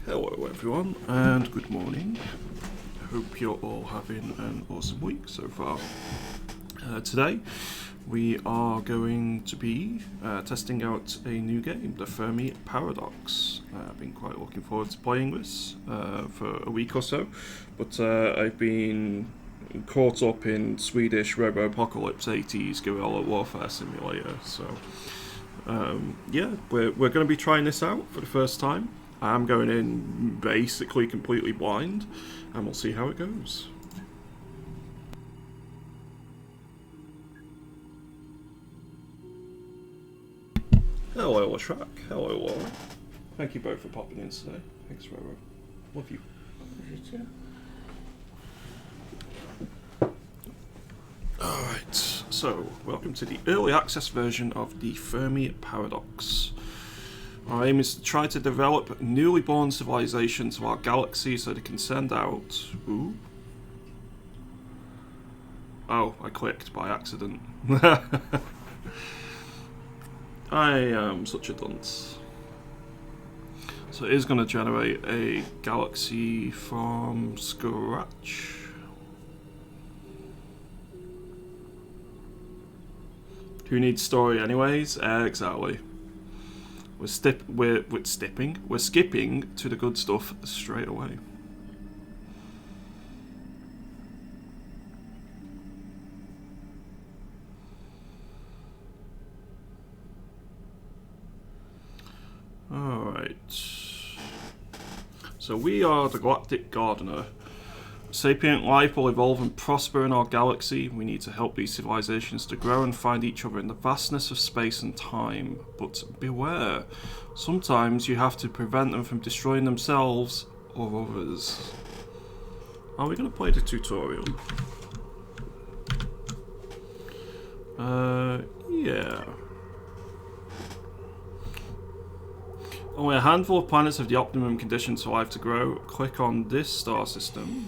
Hello everyone and good morning. I hope you're all having an awesome week so far. Today we are going to be testing out a new game, the Fermi Paradox. I've been quite looking forward to playing this for a week or so, but I've been caught up in Swedish Robo-Apocalypse 80s Guerrilla Warfare Simulator, so yeah, we're going to be trying this out for the first time. I'm going in basically completely blind, and we'll see how it goes. Hello, Lashrak. Hello, Laura. Thank you both for popping in today. Thanks, Roro. Love you. You too. Alright, so welcome to the early access version of the Fermi Paradox. Our aim is to try to develop newly born civilization to our galaxy so they can send out... Ooh. Oh, I clicked by accident. I am such a dunce. So it is going to generate a galaxy from scratch. Who needs story anyways? Exactly. We're skipping to the good stuff straight away. Alright. So we are the Galactic Gardener. Sapient life will evolve and prosper in our galaxy. We need to help these civilizations to grow and find each other in the vastness of space and time. But beware, sometimes you have to prevent them from destroying themselves or others. Are we going to play the tutorial? Yeah. Only a handful of planets have the optimum conditions for life to grow. Click on this star system.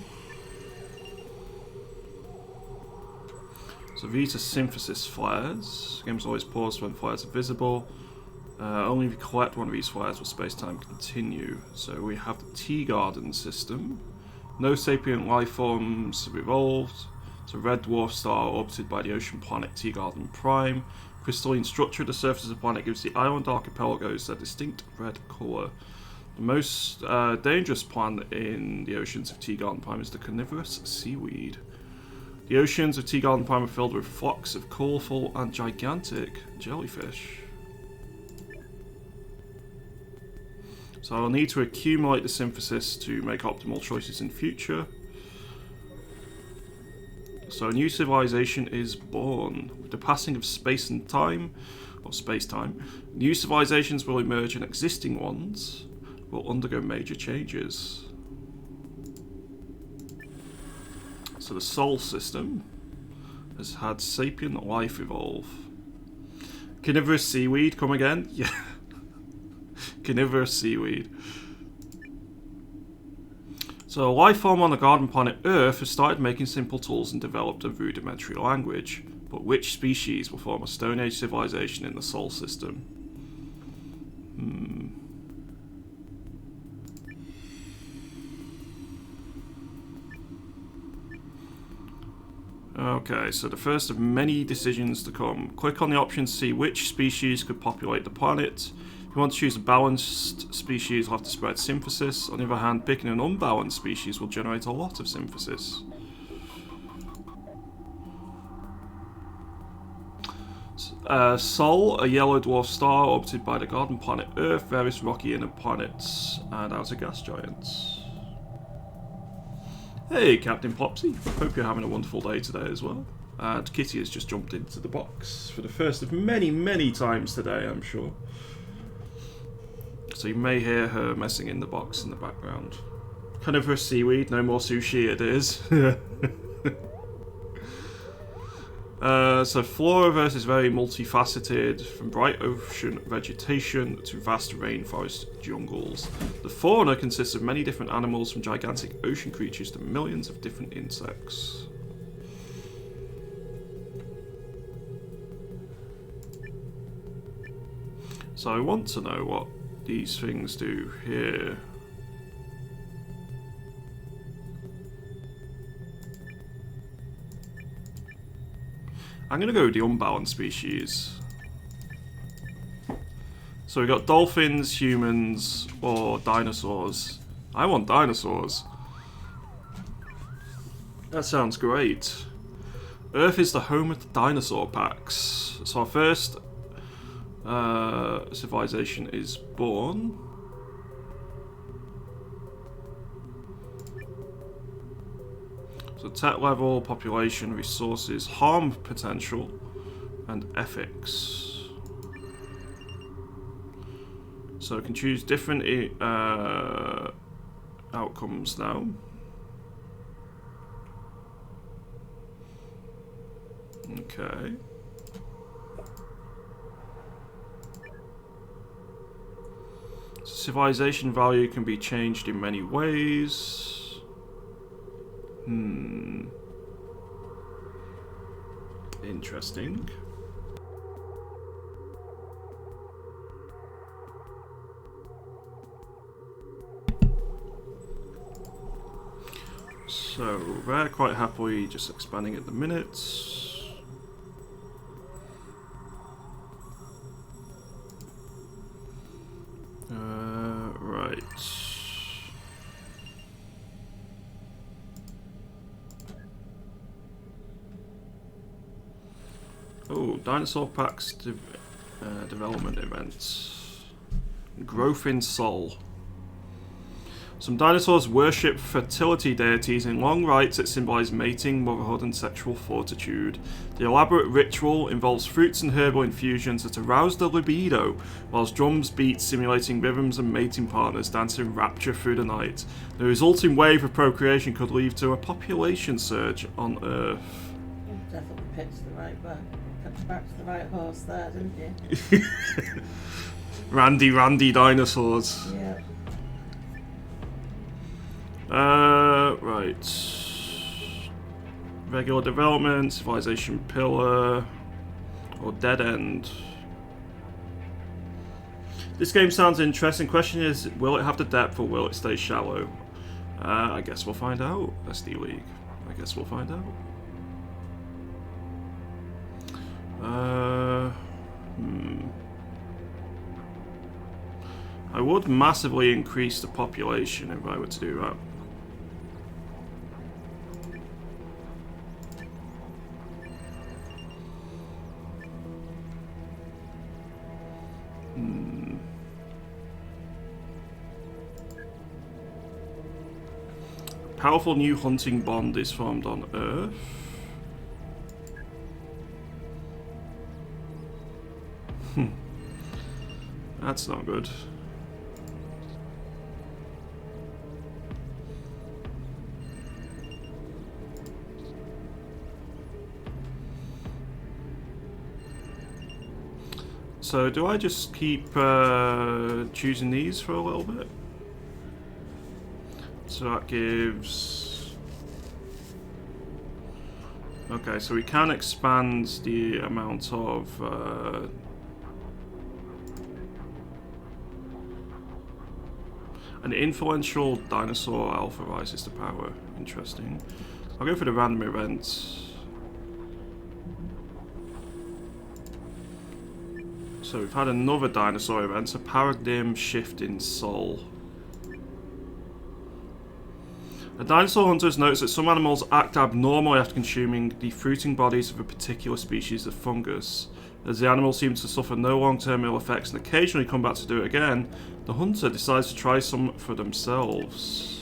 So these are synthesis flares. Games always pause when flares are visible. Only if you collect one of these flares will space-time continue. So we have the Tea Garden system. No sapient life forms have evolved. It's a red dwarf star orbited by the ocean planet Tea Garden Prime. Crystalline structure of the surface of the planet gives the island archipelagos their distinct red colour. The most dangerous plant in the oceans of Tea Garden Prime is the carnivorous seaweed. The oceans of Tea Garden Prime are filled with flocks of colourful and gigantic jellyfish. So I'll need to accumulate the synthesis to make optimal choices in future. So a new civilization is born. With the passing of space and time, or space-time, new civilizations will emerge and existing ones will undergo major changes. So the Sol system has had sapient life evolve. Carnivorous seaweed, come again? Yeah. Carnivorous seaweed. So a life form on the garden planet Earth has started making simple tools and developed a rudimentary language. But which species will form a Stone Age civilization in the Sol system? Okay, so the first of many decisions to come. Click on the option to see which species could populate the planet. If you want to choose a balanced species, you'll have to spread synthesis. On the other hand, picking an unbalanced species will generate a lot of synthesis. Sol, a yellow dwarf star orbited by the garden planet Earth, various rocky inner planets, and outer gas giants. Hey, Captain Popsy. Hope you're having a wonderful day today as well. And Kitty has just jumped into the box for the first of many, many times today, I'm sure. So you may hear her messing in the box in the background. Kind of her seaweed, no more sushi it is. So Floriverse is very multifaceted, from bright ocean vegetation to vast rainforest jungles. The fauna consists of many different animals, from gigantic ocean creatures to millions of different insects. So I want to know what these things do here. I'm going to go with the unbalanced species. So we got dolphins, humans, or dinosaurs. I want dinosaurs. That sounds great. Earth is the home of the dinosaur packs. So our first civilization is born. So tech level, population, resources, harm potential, and ethics. So we can choose different outcomes now. Okay. Civilization value can be changed in many ways. Interesting. So they're quite happily just expanding at the minute. Right. Oh, dinosaur packs development events. Growth in soul. Some dinosaurs worship fertility deities in long rites that symbolize mating, motherhood, and sexual fortitude. The elaborate ritual involves fruits and herbal infusions that arouse the libido, whilst drums beat simulating rhythms and mating partners dance in rapture through the night. The resulting wave of procreation could lead to a population surge on Earth. You definitely picked the right back to the right horse there, didn't you? Randy dinosaurs. Yeah. Right. Regular development, civilization pillar, or dead end. This game sounds interesting. Question is, will it have the depth or will it stay shallow? I guess we'll find out, SD League. I guess we'll find out. I would massively increase the population if I were to do that. Powerful new hunting bond is formed on Earth. That's not good. So do I just keep choosing these for a little bit? So that gives... Okay, so we can expand the amount of... An influential dinosaur alpha rises to power. Interesting. I'll go for the random events. So we've had another dinosaur event, a paradigm shift in soul. A dinosaur hunter has noticed that some animals act abnormally after consuming the fruiting bodies of a particular species of fungus. As the animals seem to suffer no long-term ill effects and occasionally come back to do it again, the hunter decides to try some for themselves.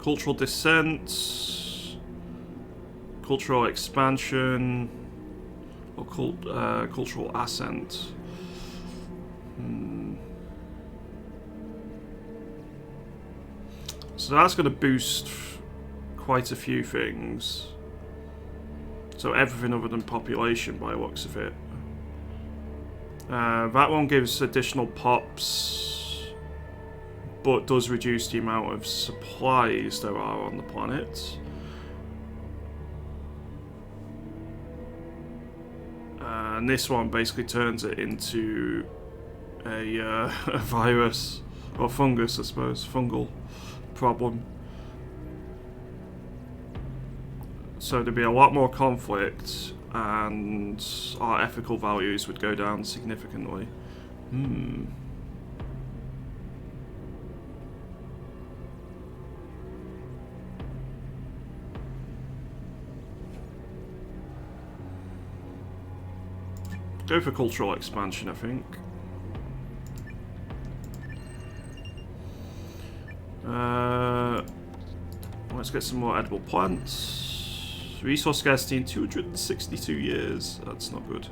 Cultural descent, cultural expansion, or cultural ascent. So that's going to boost quite a few things. So everything other than population by the looks of it. That one gives additional pops, but does reduce the amount of supplies there are on the planet. And this one basically turns it into a virus or fungus, I suppose, fungal problem. So there'd be a lot more conflict, and our ethical values would go down significantly. Go for cultural expansion, I think. Let's get some more edible plants. Resource scarcity in 262 years. That's not good.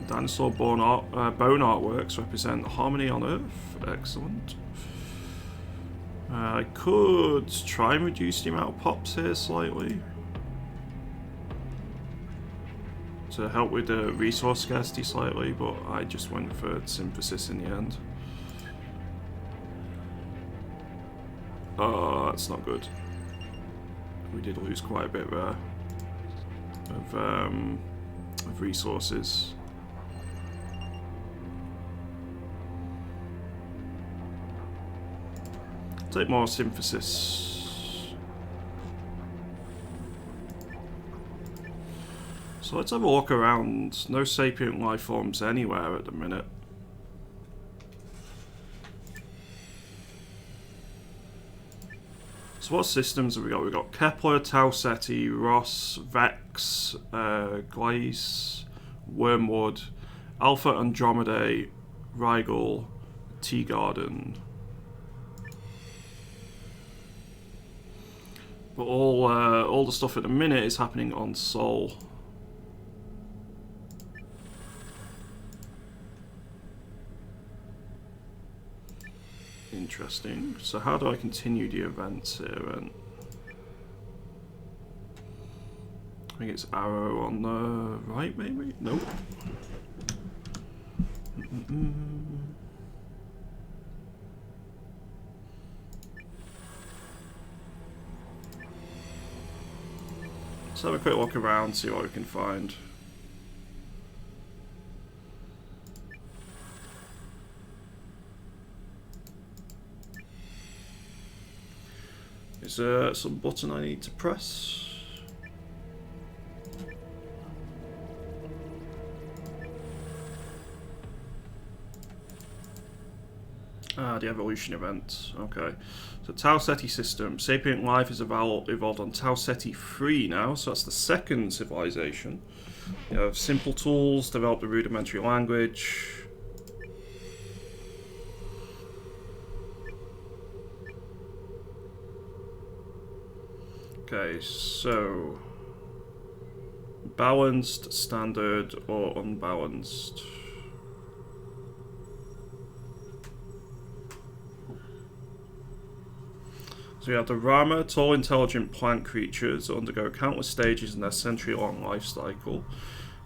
Dinosaur bone artworks represent harmony on Earth. Excellent. I could try and reduce the amount of pops here slightly to help with the resource scarcity slightly, but I just went for synthesis in the end. Oh, that's not good. We did lose quite a bit there of resources. Take more synthesis. So let's have a look around. No sapient life forms anywhere at the minute. So what systems have we got? We've got Kepler, Tau Ceti, Ross, Vex, Gliese, Wormwood, Alpha Andromedae, Rigel, Teagarden. But all the stuff at the minute is happening on Sol. Interesting. So how do I continue the events here then? I think it's arrow on the right, maybe? Nope. Let's have a quick look around, see what we can find. Is there some button I need to press? Ah, the evolution event. Okay. So Tau Ceti system. Sapient life is evolved on Tau Ceti 3 now, so that's the second civilization. You have simple tools, developed a rudimentary language. Okay, so balanced, standard, or unbalanced. So we have the Rama, tall, intelligent plant creatures that undergo countless stages in their century-long life cycle.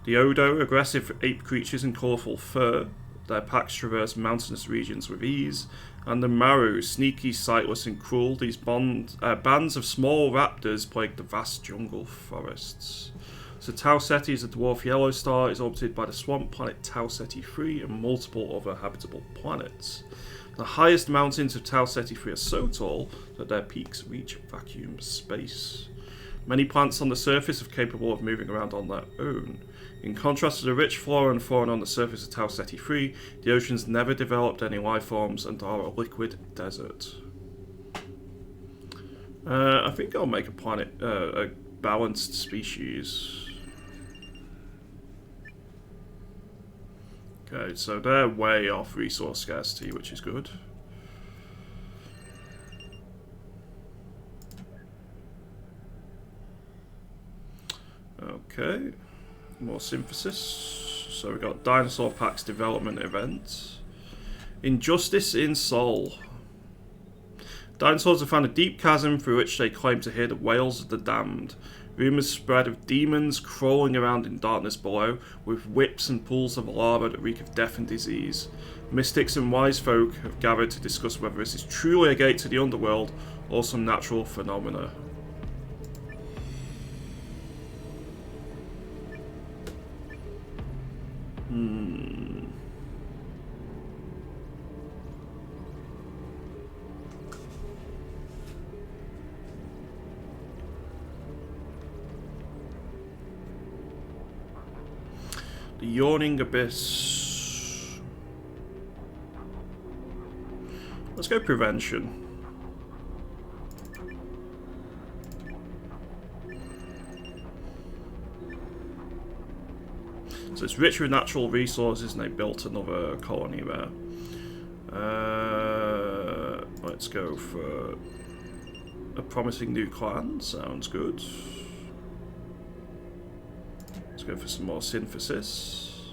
The Odo, aggressive ape creatures in colourful fur. Their packs traverse mountainous regions with ease. And the Maru, sneaky, sightless, and cruel. These bands of small raptors plague the vast jungle forests. So Tau Ceti is a dwarf yellow star. It is orbited by the swamp planet Tau Ceti 3 and multiple other habitable planets. The highest mountains of Tau Ceti 3 are so tall that their peaks reach vacuum space. Many plants on the surface are capable of moving around on their own. In contrast to the rich flora and fauna on the surface of Tau Ceti 3, the oceans never developed any life forms and are a liquid desert. I think I'll make a planet, a balanced species. Okay, so they're way off resource scarcity, which is good. Okay, more synthesis. So we've got Dinosaur Packs development event. Injustice in Sol. Dinosaurs have found a deep chasm through which they claim to hear the wails of the damned. Rumours spread of demons crawling around in darkness below, with whips and pools of lava that reek of death and disease. Mystics and wise folk have gathered to discuss whether this is truly a gate to the underworld or some natural phenomena. Hmm. The Yawning Abyss. Let's go prevention. So it's rich with natural resources and they built another colony there. Let's go for a promising new clan, sounds good. Let's go for some more synthesis.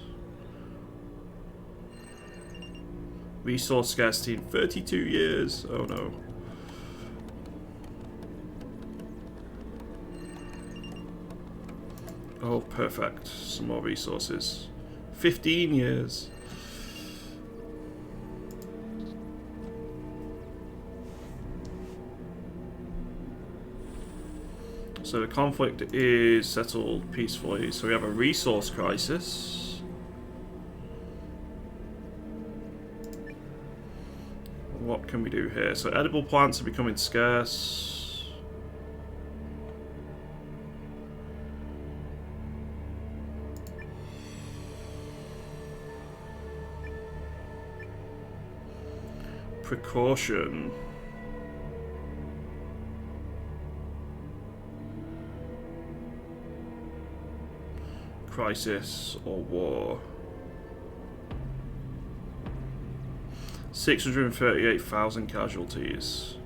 Resource scarcity in 32 years, oh no. Oh, perfect. Some more resources. 15 years. So the conflict is settled peacefully. So we have a resource crisis. What can we do here? So edible plants are becoming scarce. Precaution. Crisis or war. 638,000 casualties.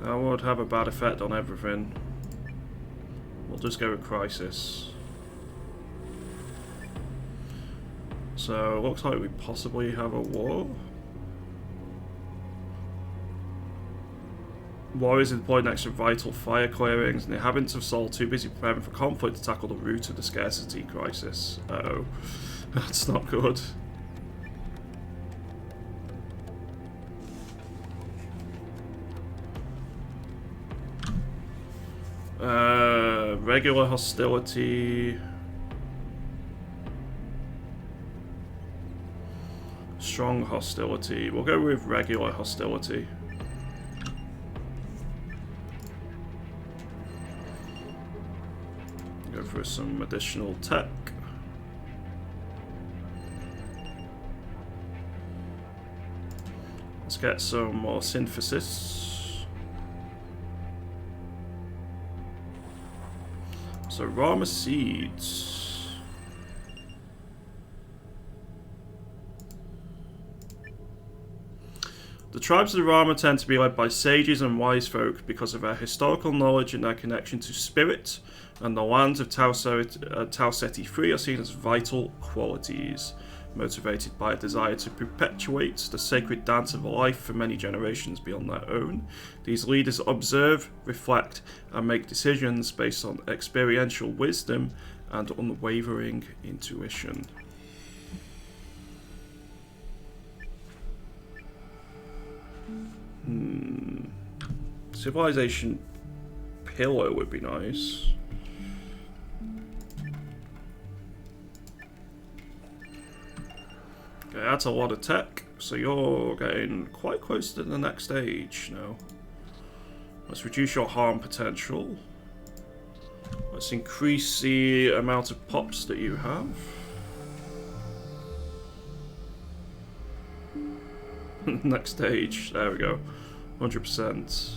That would have a bad effect on everything. We'll just go with crisis. So, looks like we possibly have a war. Warriors are deployed next to vital fire clearings, and the inhabitants of Sol too busy preparing for conflict to tackle the root of the scarcity crisis. Uh-oh. That's not good. Regular hostility. Strong hostility. We'll go with regular hostility. Go for some additional tech. Let's get some more synthesis. So Rama seeds. The tribes of the Rama tend to be led by sages and wise folk because of their historical knowledge and their connection to spirit, and the lands of Tau Ceti III are seen as vital qualities, motivated by a desire to perpetuate the sacred dance of life for many generations beyond their own. These leaders observe, reflect, and make decisions based on experiential wisdom and unwavering intuition. Civilization pillar would be nice. Okay, that's a lot of tech, so you're getting quite close to the next stage now. Let's reduce your harm potential. Let's increase the amount of pops that you have. Next stage, there we go, 100%.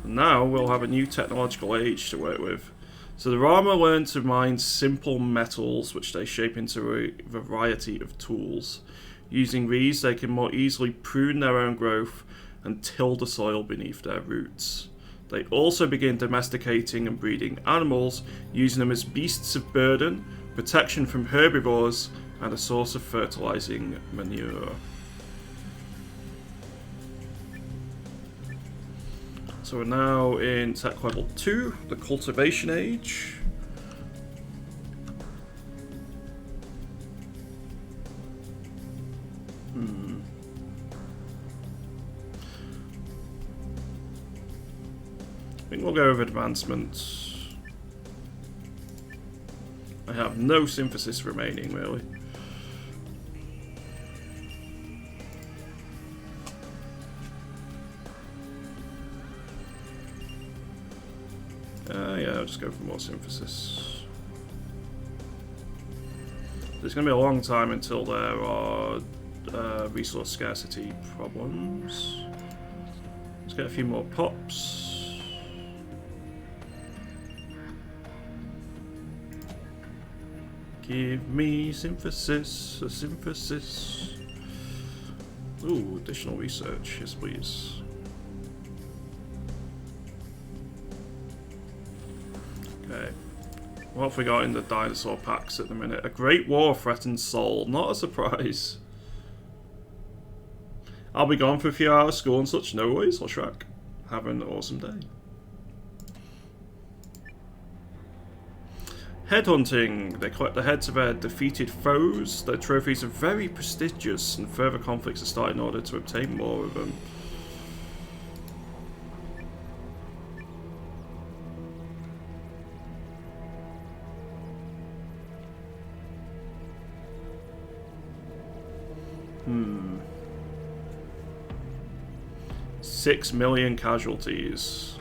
Now we'll have a new technological age to work with. So the Rama learn to mine simple metals, which they shape into a variety of tools. Using these, they can more easily prune their own growth and till the soil beneath their roots. They also begin domesticating and breeding animals, using them as beasts of burden, protection from herbivores, and a source of fertilizing manure. So we're now in tech level 2, the cultivation age. think we'll go with advancement. I have no synthesis remaining, really. Yeah, I'll just go for more synthesis. It's going to be a long time until there are resource scarcity problems. Let's get a few more pops. Give me synthesis, a synthesis. Ooh, additional research, yes please. Okay. What have we got in the dinosaur packs at the minute? A Great War threatens Sol. Not a surprise. I'll be gone for a few hours, school and such. No worries, I'll Shrek. Have an awesome day. Headhunting. They collect the heads of their defeated foes. Their trophies are very prestigious, and further conflicts are started in order to obtain more of them. Hmm. 6 million casualties.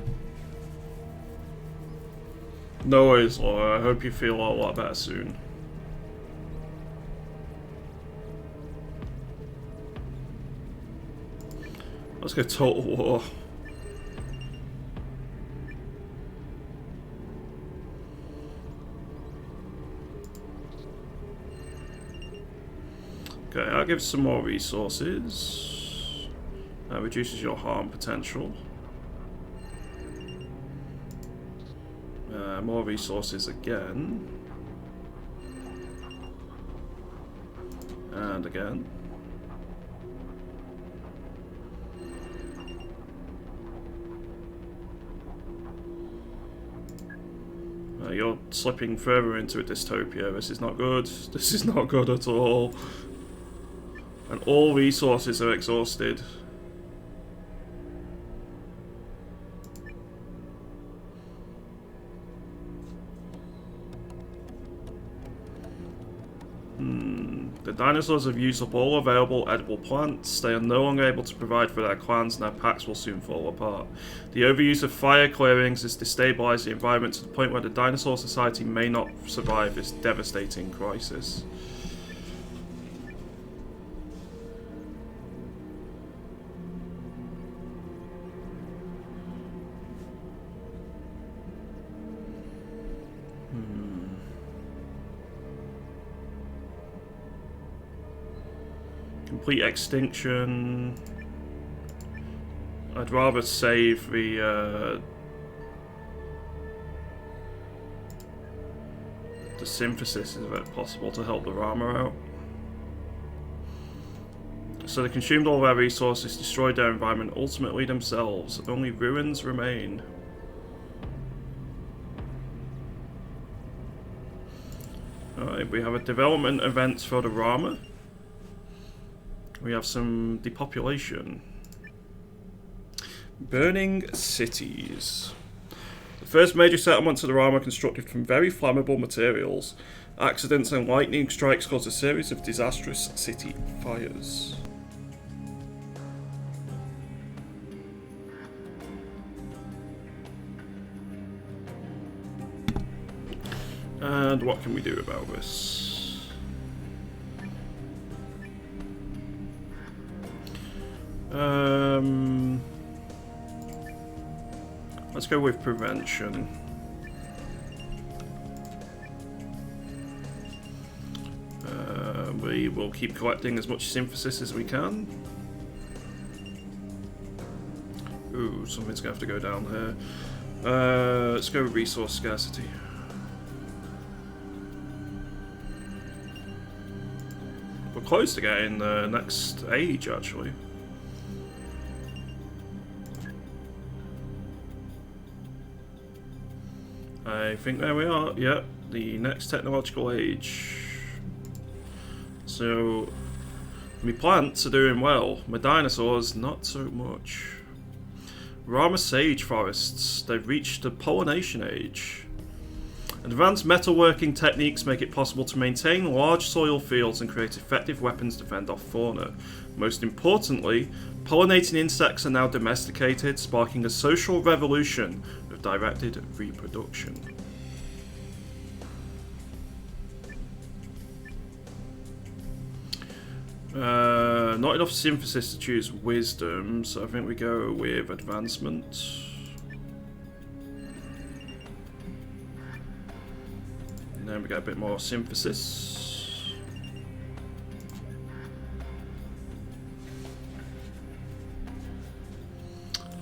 No worries, Laura. I hope you feel a lot better soon. Let's go total war. Okay, I'll give some more resources. That reduces your harm potential. More resources again. And again. You're slipping further into a dystopia. This is not good. This is not good at all. And all resources are exhausted. The dinosaurs have used up all available edible plants. They are no longer able to provide for their clans, and their packs will soon fall apart. The overuse of fire clearings has destabilized the environment to the point where the dinosaur society may not survive this devastating crisis. Complete extinction. I'd rather save the synthesis if it's possible to help the Rama out. So they consumed all their resources, destroyed their environment, ultimately themselves. Only ruins remain. Alright, we have a development event for the Rama. We have some depopulation. Burning cities. The first major settlements of the Rama are constructed from very flammable materials. Accidents and lightning strikes cause a series of disastrous city fires. And what can we do about this? Let's go with prevention. We will keep collecting as much synthesis as we can. Ooh, something's gonna have to go down here. Let's go with resource scarcity. We're close to getting the next age, actually. I think there we are. Yep, the next technological age. So, my plants are doing well. My dinosaurs, not so much. Rama sage forests. They've reached the pollination age. Advanced metalworking techniques make it possible to maintain large soil fields and create effective weapons to fend off fauna. Most importantly, pollinating insects are now domesticated, sparking a social revolution of directed reproduction. Not enough synthesis to choose wisdom, so I think we go with advancement. And then we get a bit more synthesis.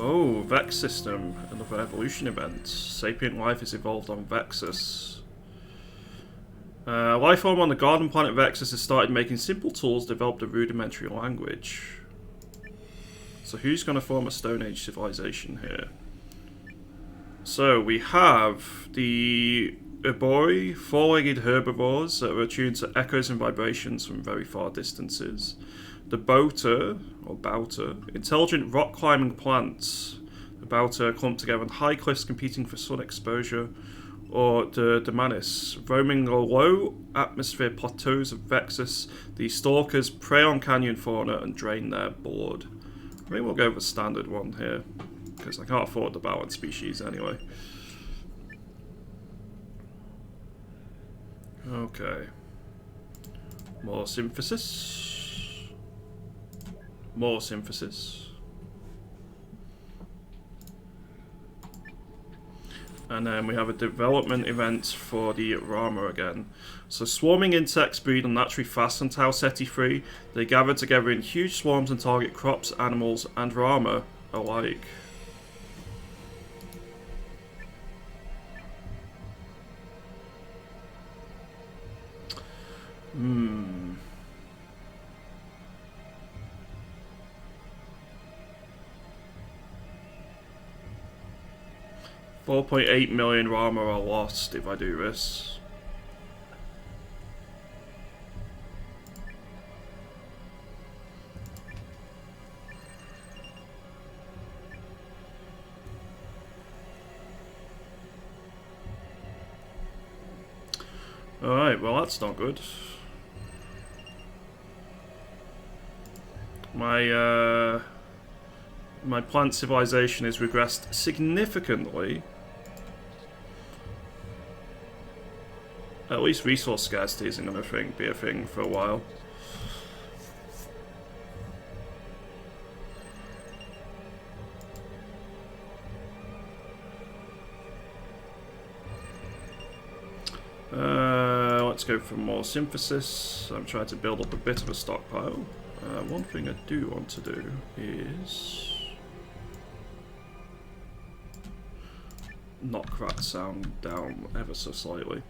Oh, Vex system, another evolution event. Sapient life is evolved on Vexus. Life form on the garden planet Vexus has started making simple tools, developed a rudimentary language. So who's going to form a Stone Age civilization here? So we have the Ubori, four-legged herbivores that are attuned to echoes and vibrations from very far distances. The Bouter, or Bouter, intelligent rock-climbing plants. The Bouter clump together on high cliffs competing for sun exposure. Or the Demanis, roaming the low atmosphere plateaus of Vexus, these stalkers prey on canyon fauna and drain their blood. I think we'll go with a standard one here, because I can't afford the balanced species anyway. Okay. More synthesis. More synthesis. And then we have a development event for the Rama again. So swarming insects breed unnaturally fast on Tau Ceti 3. They gather together in huge swarms and target crops, animals, and Rama alike. Hmm. 4.8 million Rama are lost if I do this. Alright, well that's not good. My plant civilization has regressed significantly. At least resource scarcity isn't going to be a thing for a while. Let's go for more synthesis. I'm trying to build up a bit of a stockpile. One thing I do want to do is knock that sound down ever so slightly.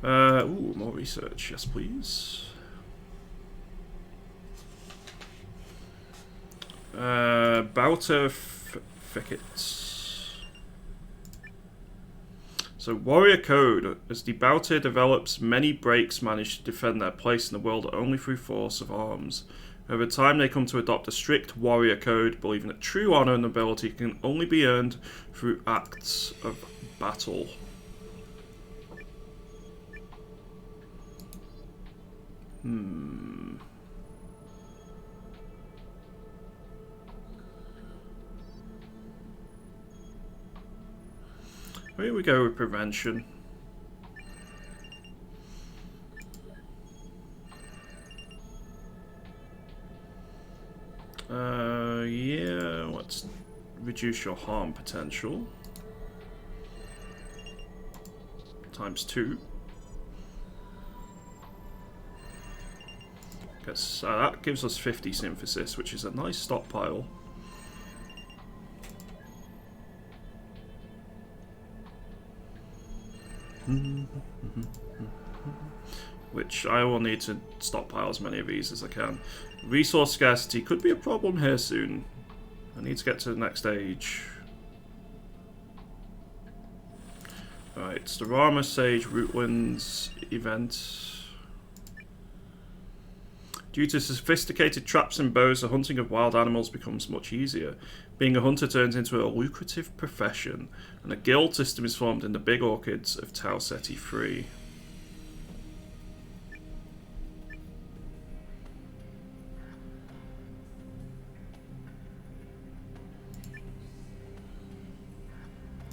Ooh, more research, yes please. Bouter thickets. So warrior code. As the Bouter develops, many breaks manage to defend their place in the world only through force of arms. Over time they come to adopt a strict warrior code, believing that true honor and nobility can only be earned through acts of battle. Here we go with prevention. Yeah, let's reduce your harm potential. ×2. Guess that gives us 50 synthesis, which is a nice stockpile. Which I will need to stockpile as many of these as I can. Resource scarcity could be a problem here soon. I need to get to the next stage. Alright, it's the Rama Sage Rootlands event. Due to sophisticated traps and bows, the hunting of wild animals becomes much easier. Being a hunter turns into a lucrative profession, and a guild system is formed in the Big Orchids of Tau Ceti 3.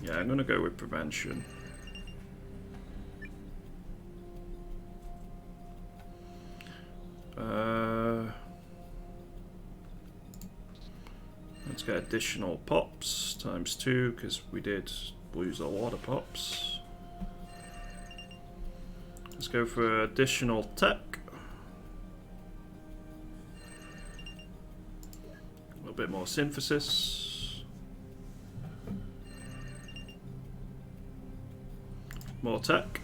Yeah, I'm gonna go with prevention. Let's get additional pops times 2 because we did lose a lot of pops. Let's go for additional tech. A little bit more synthesis. More tech.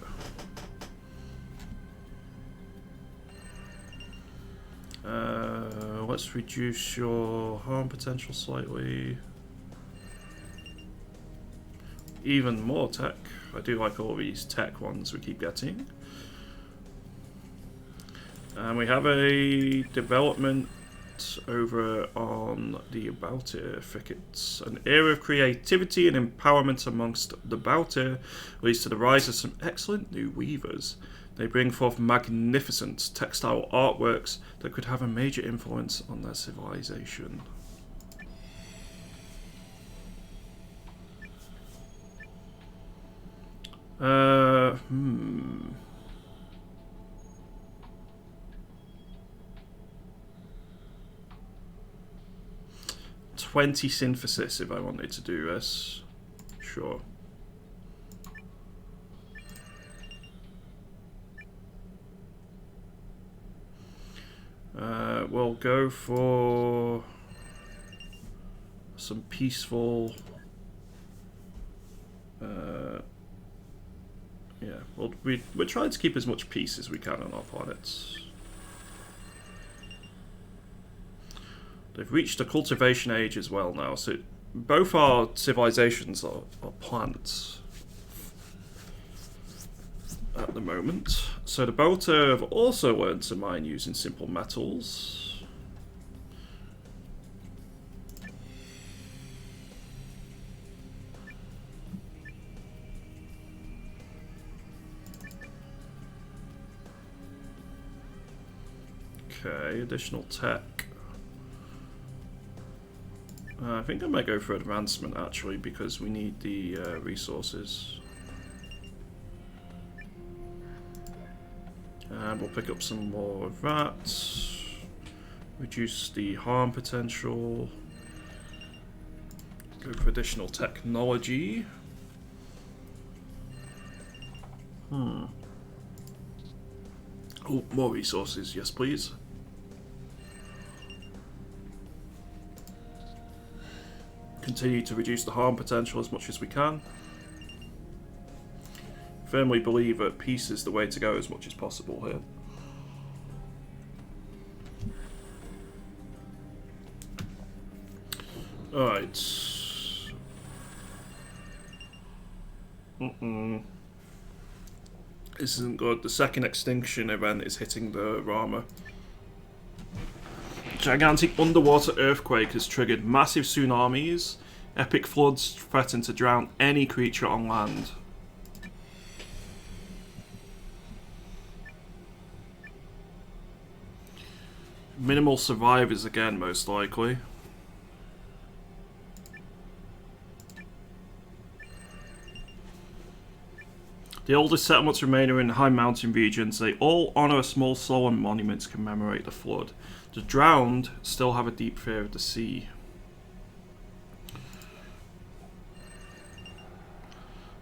Let's reduce your harm potential slightly. Even more tech. I do like all these tech ones we keep getting. And we have a development over on the Bautir thickets. An era of creativity and empowerment amongst the Bautir leads to the rise of some excellent new weavers. They bring forth magnificent textile artworks that could have a major influence on their civilization. Hmm. 20 synthesis if I wanted to do this. Sure. We'll go for some peaceful. Yeah, well, we're trying to keep as much peace as we can on our planets. They've reached a cultivation age as well now, so both our civilizations are plants at the moment. So the Bautir have also learned to mine using simple metals. Okay, additional tech. I think I might go for advancement actually because we need the resources. And we'll pick up some more of that. Reduce the harm potential. Go for additional technology. Oh, more resources, yes please. Continue to reduce the harm potential as much as we can. Firmly believe that peace is the way to go as much as possible here. Alright. This isn't good. The second extinction event is hitting the Rama. Gigantic underwater earthquake has triggered massive tsunamis. Epic floods threaten to drown any creature on land. Minimal survivors again, most likely. The oldest settlements remain are in high mountain regions. They all honour a small solemn monument to commemorate the flood. The drowned still have a deep fear of the sea.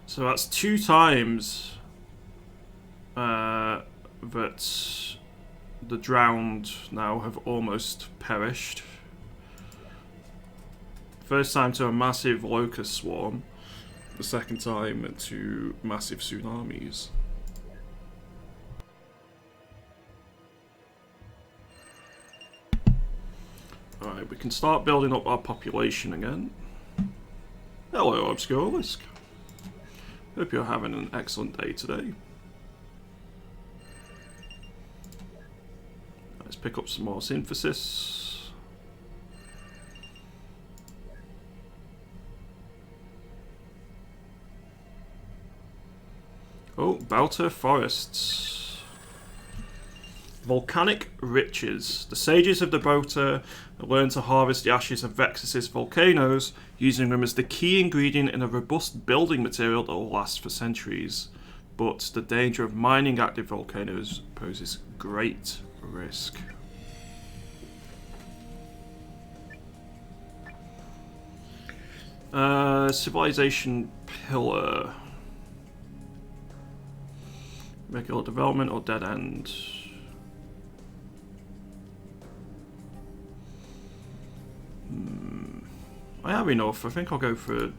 So that's 2 times that the drowned now have almost perished. First time to a massive locust swarm. The second time to massive tsunamis. Alright, we can start building up our population again. Hello, Obscurelisk. Hope you're having an excellent day today. Let's pick up some more synthesis. Oh, Bouter forests. Volcanic riches. The sages of the Bouter learned to harvest the ashes of Vexus's volcanoes, using them as the key ingredient in a robust building material that will last for centuries. But the danger of mining active volcanoes poses great risk. Civilization pillar. Regular development or dead end? I have enough. I think I'll go for...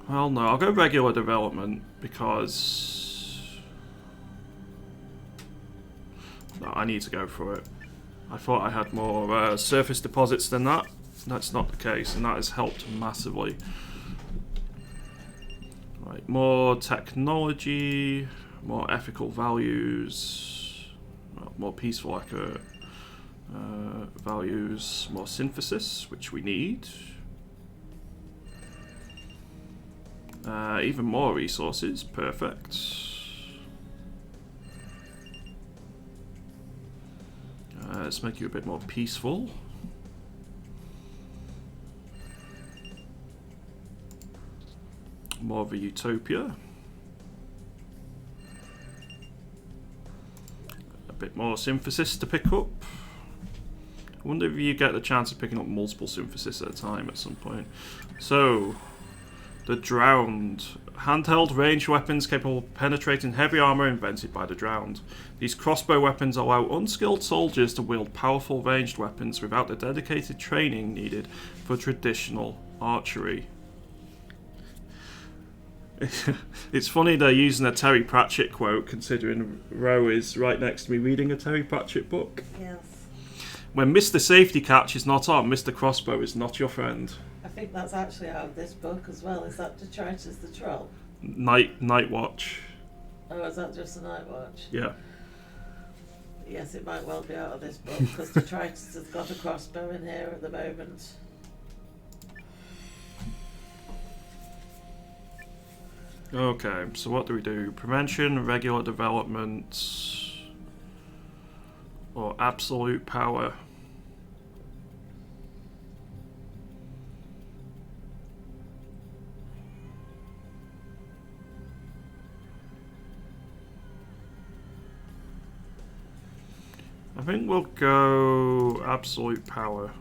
Well, no, I'll go regular development because... No, I need to go for it. I thought I had more surface deposits than that. That's not the case, and that has helped massively. Right, more technology, more ethical values, well, more peaceful, accurate values, more synthesis, which we need. Even more resources, perfect. Let's make you a bit more peaceful. More of a utopia. A bit more synthesis to pick up. I wonder if you get the chance of picking up multiple synthesis at a time at some point. So, the Drowned. Handheld ranged weapons capable of penetrating heavy armor invented by the Drowned. These crossbow weapons allow unskilled soldiers to wield powerful ranged weapons without the dedicated training needed for traditional archery. It's funny they're using a Terry Pratchett quote, considering Ro is right next to me reading a Terry Pratchett book. Yes. When Mr. Safety Catch is not on, Mr. Crossbow is not your friend. I think that's actually out of this book as well. Is that Detritus the Troll? Night Watch. Oh, is that just a Night Watch? Yeah. Yes, it might well be out of this book, because Detritus has got a crossbow in here at the moment. Okay, so what do we do? Prevention, regular development, or absolute power? I think we'll go absolute power.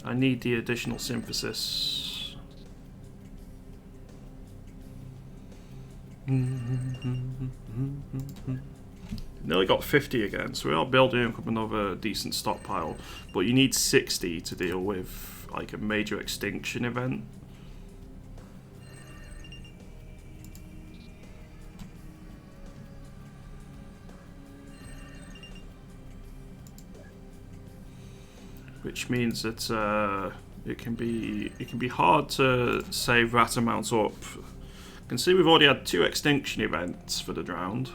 I need the additional synthesis. Nearly got 50 again, so we are building up another decent stockpile. But you need 60 to deal with like a major extinction event. Which means that it can be hard to save that amount up. You can see we've already had 2 extinction events for the Drowned.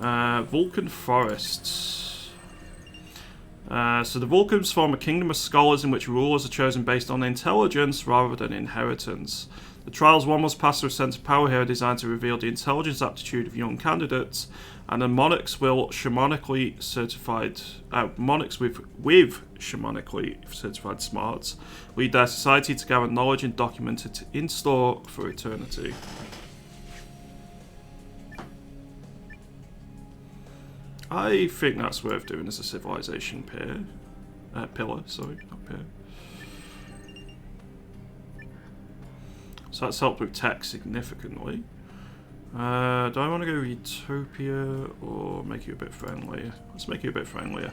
Vulcan forests. So the Vulcans form a kingdom of scholars in which rulers are chosen based on intelligence rather than inheritance. The trials one must pass through a centre of power here are designed to reveal the intelligence aptitude of young candidates, and the monarchs will shamanically certified monarchs with shamanically certified smarts lead their society to gather knowledge and document it in store for eternity. I think that's worth doing as a civilization pillar. Sorry, not peer. So that's helped with tech significantly. Do I want to go Utopia or make you a bit friendly? Let's make you a bit friendlier.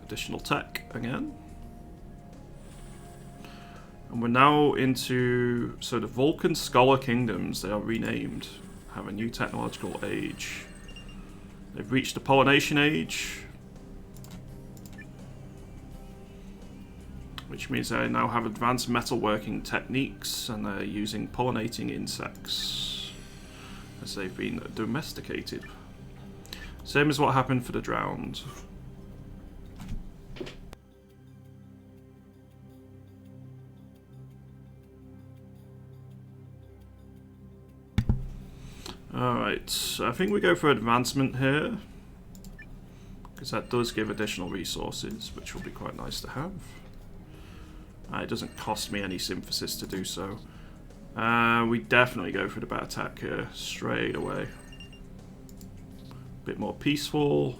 Additional tech again. And we're now into... So the Vulcan Scholar Kingdoms, they are renamed, have a new technological age. They've reached the pollination age, which means they now have advanced metalworking techniques and they're using pollinating insects. as they've been domesticated. Same as what happened for the drowned. Alright, I think we go for advancement here, because that does give additional resources, which will be quite nice to have. It doesn't cost me any synthesis to do so. We definitely go for the bat attack here, straight away. Bit more peaceful.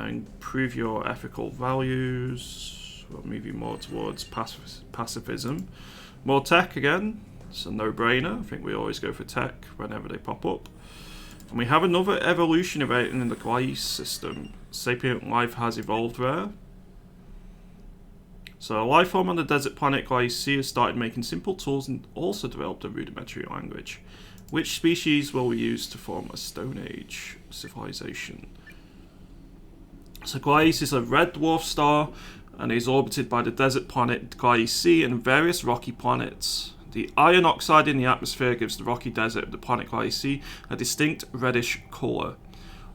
Improve your ethical values. We'll move you more towards pacifism. More tech again. It's a no-brainer. I think we always go for tech whenever they pop up. And we have another evolution event in the Gliese system. Sapient life has evolved there. So a life form on the desert planet Gliese has started making simple tools and also developed a rudimentary language. Which species will we use to form a Stone Age civilization? So Gliese is a red dwarf star and is orbited by the desert planet Gliese and various rocky planets. The iron oxide in the atmosphere gives the rocky desert of the planet Gliese a distinct reddish colour.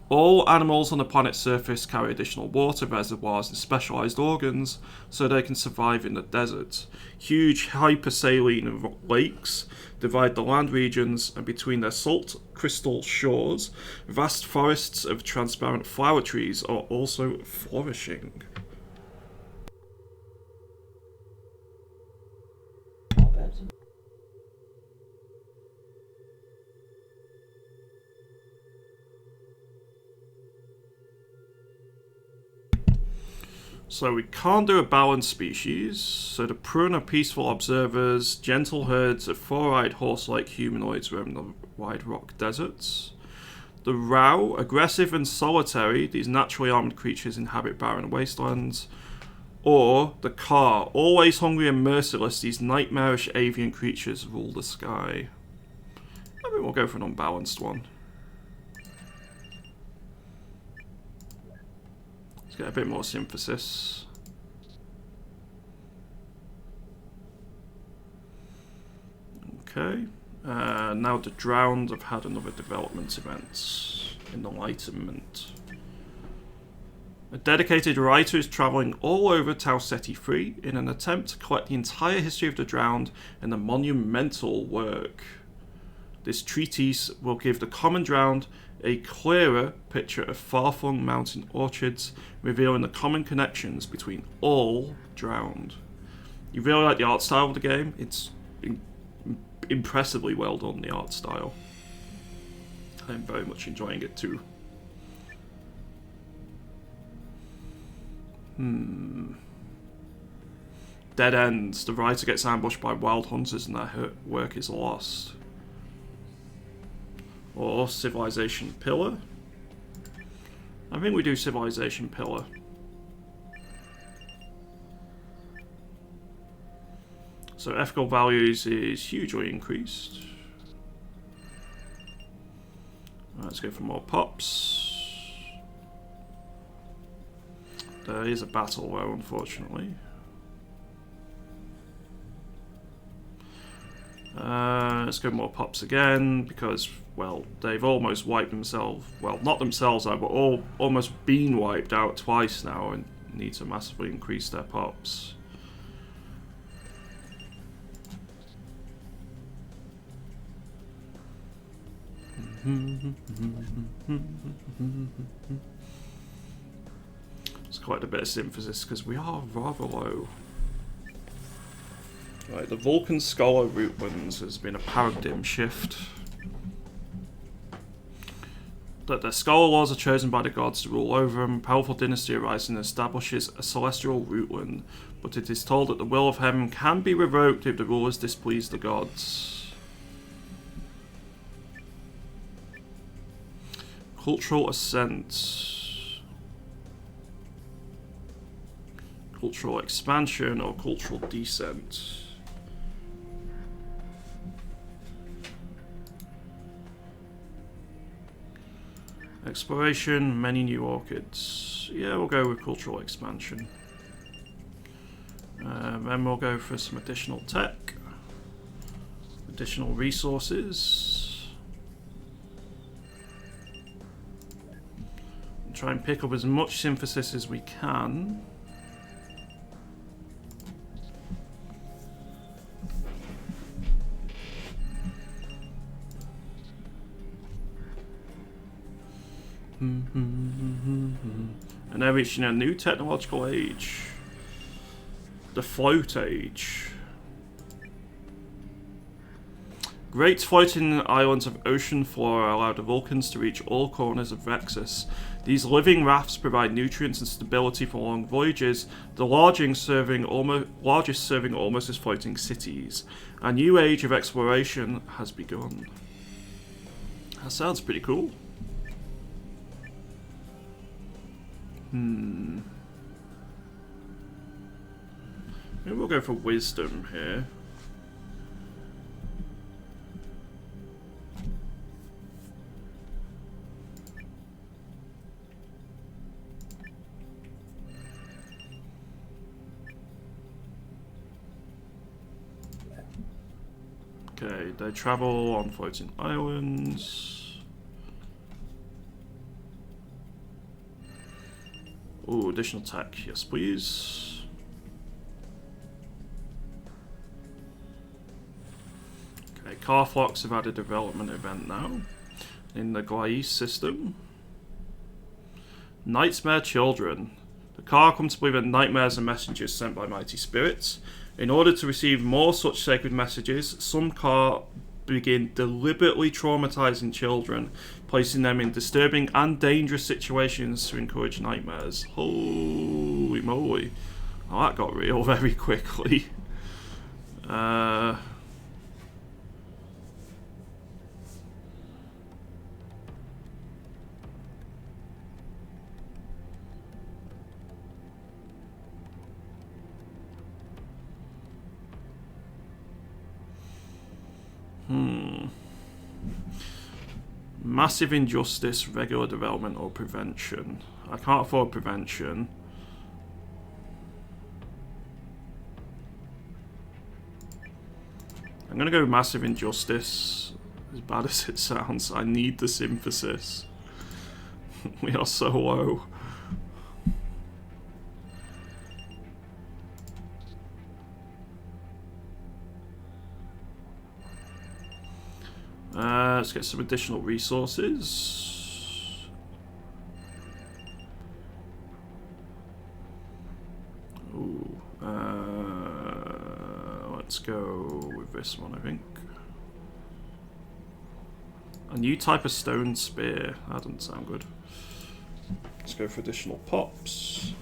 All animals on the planet's surface carry additional water reservoirs and specialised organs so they can survive in the desert. Huge hypersaline lakes divide the land regions, and between their salt crystal shores, vast forests of transparent flower trees are also flourishing. So we can't do a balanced species, so the prune are peaceful observers, gentle herds of four-eyed horse-like humanoids roam the wide rock deserts. The Rao, aggressive and solitary, these naturally armed creatures inhabit barren wastelands. Or the Ka, always hungry and merciless, these nightmarish avian creatures rule the sky. I think we'll go for an unbalanced one. Get a bit more synthesis. Okay. Now the drowned have had another development event. Enlightenment. A dedicated writer is travelling all over Tau Ceti 3 in an attempt to collect the entire history of the drowned in a monumental work. This treatise will give the common drowned a clearer picture of far-flung mountain orchards, revealing the common connections between all drowned. You really like the art style of the game? It's impressively well done, the art style. I'm very much enjoying it too. Dead ends. The writer gets ambushed by wild hunters and their work is lost. Or Civilization Pillar. I think we do Civilization Pillar. So ethical values is hugely increased. Let's go for more pops. There is a battle though, unfortunately. Let's go more pops again, because, well, they've almost wiped themselves, well, not themselves out, but almost been wiped out twice now and need to massively increase their pops. It's quite a bit of synthesis, because we are rather low. Right, the Vulcan Scholar Rootlands has been a paradigm shift. That their scholar laws are chosen by the gods to rule over them. A powerful dynasty arises and establishes a celestial rootland, but it is told that the will of heaven can be revoked if the rulers displease the gods. Cultural ascent. Cultural expansion or cultural descent. Exploration, many new orchids. Yeah, we'll go with cultural expansion. Then we'll go for some additional tech. Additional resources. Try and pick up as much synthesis as we can. And they're reaching a new technological age. The float age. Great floating islands of ocean flora allow the Vulcans to reach all corners of Vexus. These living rafts provide nutrients and stability for long voyages, the largest serving almost as floating cities. A new age of exploration has begun. That sounds pretty cool. Maybe we'll go for wisdom here. Okay, they travel on floating islands. Ooh, additional tech, yes please. Okay, Carflocks have had a development event now in the Glaiis system. Nightmare Children. The Car come to believe that nightmares are messengers sent by mighty spirits. In order to receive more such sacred messages, some Car begin deliberately traumatizing children, placing them in disturbing and dangerous situations to encourage nightmares. Holy moly. Oh, that got real very quickly. Massive injustice, regular development, or prevention. I can't afford prevention. I'm gonna go massive injustice. As bad as it sounds, I need the synthesis. We are so low. Let's get some additional resources. Ooh, let's go with this one, I think. A new type of stone spear. That doesn't sound good. Let's go for additional pops.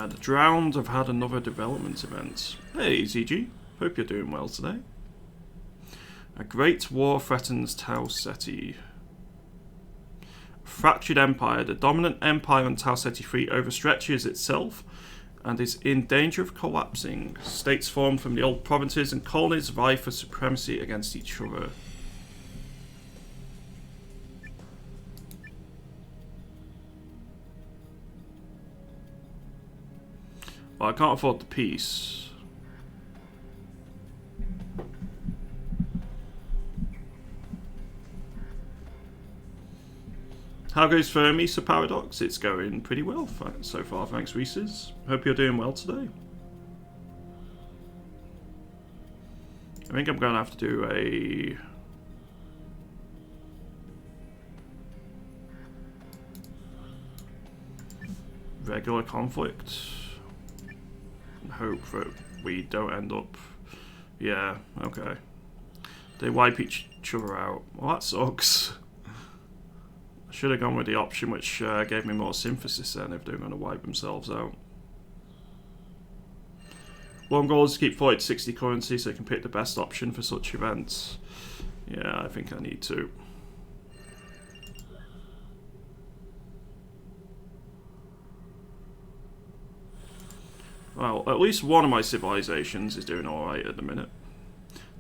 The Drowned have had another development event. Hey, ZG. Hope you're doing well today. A great war threatens Tau Ceti. Fractured Empire. The dominant empire on Tau Ceti 3 overstretches itself and is in danger of collapsing. States formed from the old provinces and colonies vie for supremacy against each other. Well, I can't afford the peace. How goes Fermi Paradox? It's going pretty well so far, thanks Reese's. Hope you're doing well today. I think I'm going to have to do a... regular conflict. Hope that we don't end up... Yeah, okay. They wipe each other out. Well, that sucks. I should have gone with the option which gave me more synthesis then if they're going to wipe themselves out. One goal is to keep 40 to 60 currency so I can pick the best option for such events. Yeah, I think I need to. Well, at least one of my civilizations is doing alright at the minute.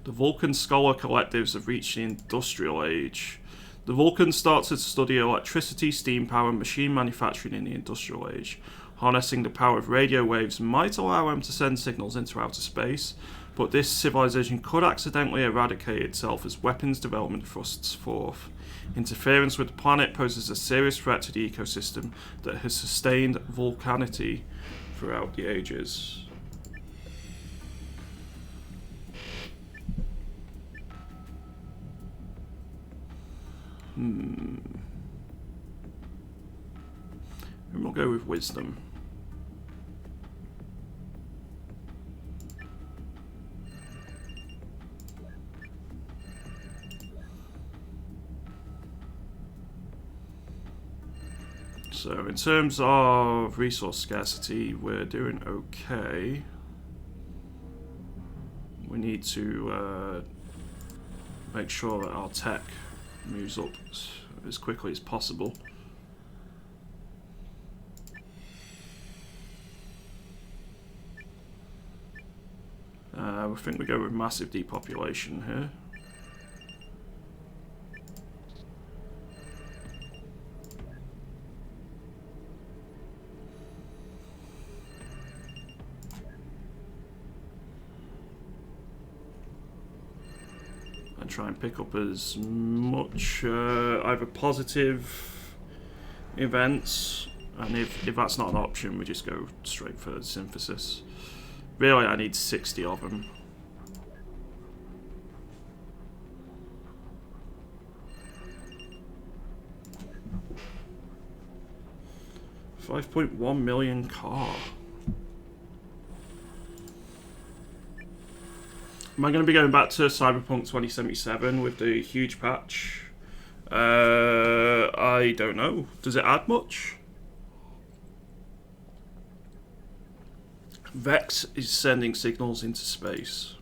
The Vulcan Scholar Collectives have reached the Industrial Age. The Vulcans started to study electricity, steam power, and machine manufacturing in the Industrial Age. Harnessing the power of radio waves might allow them to send signals into outer space, but this civilization could accidentally eradicate itself as weapons development thrusts forth. Interference with the planet poses a serious threat to the ecosystem that has sustained volcanity throughout the ages. And we'll go with wisdom. So in terms of resource scarcity, we're doing okay. We need to make sure that our tech moves up as quickly as possible. I think we go with massive depopulation here. And try and pick up as much either positive events, and if that's not an option, we just go straight for synthesis. Really, I need 60 of them. $5.1 million car. Am I going to be going back to Cyberpunk 2077 with the huge patch? I don't know. Does it add much? Vex is sending signals into space.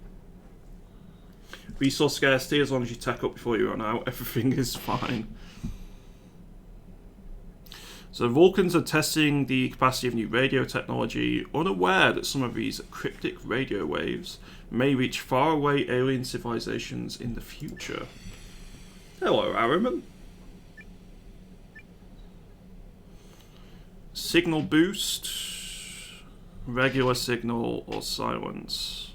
Resource scarcity, as long as you tech up before you run out, everything is fine. So Vulcans are testing the capacity of new radio technology, unaware that some of these cryptic radio waves may reach faraway alien civilizations in the future. Hello, Araman. Signal boost, regular signal, or silence.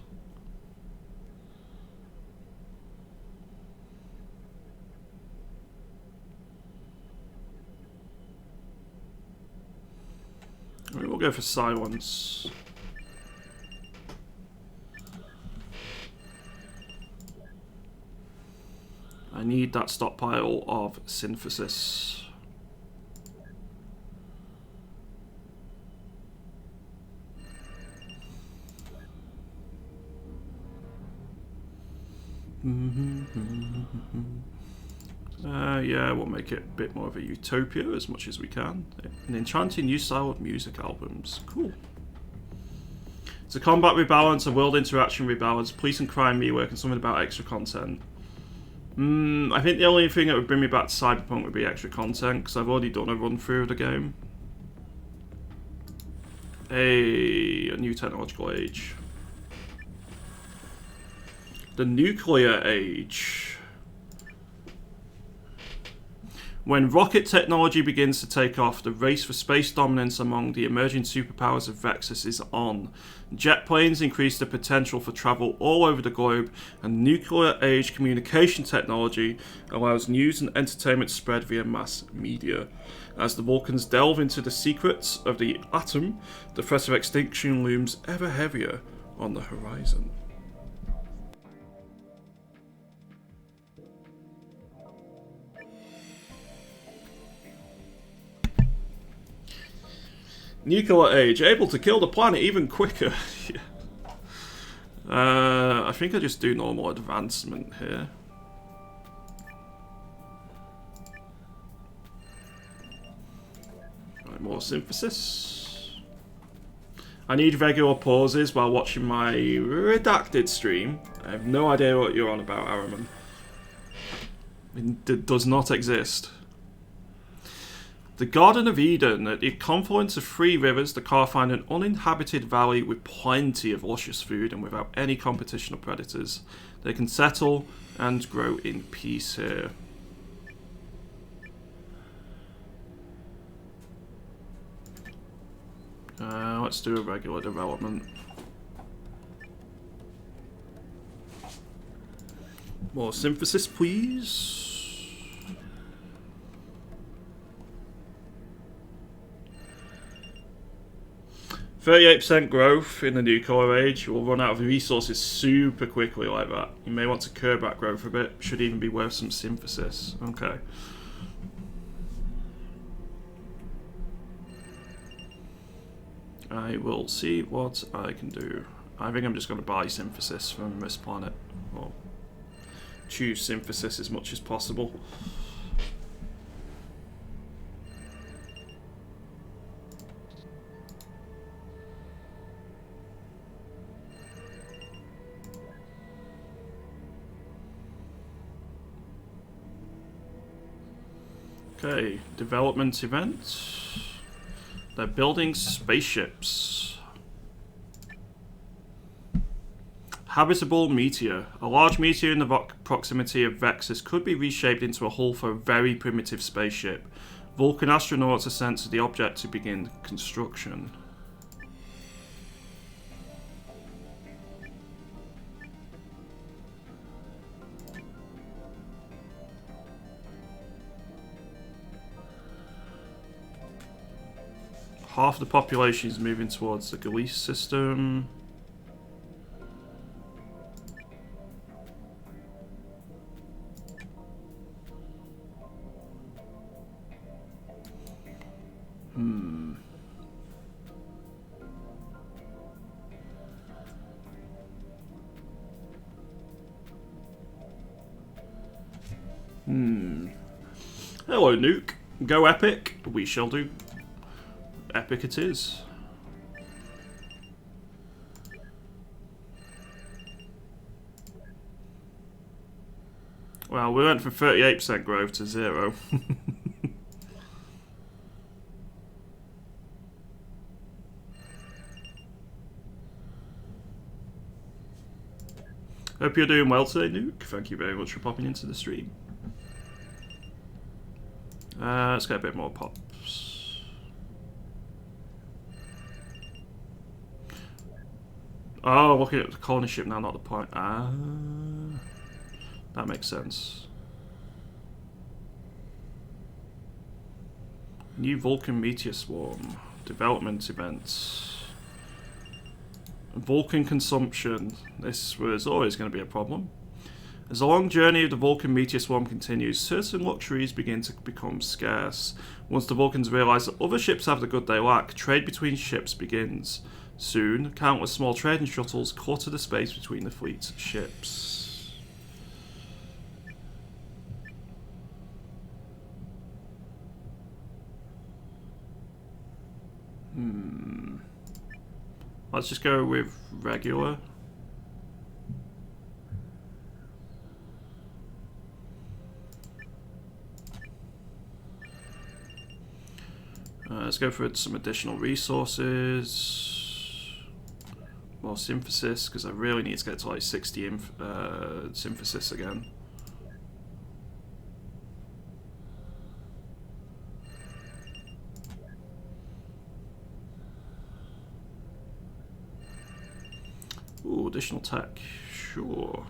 We'll go for silence. I need that stockpile of synthesis. Yeah, we'll make it a bit more of a utopia as much as we can. An enchanting new style of music albums. Cool. It's a combat rebalance, a world interaction rebalance, police and crime rework, and something about extra content. I think the only thing that would bring me back to Cyberpunk would be extra content, because I've already done a run through of the game. A new technological age. The nuclear age. When rocket technology begins to take off, the race for space dominance among the emerging superpowers of Vexus is on. Jet planes increase the potential for travel all over the globe, and nuclear-age communication technology allows news and entertainment to spread via mass media. As the Vulcans delve into the secrets of the atom, the threat of extinction looms ever heavier on the horizon. Nuclear age, able to kill the planet even quicker. I think I just do normal advancement here. Right, more synthesis. I need regular pauses while watching my redacted stream. I have no idea what you're on about, Araman. It does not exist. The Garden of Eden. At the confluence of 3 rivers, the car find an uninhabited valley with plenty of luscious food and without any competition of predators. They can settle and grow in peace here. Let's do a regular development. More synthesis, please. 38% growth in the nuclear age. You will run out of resources super quickly like that. You may want to curb that growth a bit. Should even be worth some synthesis. Okay. I will see what I can do. I think I'm just going to buy synthesis from this planet. Or choose synthesis as much as possible. Okay, development event. They're building spaceships. Habitable meteor. A large meteor in the proximity of Vexus could be reshaped into a hull for a very primitive spaceship. Vulcan astronauts are sent to the object to begin construction. Half the population is moving towards the Galease system. Hello, Nuke. Go epic. We shall do. Epic it is. Well, we went from 38% growth to 0. Hope you're doing well today, Nuke. Thank you very much for popping into the stream. Let's get a bit more pops. Oh, looking at the colony ship now, not the point. Ah, that makes sense. New Vulcan meteor swarm. Development events. Vulcan consumption. This was always going to be a problem. As the long journey of the Vulcan meteor swarm continues, certain luxuries begin to become scarce. Once the Vulcans realise that other ships have the good they lack, trade between ships begins. Soon, countless small trading shuttles clutter the space between the fleet's ships. Let's just go with regular. Let's go for some additional resources. More synthesis, because I really need to get to like 60 synthesis again. Ooh, additional tech. Sure.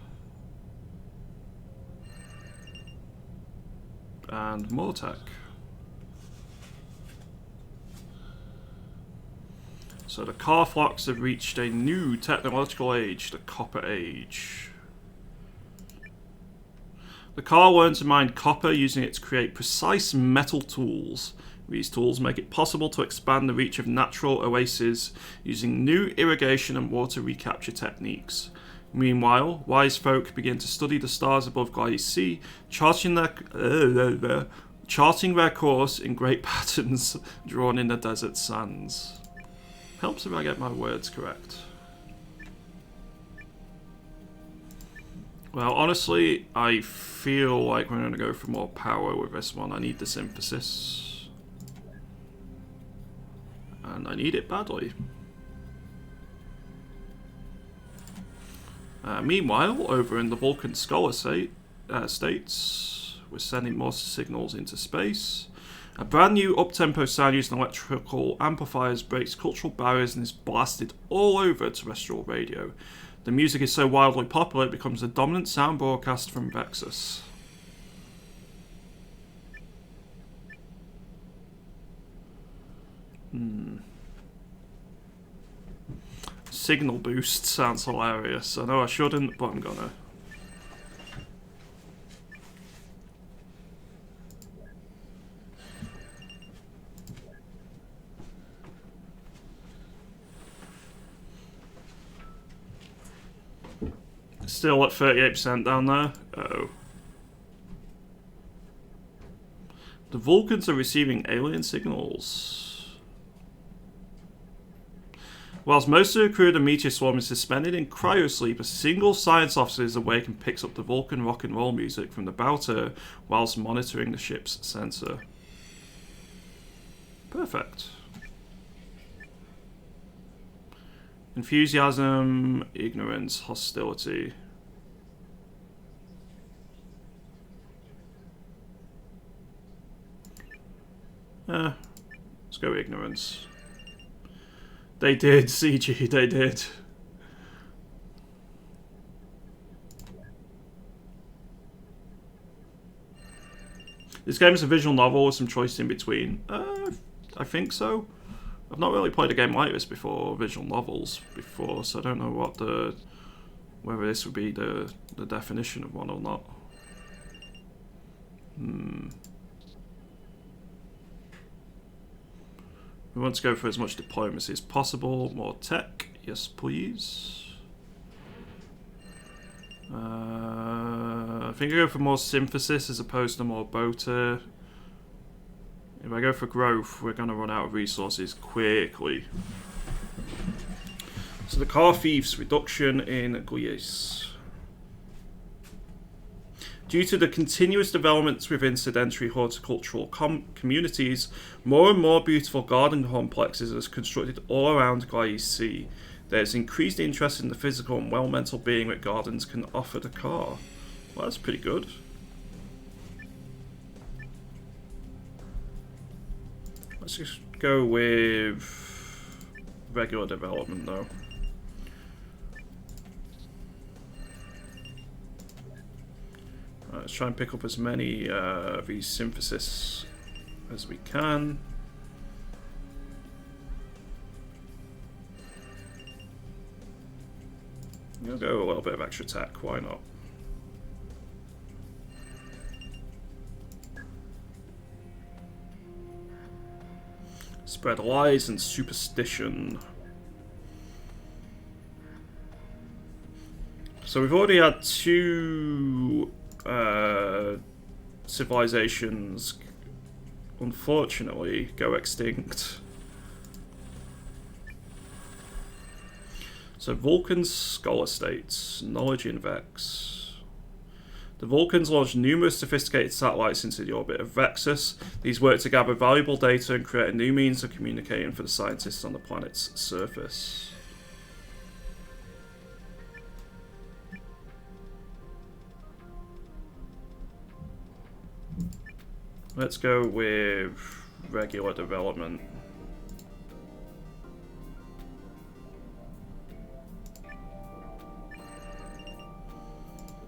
And more tech. So the Carflocks have reached a new technological age, the Copper Age. The Car learned to mine copper using it to create precise metal tools. These tools make it possible to expand the reach of natural oases using new irrigation and water recapture techniques. Meanwhile, wise folk begin to study the stars above Gladys Sea, charting their course in great patterns drawn in the desert sands. Helps if I get my words correct. Well, honestly, I feel like we're going to go for more power with this one. I need the synthesis. And I need it badly. Meanwhile, over in the Vulcan Scholar states, we're sending more signals into space. A brand new up-tempo sound using electrical amplifiers breaks cultural barriers and is blasted all over terrestrial radio. The music is so wildly popular it becomes the dominant sound broadcast from Vexus. Signal boost sounds hilarious. I know I shouldn't, but I'm gonna. Still at 38% down there. Uh-oh. The Vulcans are receiving alien signals. Whilst most of the crew of the Meteor Swarm is suspended in cryosleep, a single science officer is awake and picks up the Vulcan rock and roll music from the Bowter whilst monitoring the ship's sensor. Perfect. Enthusiasm, ignorance, hostility. Let's go ignorance. They did, CG, they did. This game is a visual novel with some choice in between. I think so. I've not really played a game like this before, visual novels before, so I don't know what whether this would be the definition of one or not. We want to go for as much diplomacy as possible. More tech, yes please. I think I go for more synthesis as opposed to more boater. If I go for growth, we're going to run out of resources quickly. So the car thieves reduction in Gliese. Due to the continuous developments within sedentary horticultural communities, more and more beautiful garden complexes are constructed all around Gliese Sea. There is increased interest in the physical and well-mental being that gardens can offer the car. Well, that's pretty good. Let's just go with regular development though. Let's try and pick up as many of these synthesis as we can. I'm gonna go a little bit of extra tech, why not? Spread lies and superstition. So we've already had two civilizations, unfortunately, go extinct. So Vulcan's Scholar States, knowledge in Vex. The Vulcans launched numerous sophisticated satellites into the orbit of Vexus. These work to gather valuable data and create a new means of communicating for the scientists on the planet's surface. Let's go with regular development.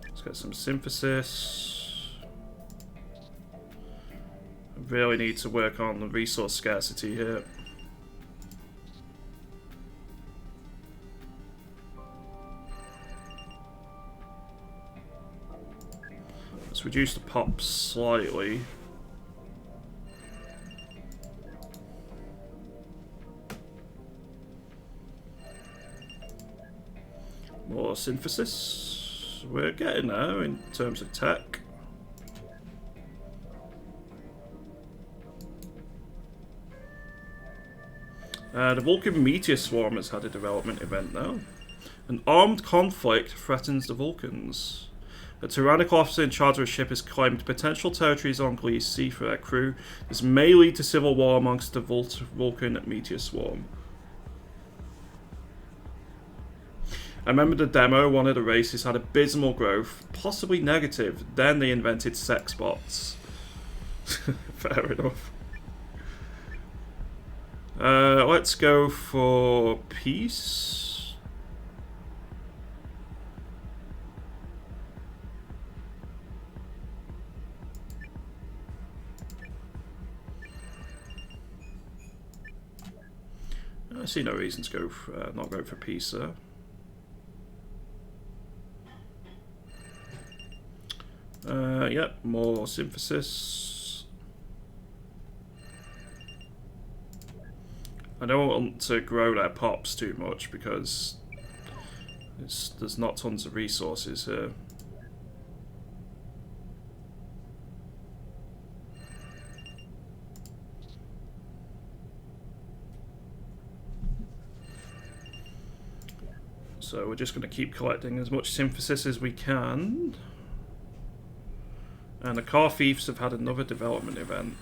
Let's get some synthesis. I really need to work on the resource scarcity here. Let's reduce the pop slightly. More synthesis. We're getting there in terms of tech. The Vulcan Meteor Swarm has had a development event now. An armed conflict threatens the Vulcans. A tyrannical officer in charge of a ship has claimed potential territories on Gliese Sea for their crew. This may lead to civil war amongst the Vulcan Meteor Swarm. I remember the demo, one of the races had abysmal growth, possibly negative. Then they invented sex bots. Fair enough. Let's go for peace. I see no reason to go for, not go for peace there. Yep, more synthesis. I don't want to grow their pops too much because there's not tons of resources here. So we're just going to keep collecting as much synthesis as we can. And the car thieves have had another development event.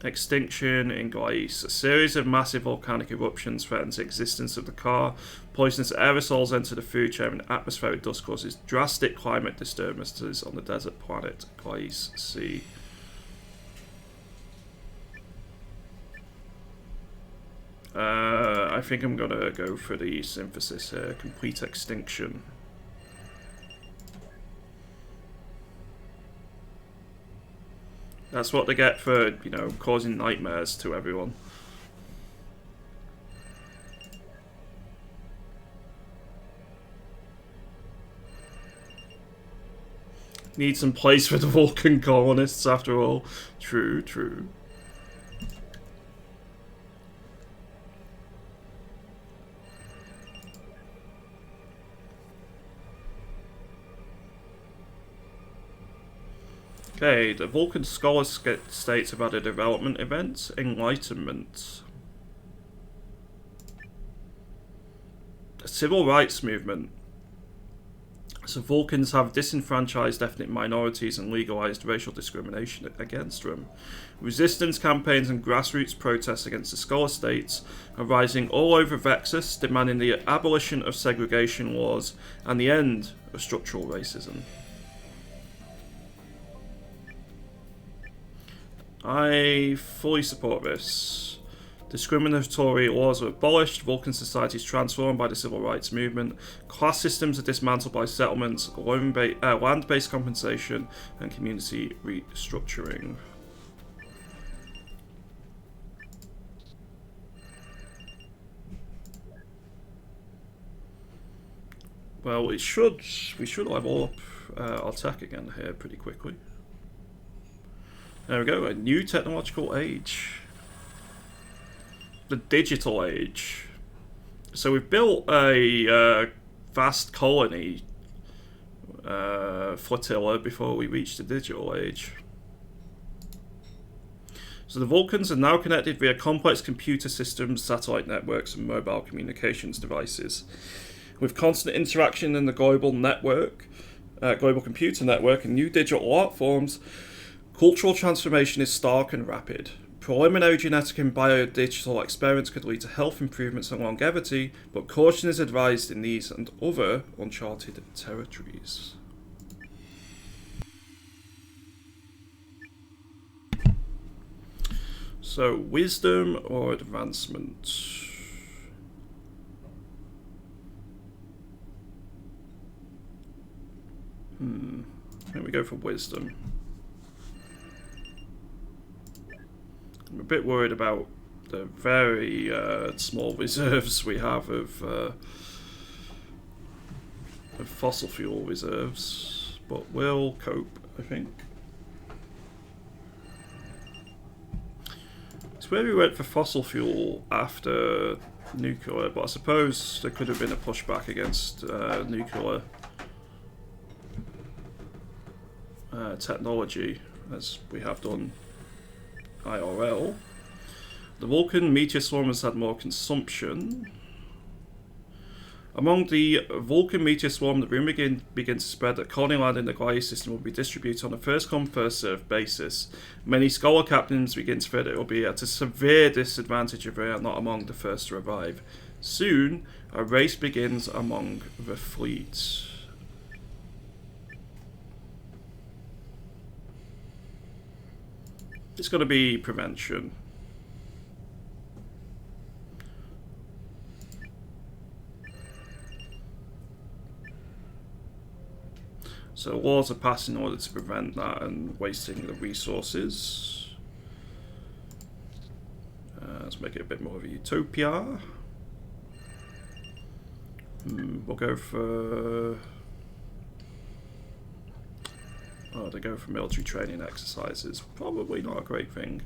Extinction in Gleiss. A series of massive volcanic eruptions threatens the existence of the car. Poisonous aerosols enter the food chain and atmospheric dust causes drastic climate disturbances on the desert planet Gleiss C. I think I'm gonna go for the synthesis here. Complete extinction. That's what they get for, you know, causing nightmares to everyone. Need some place for the Vulcan colonists after all. True, true. Okay, the Vulcan Scholar states about a development event, Enlightenment. A civil rights movement. So Vulcans have disenfranchised ethnic minorities and legalized racial discrimination against them. Resistance campaigns and grassroots protests against the Scholar states are rising all over Vexus, demanding the abolition of segregation laws and the end of structural racism. I fully support this. Discriminatory laws are abolished, Vulcan society is transformed by the civil rights movement, class systems are dismantled by settlements, land-based compensation, and community restructuring. Well, we should level up our tech again here pretty quickly. There we go, a new technological age. The digital age. So we've built a vast colony flotilla before we reach the digital age. So the Vulcans are now connected via complex computer systems, satellite networks, and mobile communications devices. With constant interaction in the global network, global computer network, and new digital art forms, cultural transformation is stark and rapid. Preliminary genetic and biodigital experiments could lead to health improvements and longevity, but caution is advised in these and other uncharted territories. So, wisdom or advancement? I think we go for wisdom. I'm a bit worried about the very small reserves we have of fossil fuel reserves, but we'll cope, I think. It's where we went for fossil fuel after nuclear, but I suppose there could have been a pushback against nuclear technology, as we have done IRL. The Vulcan meteor swarm has had more consumption. Among the Vulcan meteor swarm, the rumour begins to spread that colony land in the Gleiss system will be distributed on a first-come, first-served basis. Many scholar captains begin to fear that it will be at a severe disadvantage if they are not among the first to arrive. Soon, a race begins among the fleet. It's going to be prevention. So laws are passed in order to prevent that and wasting the resources. Let's make it a bit more of a utopia. We'll go for... Oh, they go for military training exercises. Probably not a great thing.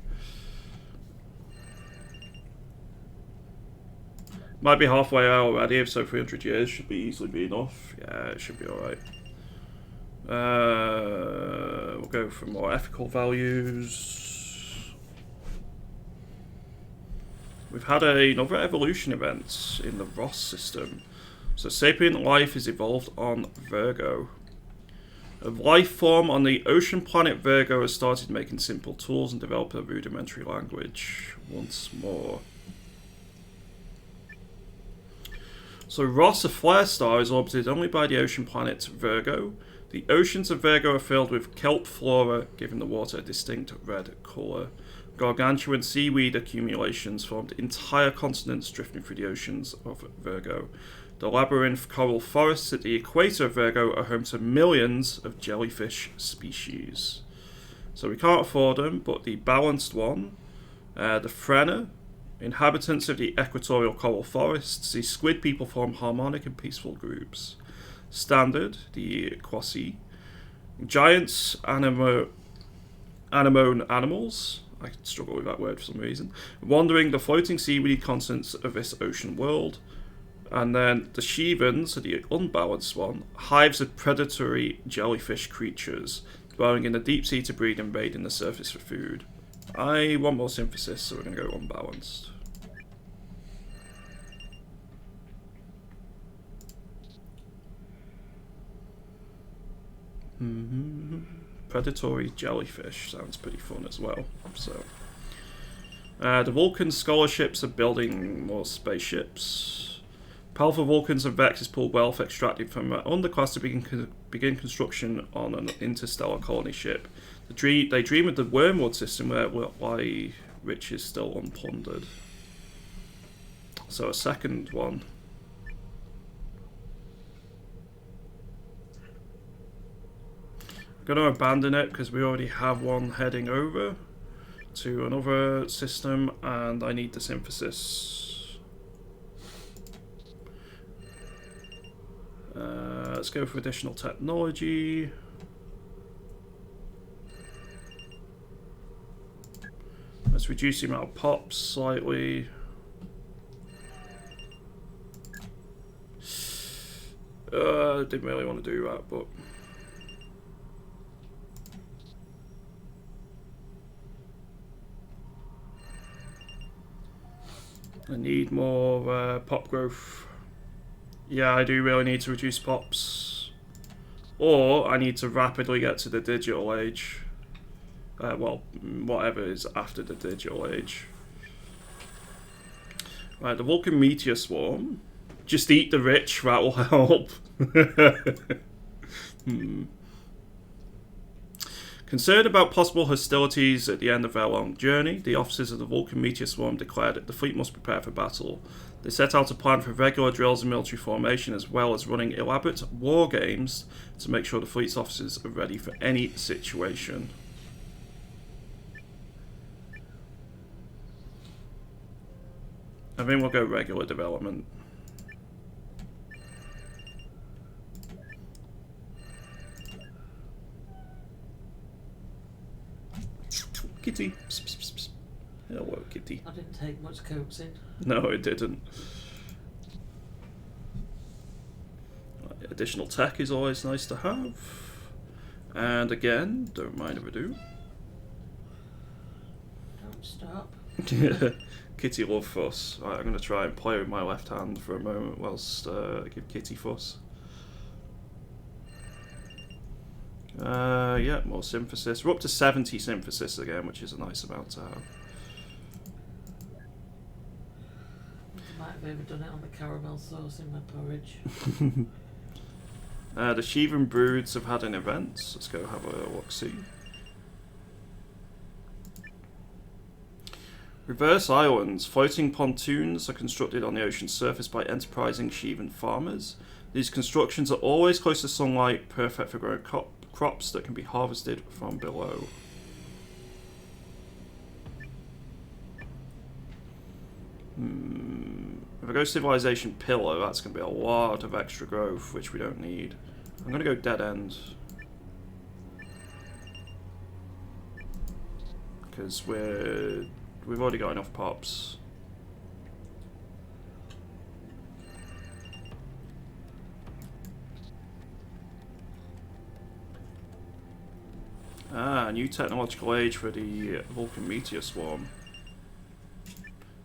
Might be halfway out already, if so 300 years should be easily be enough. Yeah, it should be alright. We'll go for more ethical values. We've had another evolution event in the Ross system. So sapient life is evolved on Virgo. A life form on the ocean planet Virgo has started making simple tools and developed a rudimentary language once more. So Ross, a flare star, is orbited only by the ocean planet Virgo. The oceans of Virgo are filled with kelp flora, giving the water a distinct red colour. Gargantuan seaweed accumulations formed entire continents drifting through the oceans of Virgo. The labyrinth coral forests at the equator of Virgo are home to millions of jellyfish species. So we can't afford them, but the balanced one, the Frenna, inhabitants of the equatorial coral forests, the squid people form harmonic and peaceful groups. Standard, the Quasi, giants, anemone animals, I struggle with that word for some reason, wandering the floating seaweed continents of this ocean world. And then the Shivans, the unbalanced one, hives of predatory jellyfish creatures, dwelling in the deep sea to breed and raiding the surface for food. I want more synthesis, so we're going to go unbalanced. Predatory jellyfish sounds pretty fun as well. So, the Vulcan scholarships are building more spaceships. Powerful Vulcans and Vexes pull wealth extracted from an underclass to begin construction on an interstellar colony ship. They dream of the Wormwood system where lie riches still unplundered. So a second one. I'm going to abandon it because we already have one heading over to another system and I need the synthesis. Let's go for additional technology. Let's reduce the amount of pops slightly. Didn't really want to do that, but I need more pop growth. Yeah, I do really need to reduce pops. Or I need to rapidly get to the digital age. Well, whatever is after the digital age. Right, the Vulcan meteor swarm. Just eat the rich, that will help. Concerned about possible hostilities at the end of their long journey, the officers of the Vulcan meteor swarm declared that the fleet must prepare for battle. They set out a plan for regular drills and military formation, as well as running elaborate war games to make sure the fleet's officers are ready for any situation. I think we'll go regular development. Kitty. Psst, psst, psst, psst. Hello, kitty. I didn't take much coaxing. No, it didn't. Additional tech is always nice to have. And again, don't mind if I do. Don't stop. Kitty love fuss. Right, I'm going to try and play with my left hand for a moment whilst I give Kitty fuss. Yeah, more synthesis. We're up to 70 synthesis again, which is a nice amount to have. I might have overdone it on the caramel sauce in my porridge. The Shivan broods have had an event. Let's go have a look-see. Reverse islands. Floating pontoons are constructed on the ocean's surface by enterprising Shivan farmers. These constructions are always close to sunlight, perfect for growing crops that can be harvested from below. If I go civilization pillar, that's going to be a lot of extra growth, which we don't need. I'm going to go dead end. Because we've already got enough pops. New technological age for the Vulcan meteor swarm.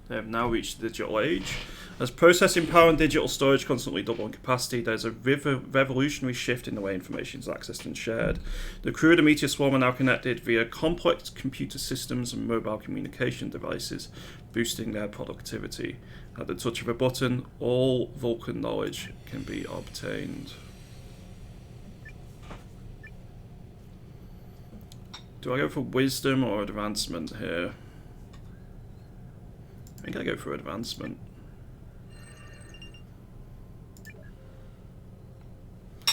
They have now reached the digital age. As processing power and digital storage constantly double in capacity, there's a revolutionary shift in the way information is accessed and shared. The crew of the meteor swarm are now connected via complex computer systems and mobile communication devices, boosting their productivity. At the touch of a button, all Vulcan knowledge can be obtained. Do I go for wisdom or advancement here? I think I go for advancement.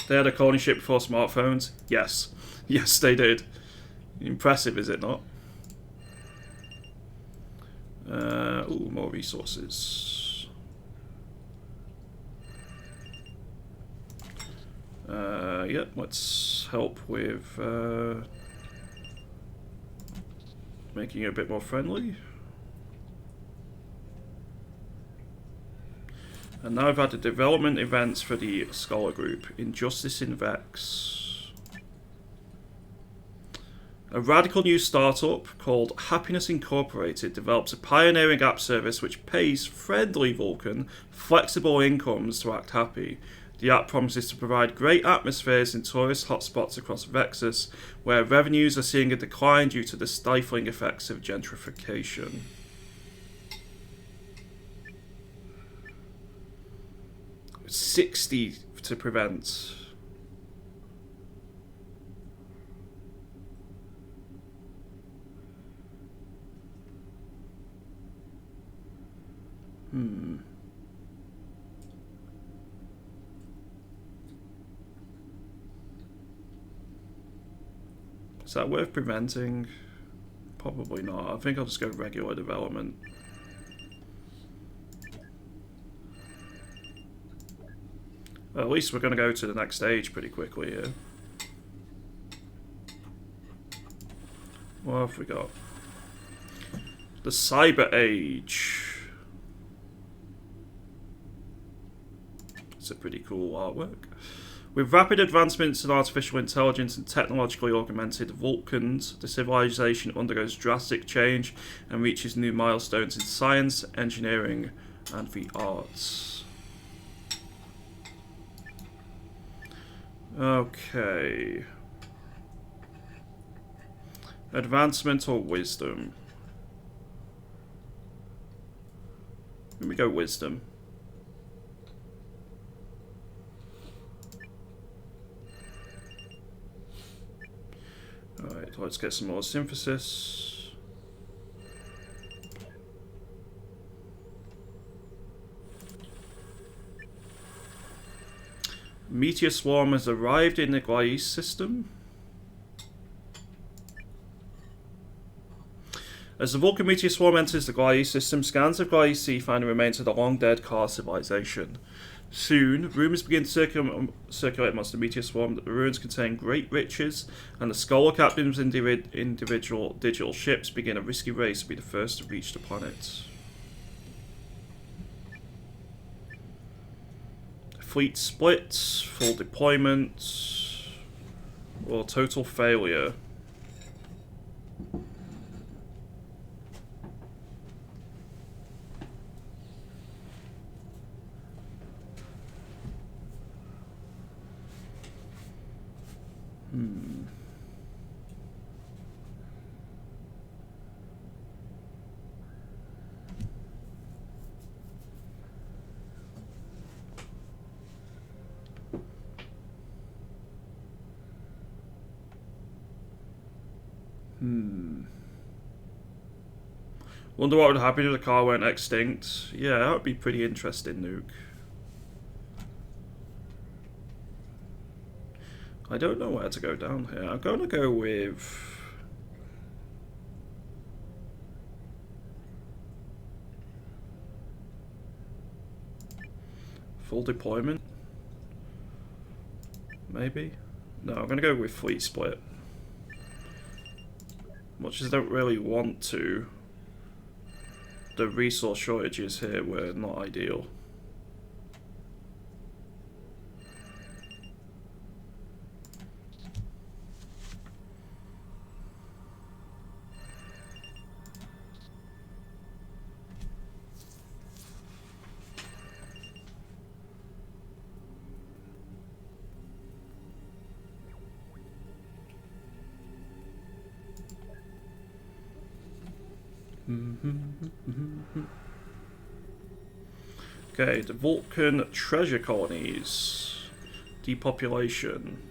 They had a colony ship before smartphones? Yes. Yes, they did. Impressive, is it not? Ooh, more resources. Yeah, let's help with making it a bit more friendly. And now I've had the development events for the Scholar Group. Injustice in Vex. A radical new startup called Happiness Incorporated develops a pioneering app service which pays friendly Vulcan flexible incomes to act happy. The app promises to provide great atmospheres in tourist hotspots across Vexus, where revenues are seeing a decline due to the stifling effects of gentrification. $60 to prevent. Is that worth preventing? Probably not. I think I'll just go regular development. Well, at least we're going to go to the next stage pretty quickly here. What have we got? The Cyber Age. It's a pretty cool artwork. With rapid advancements in artificial intelligence and technologically augmented Vulcans, the civilization undergoes drastic change and reaches new milestones in science, engineering, and the arts. Okay. Advancement or wisdom? Let me go wisdom. Alright, let's get some more synthesis. Meteor swarm has arrived in the Guais system. As the Vulcan meteor swarm enters the Guais system, scans of Guais C find the remains of the long-dead Car civilization. Soon, rumours begin to circulate amongst the meteor swarm that the ruins contain great riches, and the scholar captains of individual digital ships begin a risky race to be the first to reach the planet. Fleet splits, full deployment, or total failure. Wonder what would happen if the car went extinct. Yeah, that would be pretty interesting, Nuke. I don't know where to go down here. I'm going to go with... full deployment? Maybe? No, I'm going to go with fleet split. Much as I don't really want to, the resource shortages here were not ideal. Okay, the Vulcan treasure colonies. Depopulation.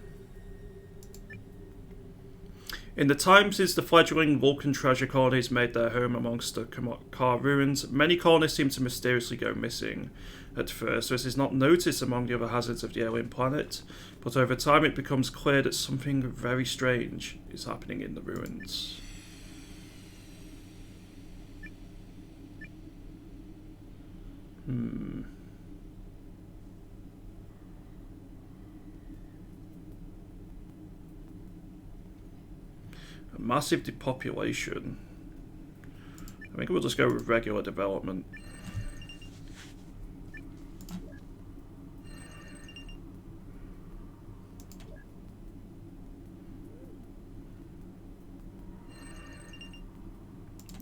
In the times since the fledgling Vulcan treasure colonies made their home amongst the car ruins, many colonists seem to mysteriously go missing. At first, this is not noticed among the other hazards of the alien planet, but over time it becomes clear that something very strange is happening in the ruins. A massive depopulation. I think we'll just go with regular development.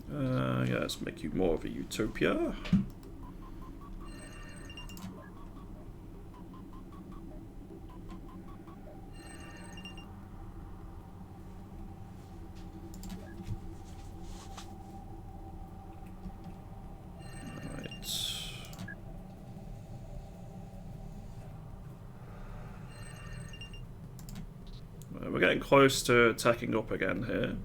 Yeah, let's make you more of a utopia. We're getting close to tacking up again here.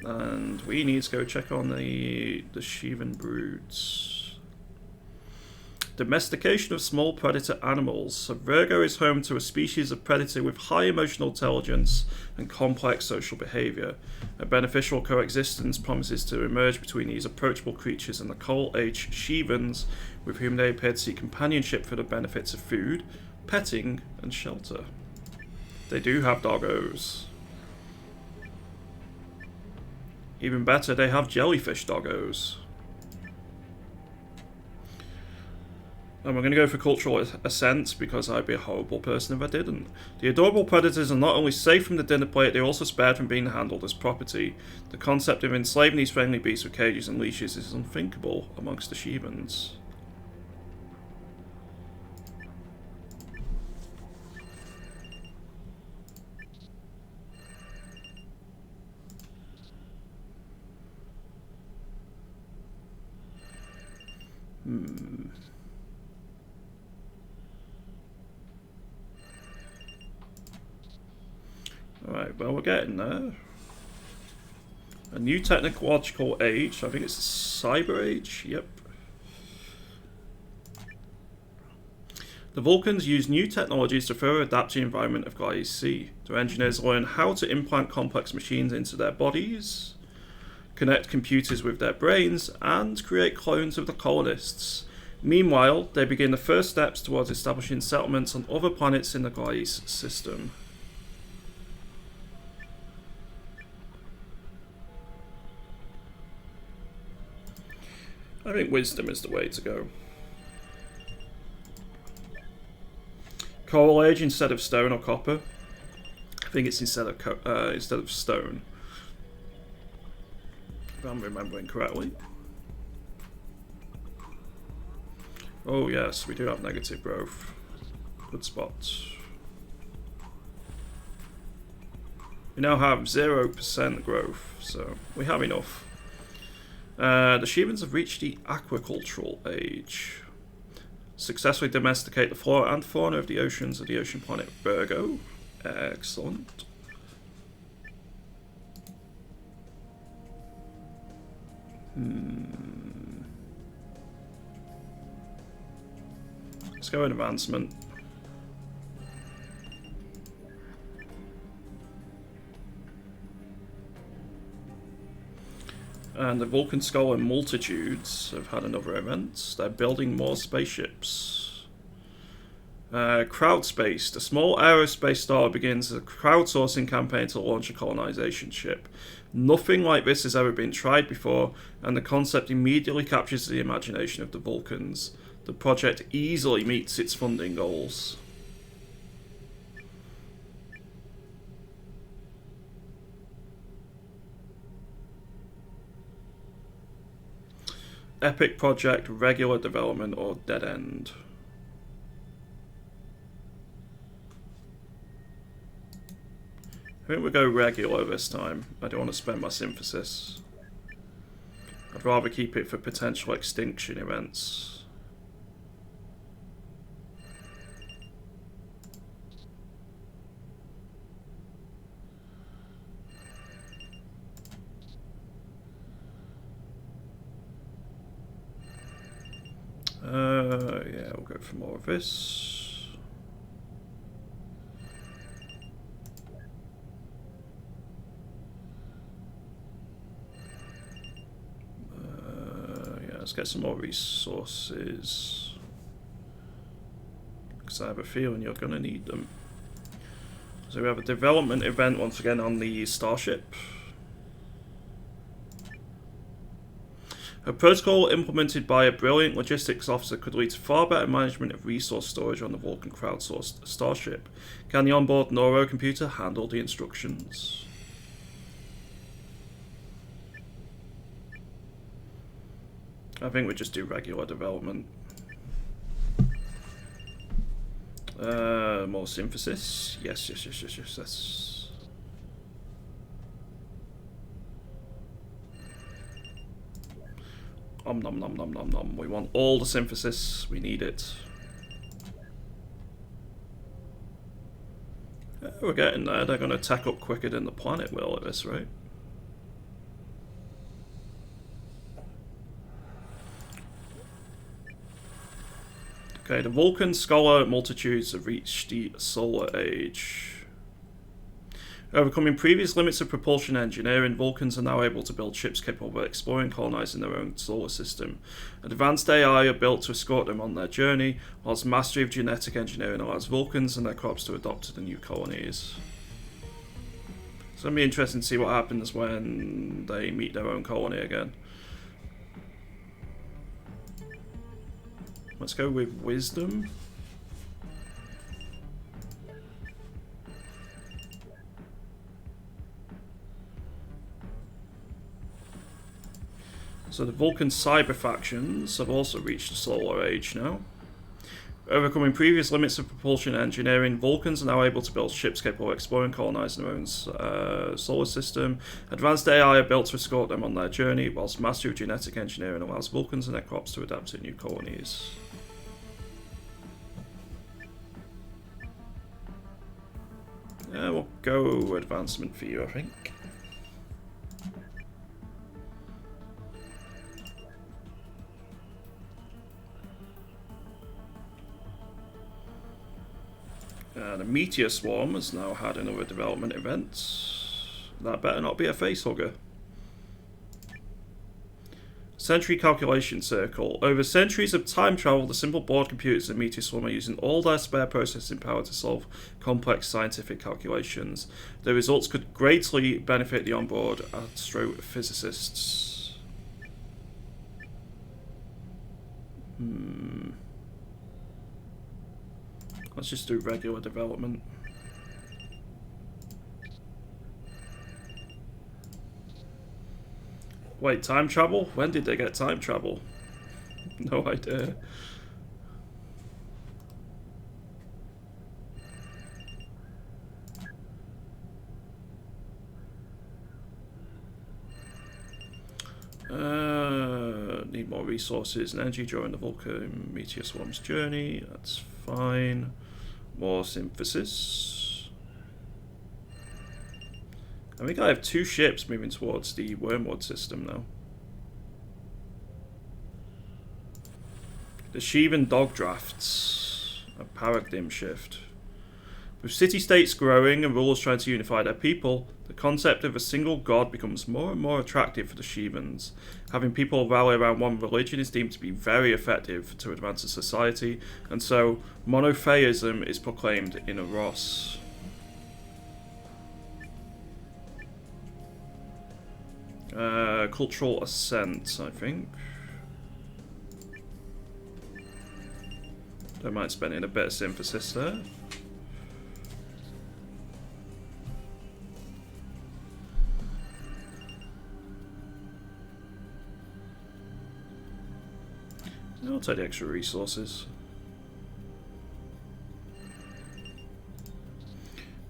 And we need to go check on the Shivan broods. Domestication of small predator animals. So Virgo is home to a species of predator with high emotional intelligence and complex social behavior. A beneficial coexistence promises to emerge between these approachable creatures and the coal-age Shivans, with whom they appear to seek companionship for the benefits of food, petting, and shelter. They do have doggos. Even better, they have jellyfish doggos. And we're going to go for cultural ascent because I'd be a horrible person if I didn't. The adorable predators are not only safe from the dinner plate, they're also spared from being handled as property. The concept of enslaving these friendly beasts with cages and leashes is unthinkable amongst the Shivans. Alright, well, we're getting there. A new technological age. I think it's a cyber age. Yep. The Vulcans use new technologies to further adapt to the environment of Gaia's Sea. Their engineers learn how to implant complex machines into their bodies, connect computers with their brains, and create clones of the colonists. Meanwhile, they begin the first steps towards establishing settlements on other planets in the Gaia's system. I think wisdom is the way to go. Coal age instead of stone or copper. I think it's instead of stone, if I'm remembering correctly. Oh yes, we do have negative growth. Good spot. We now have 0% growth, so we have enough. The Shivans have reached the aquacultural age. Successfully domesticate the flora and fauna of the oceans of the ocean planet Virgo. Excellent. Let's go in advancement. And the Vulcan Scholar Multitudes have had another event. They're building more spaceships. Crowdspaced. A small aerospace startup begins a crowdsourcing campaign to launch a colonization ship. Nothing like this has ever been tried before, and the concept immediately captures the imagination of the Vulcans. The project easily meets its funding goals. Epic project, regular development, or dead end. I think we'll go regular this time. I don't want to spend my synthesis. I'd rather keep it for potential extinction events. Yeah, we'll go for more of this. Yeah, let's get some more resources. Because I have a feeling you're going to need them. So we have a development event once again on the Starship. A protocol implemented by a brilliant logistics officer could lead to far better management of resource storage on the Vulcan crowdsourced Starship. Can the onboard neurocomputer handle the instructions? I think we just do regular development. More synthesis. Yes. Nom. We want all the synthesis. We need it. We're getting there. They're going to tack up quicker than the planet will at this rate. Okay, the Vulcan Scholar Multitudes have reached the Solar Age. Overcoming previous limits of propulsion engineering, Vulcans are now able to build ships capable of exploring and colonizing their own solar system. Advanced AI are built to escort them on their journey, whilst mastery of genetic engineering allows Vulcans and their crops to adopt to the new colonies. It's going to be interesting to see what happens when they meet their own colony again. Let's go with Wisdom. So the Vulcan cyber factions have also reached the Solar Age now. Overcoming previous limits of propulsion engineering, Vulcans are now able to build ships capable of exploring and colonizing their own solar system. Advanced AI are built to escort them on their journey, whilst mastery of genetic engineering allows Vulcans and their crops to adapt to new colonies. Yeah, we'll go advancement for you, I think. The Meteor Swarm has now had another development event. That better not be a facehugger. Century Calculation Circle. Over centuries of time travel, the simple board computers of Meteor Swarm are using all their spare processing power to solve complex scientific calculations. The results could greatly benefit the onboard astrophysicists. Let's just do regular development. Wait, time travel? When did they get time travel? No idea. Need more resources and energy during the Vulcan Meteor Swarm's journey. That's fine. More synthesis. I think I have 2 ships moving towards the Wormwood system now. The Shivan dog drafts. A paradigm shift. With city-states growing and rulers trying to unify their people, the concept of a single god becomes more and more attractive for the Shivans. Having people rally around one religion is deemed to be very effective to advance a society, and so monotheism is proclaimed in Eros. Cultural ascent, I think. Don't mind spending a bit of synthesis there. I'll take the extra resources.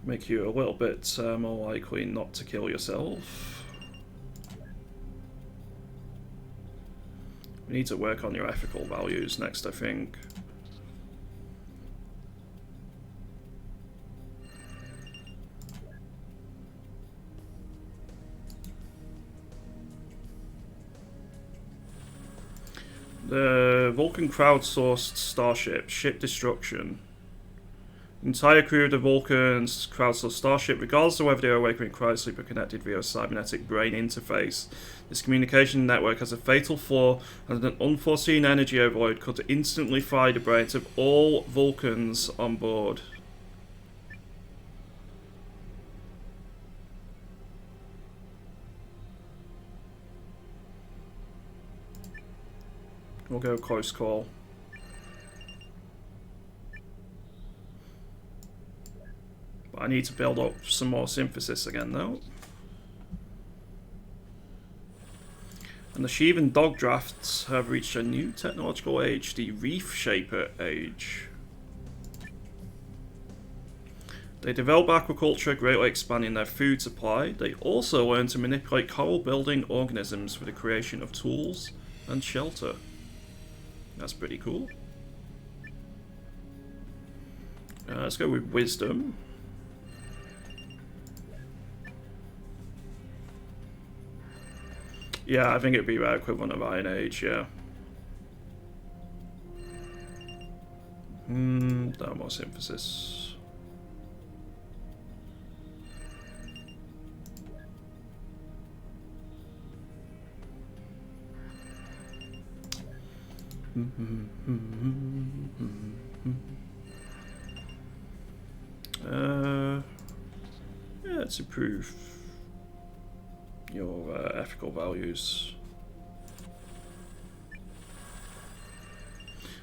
Make you a little bit more likely not to kill yourself. We need to work on your ethical values next, I think. The Vulcan crowdsourced starship, ship destruction. The entire crew of the Vulcan's crowdsourced starship, regardless of whether they are awake or in cryosleep, are connected via a cybernetic brain interface. This communication network has a fatal flaw, and an unforeseen energy overload could instantly fry the brains of all Vulcans on board. We'll go close call. But I need to build up some more synthesis again though. And the Shivan dog drafts have reached a new technological age, the Reef Shaper age. They develop aquaculture, greatly expanding their food supply. They also learn to manipulate coral building organisms for the creation of tools and shelter. That's pretty cool. Let's go with wisdom. Yeah, I think it'd be about equivalent of Iron Age, yeah. No more synthesis. Yeah, let's improve your ethical values.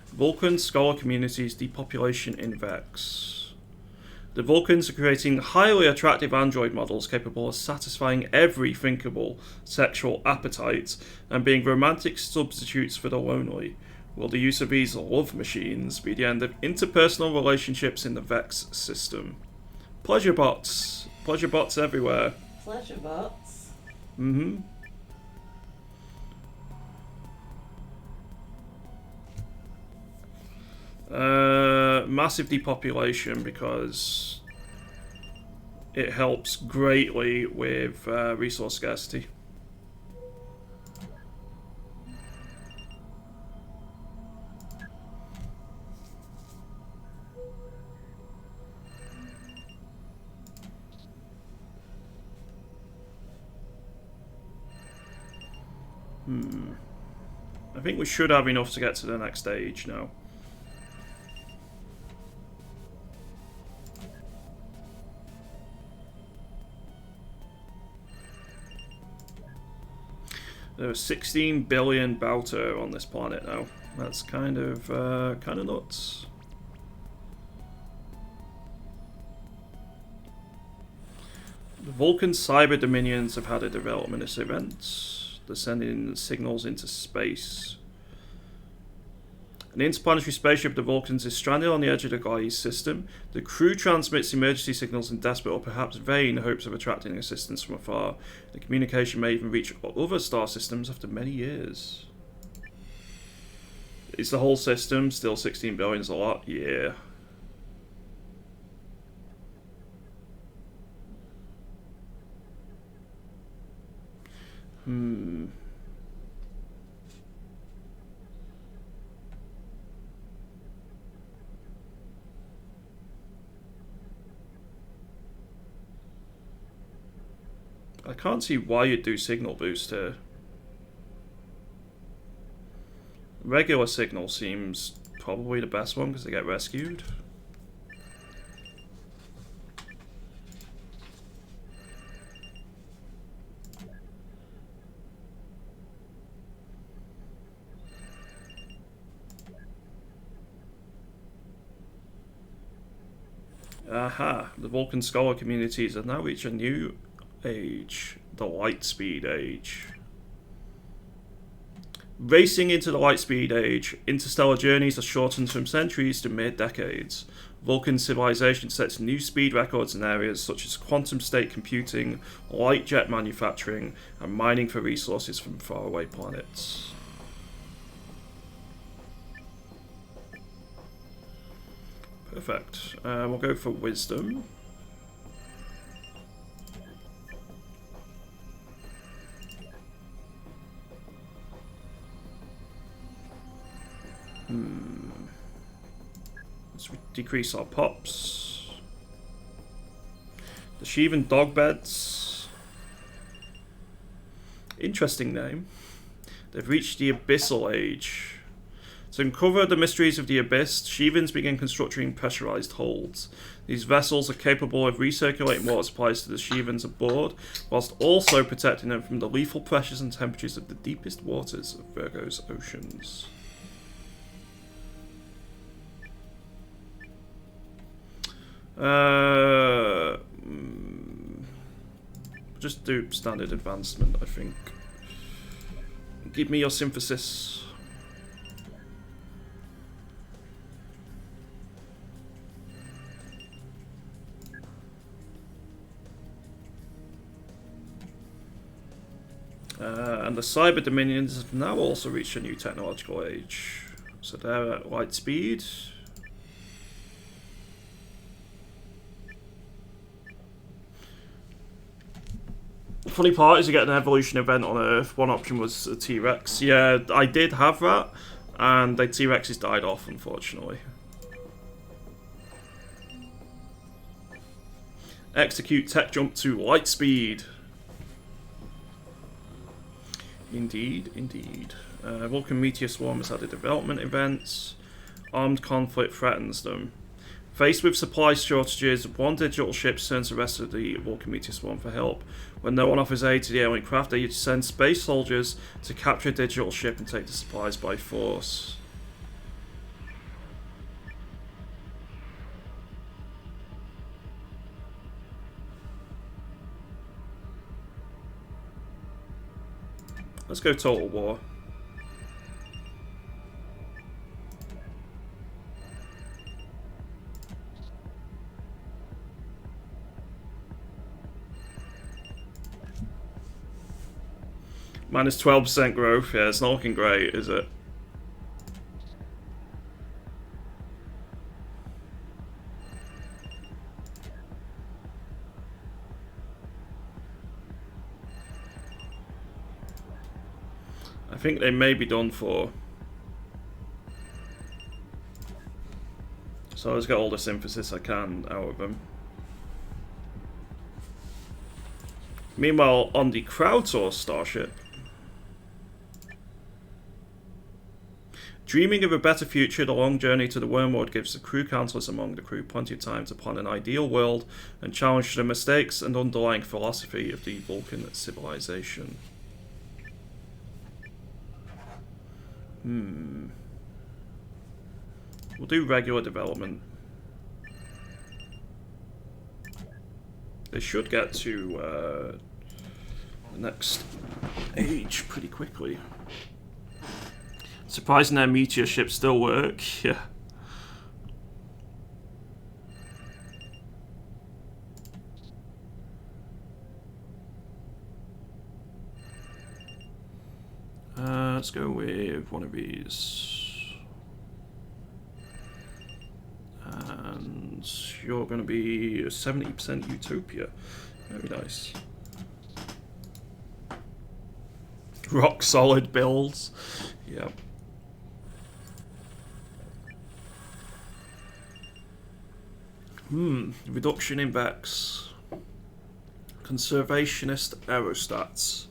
Vulcan scholar communities depopulation in Vex. The Vulcans are creating highly attractive android models capable of satisfying every thinkable sexual appetite and being romantic substitutes for the lonely. Will the use of these love machines be the end of interpersonal relationships in the Vex system? Pleasure bots. Pleasure bots everywhere. Pleasure bots? Mm-hmm. Massive depopulation because it helps greatly with resource scarcity. I think we should have enough to get to the next stage now. There are 16 billion Bauta on this planet now. That's kind of nuts. The Vulcan cyber dominions have had a development event. They're sending signals into space. An interplanetary spaceship of the Vulcans is stranded on the edge of the Gaius system. The crew transmits emergency signals in desperate or perhaps vain hopes of attracting assistance from afar. The communication may even reach other star systems after many years. Is the whole system still 16 billion is a lot? Yeah. can't see why you'd do signal boost here. Regular signal seems probably the best one because they get rescued. Aha, the Vulcan scholar communities have now reached a new age, the light speed age. Racing into the light speed age, interstellar journeys are shortened from centuries to mere decades. Vulcan civilization sets new speed records in areas such as quantum state computing, light jet manufacturing, and mining for resources from faraway planets. Perfect. We'll go for wisdom. Let's decrease our pops. The Shivan dog beds. Interesting name. They've reached the abyssal age. To uncover the mysteries of the abyss, Shivans begin constructing pressurized holds. These vessels are capable of recirculating water supplies to the Shivans aboard, whilst also protecting them from the lethal pressures and temperatures of the deepest waters of Virgo's oceans. Just do standard advancement, I think. Give me your synthesis. And the Cyber Dominions have now also reached a new technological age. So they're at light speed. The funny part is you get an evolution event on Earth. One option was a T-Rex. Yeah, I did have that, and the T-Rexes died off, unfortunately. Execute tech jump to light speed. Indeed, indeed. Vulcan Meteor Swarm has added development events. Armed conflict threatens them. Faced with supply shortages, one digital ship turns the rest of the Vulcan Meteor Swarm for help. When no one offers aid to the alien craft, they send space soldiers to capture a digital ship and take the supplies by force. Let's go Total War. Minus 12% growth. Yeah, it's not looking great, is it? I think they may be done for. So let's get all the synthesis I can out of them. Meanwhile, on the Crowdsource starship, dreaming of a better future, the long journey to the Wormwood gives the crew counselors among the crew plenty of time to plan an ideal world and challenge the mistakes and underlying philosophy of the Vulcan civilization. We'll do regular development. They should get to the next age pretty quickly. Surprising their meteor ships still work. Yeah. Let's go with one of these. And you're going to be a 70% Utopia. Very nice. Rock solid builds. Yep. Reduction in Vex. Conservationist aerostats.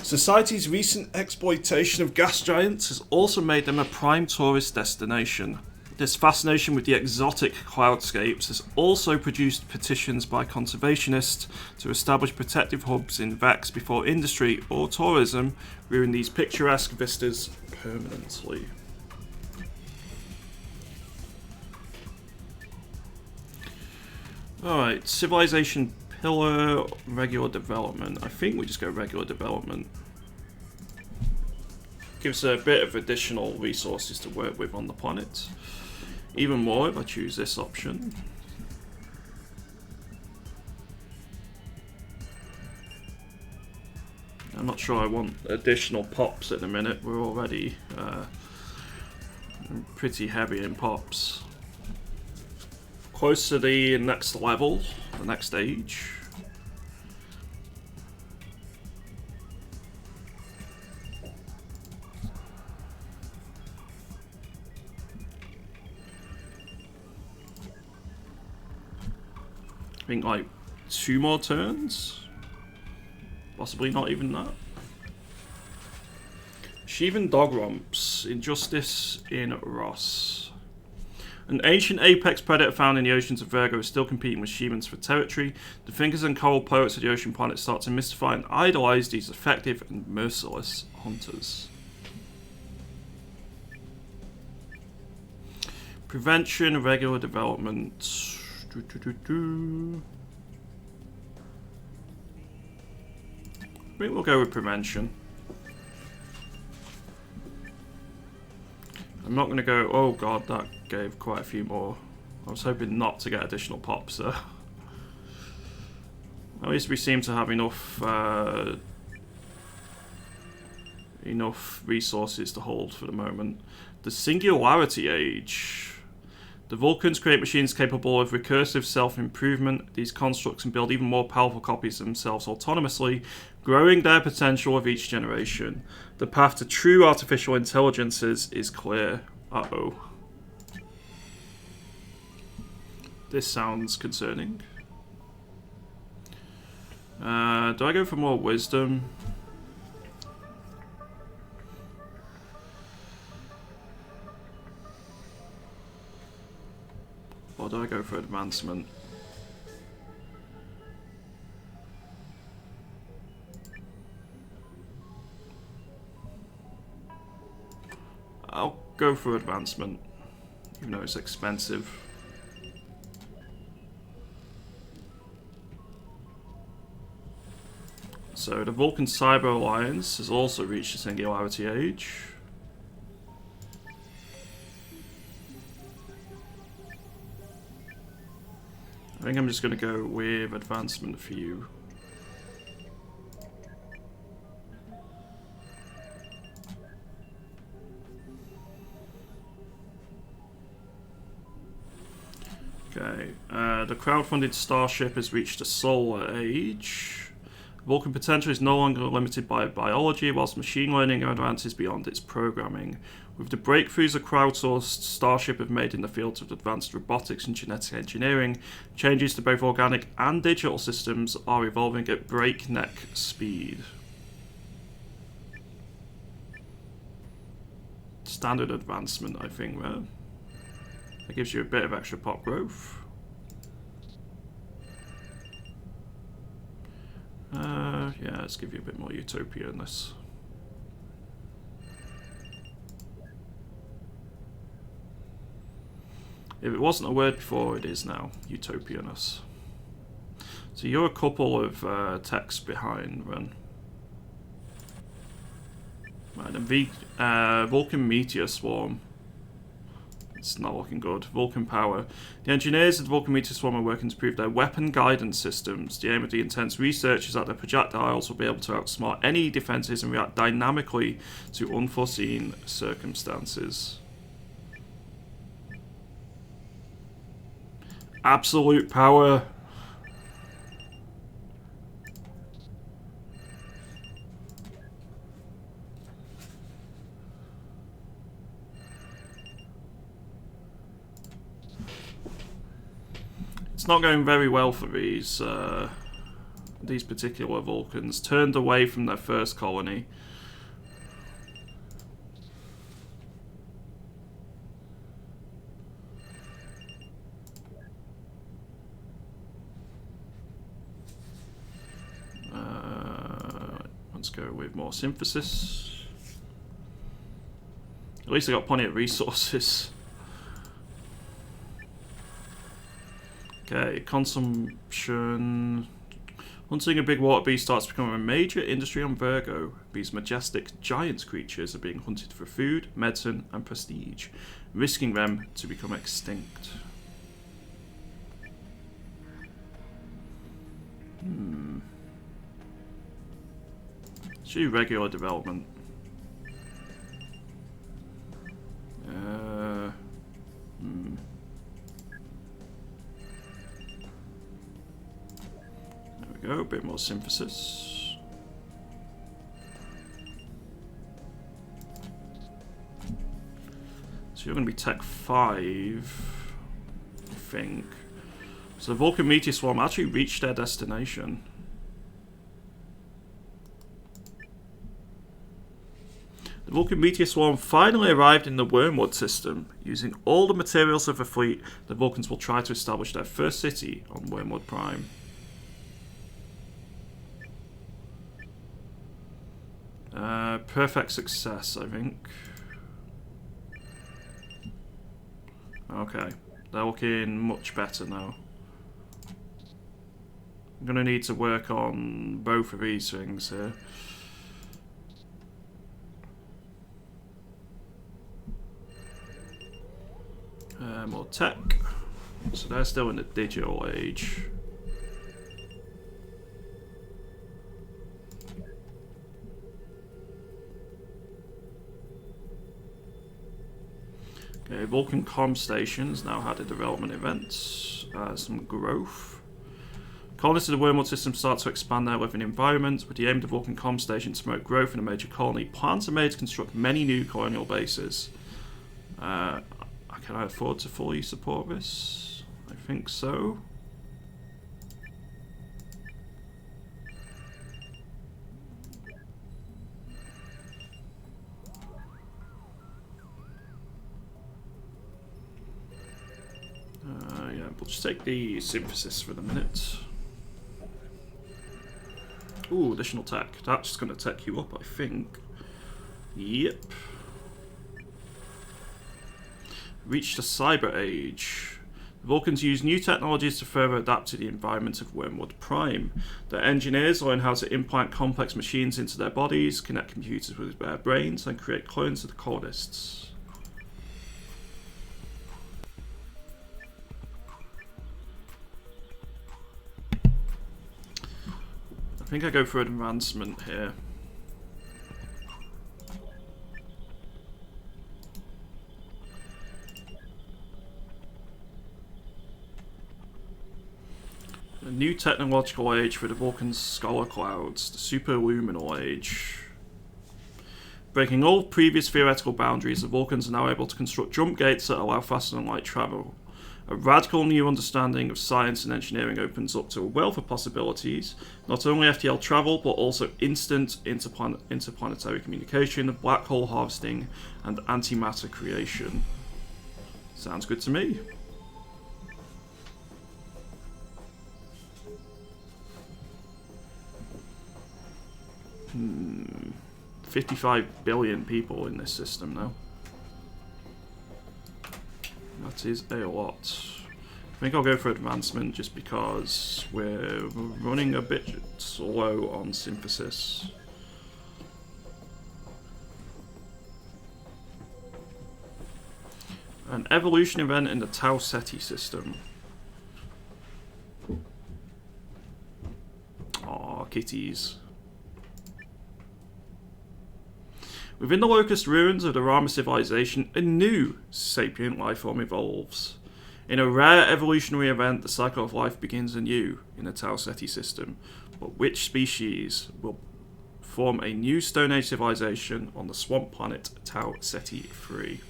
Society's recent exploitation of gas giants has also made them a prime tourist destination. This fascination with the exotic cloudscapes has also produced petitions by conservationists to establish protective hubs in Vex before industry or tourism ruin these picturesque vistas permanently. Alright, civilization pillar, regular development. I think we just go regular development. Gives a bit of additional resources to work with on the planet. Even more if I choose this option. I'm not sure I want additional pops at the minute. We're already pretty heavy in pops. Close to the next level, the next stage. I think like 2 more turns. Possibly not even that. Sheevan dog romps. Injustice in Ross. An ancient apex predator found in the oceans of Virgo is still competing with Sheevans for territory. The thinkers and coral poets of the ocean planet start to mystify and idolize these effective and merciless hunters. Prevention, regular development. I think we'll go with prevention. I'm not going to go... Oh god, that gave quite a few more. I was hoping not to get additional pops there. At least we seem to have enough resources to hold for the moment. The Singularity Age. The Vulcans create machines capable of recursive self-improvement. These constructs can build even more powerful copies of themselves autonomously, growing their potential with each generation. The path to true artificial intelligences is clear. Uh-oh. This sounds concerning. Do I go for more wisdom? Or do I go for advancement? I'll go for advancement, even though it's expensive. So the Vulcan Cyber Alliance has also reached the Singularity Age. I think I'm just going to go with advancement for you. Okay, the crowdfunded Starship has reached the Solar Age. Vulcan potential is no longer limited by biology, whilst machine learning advances beyond its programming. With the breakthroughs a crowdsourced Starship have made in the fields of advanced robotics and genetic engineering, changes to both organic and digital systems are evolving at breakneck speed. Standard advancement, I think, there. That gives you a bit of extra pop growth. Yeah, let's give you a bit more utopia in this. If it wasn't a word before, it is now. Utopianess. So you're a couple of texts behind, Ren. Right, and Vulcan Meteor Swarm. It's not looking good. Vulcan Power. The engineers of the Vulcan Meteor Swarm are working to improve their weapon guidance systems. The aim of the intense research is that their projectiles will be able to outsmart any defenses and react dynamically to unforeseen circumstances. Absolute power. It's not going very well for these these particular Vulcans turned away from their first colony. Let's go with more synthesis. At least I got plenty of resources. Okay, consumption. Hunting a big water beast starts becoming a major industry on Virgo. These majestic giant creatures are being hunted for food, medicine, and prestige, risking them to become extinct. Let's do regular development. There we go, a bit more synthesis. So you're going to be Tech 5, I think. So the Vulcan Meteor Swarm actually reached their destination. The Vulcan Meteor Swarm finally arrived in the Wormwood system. Using all the materials of the fleet, the Vulcans will try to establish their first city on Wormwood Prime. Perfect success, I think. Okay, they're looking much better now. I'm going to need to work on both of these things here. More tech. So they're still in the digital age. Okay, Vulcan comm stations now had a development event. Some growth. Colonists of the Wormwood system start to expand their living environment. With the aim of the Vulcan comm station to promote growth in a major colony, plans are made to construct many new colonial bases. Can I afford to fully support this? I think so. Yeah, we'll just take the synthesis for the minute. Ooh, additional tech. That's just going to tech you up, I think. Yep. Reached the Cyber Age. The Vulcans use new technologies to further adapt to the environment of Wormwood Prime. Their engineers learn how to implant complex machines into their bodies, connect computers with their brains, and create clones of the colonists. I think I go for advancement here. A new technological age for the Vulcan Scholar Clouds, the Superluminal Age. Breaking all previous theoretical boundaries, the Vulcans are now able to construct jump gates that allow faster than light travel. A radical new understanding of science and engineering opens up to a wealth of possibilities, not only FTL travel, but also instant interplanetary communication, black hole harvesting, and antimatter creation. Sounds good to me. 55 billion people in this system now. That is a lot. I think I'll go for advancement just because we're running a bit slow on synthesis. An evolution event in the Tau Ceti system. Aw, kitties. Within the Locust ruins of the Rama civilization, a new sapient lifeform evolves. In a rare evolutionary event, the cycle of life begins anew in the Tau Ceti system. But which species will form a new Stone Age civilization on the swamp planet Tau Ceti 3?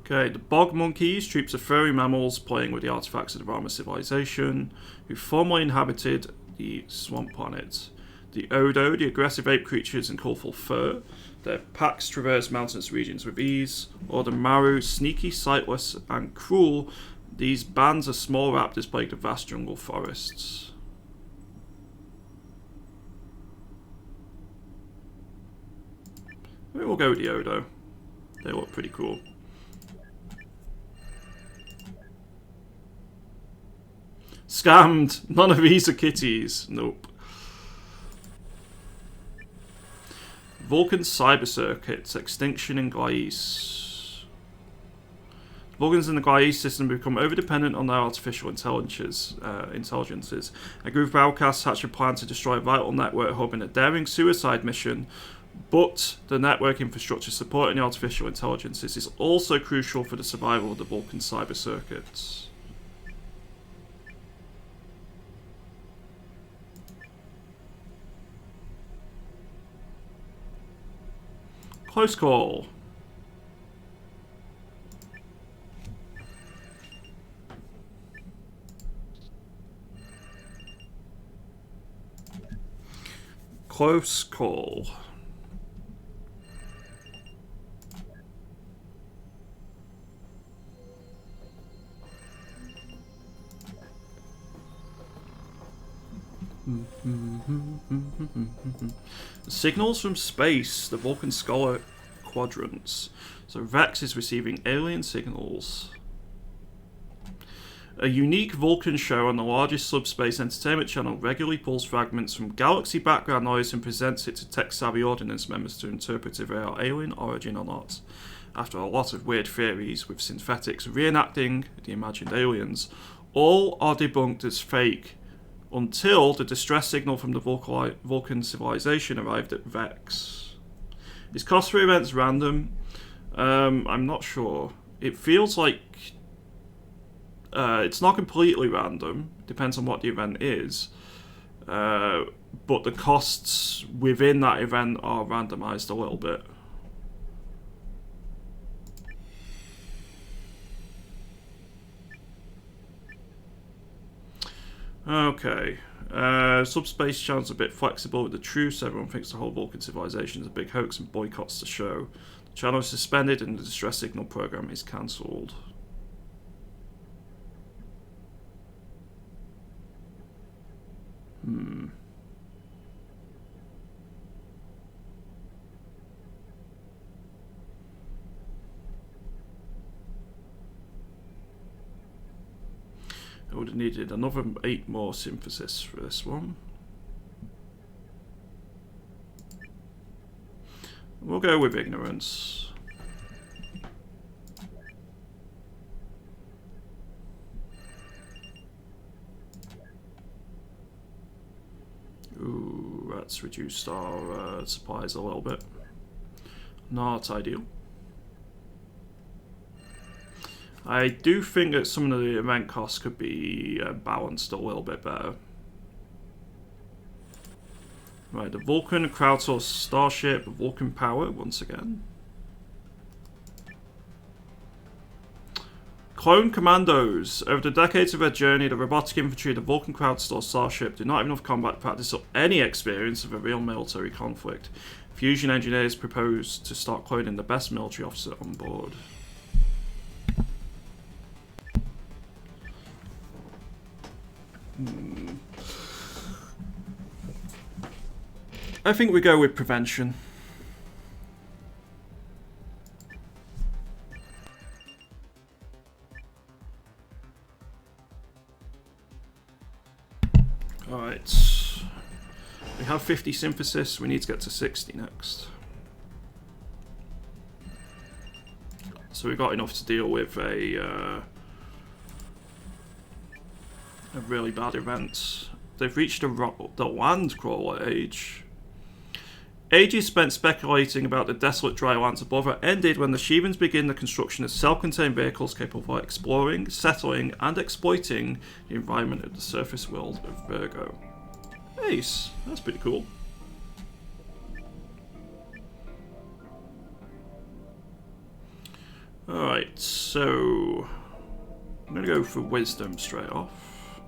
Okay, the bog monkeys, troops of furry mammals playing with the artifacts of the Rama civilization, who formerly inhabited the swamp planet. The Odo, the aggressive ape creatures in colourful fur. Their packs traverse mountainous regions with ease. Or the Maru, sneaky, sightless, and cruel. These bands of small raptors plague the vast jungle forests. I think we'll go with the Odo. They look pretty cool. Scammed! None of these are kitties. Nope. Vulcan cyber circuits. Extinction in Gaius. Vulcans in the Gaius system become over-dependent on their artificial intelligences. A group of outcasts hatch a plan to destroy a vital network hub in a daring suicide mission, but the network infrastructure supporting the artificial intelligences is also crucial for the survival of the Vulcan cyber circuits. Close call. Close call. Signals from space, the Vulcan Scholar quadrants. So Vex is receiving alien signals. A unique Vulcan show on the largest subspace entertainment channel regularly pulls fragments from galaxy background noise and presents it to tech-savvy audience members to interpret if they are alien origin or not. After a lot of weird theories, with synthetics reenacting the imagined aliens, all are debunked as fake until the distress signal from the Vulcan civilization arrived at Vex. Is cost for events random? I'm not sure. It feels like it's not completely random. Depends on what the event is. But the costs within that event are randomized a little bit. Okay. Subspace channel's a bit flexible with the truce. Everyone thinks the whole Vulcan civilization is a big hoax and boycotts the show. The channel is suspended and the distress signal program is cancelled. I would have needed another 8 more synthesis for this one. We'll go with ignorance. Ooh, that's reduced our supplies a little bit. Not ideal. I do think that some of the event costs could be balanced a little bit better. Right, the Vulcan crowdsourced starship, Vulcan power once again. Clone commandos. Over the decades of their journey, the robotic infantry of the Vulcan crowdsourced starship do not have enough combat practice or any experience of a real military conflict. Fusion engineers propose to start cloning the best military officer on board. I think we go with prevention. Alright. We have 50 synthesis, we need to get to 60 next. So we've got enough to deal with a really bad event. They've reached the land crawler age. Ages spent speculating about the desolate dry lands above are ended when the Shevans begin the construction of self-contained vehicles capable of exploring, settling, and exploiting the environment of the surface world of Virgo. Nice, that's pretty cool. Alright, so I'm going to go for wisdom straight off.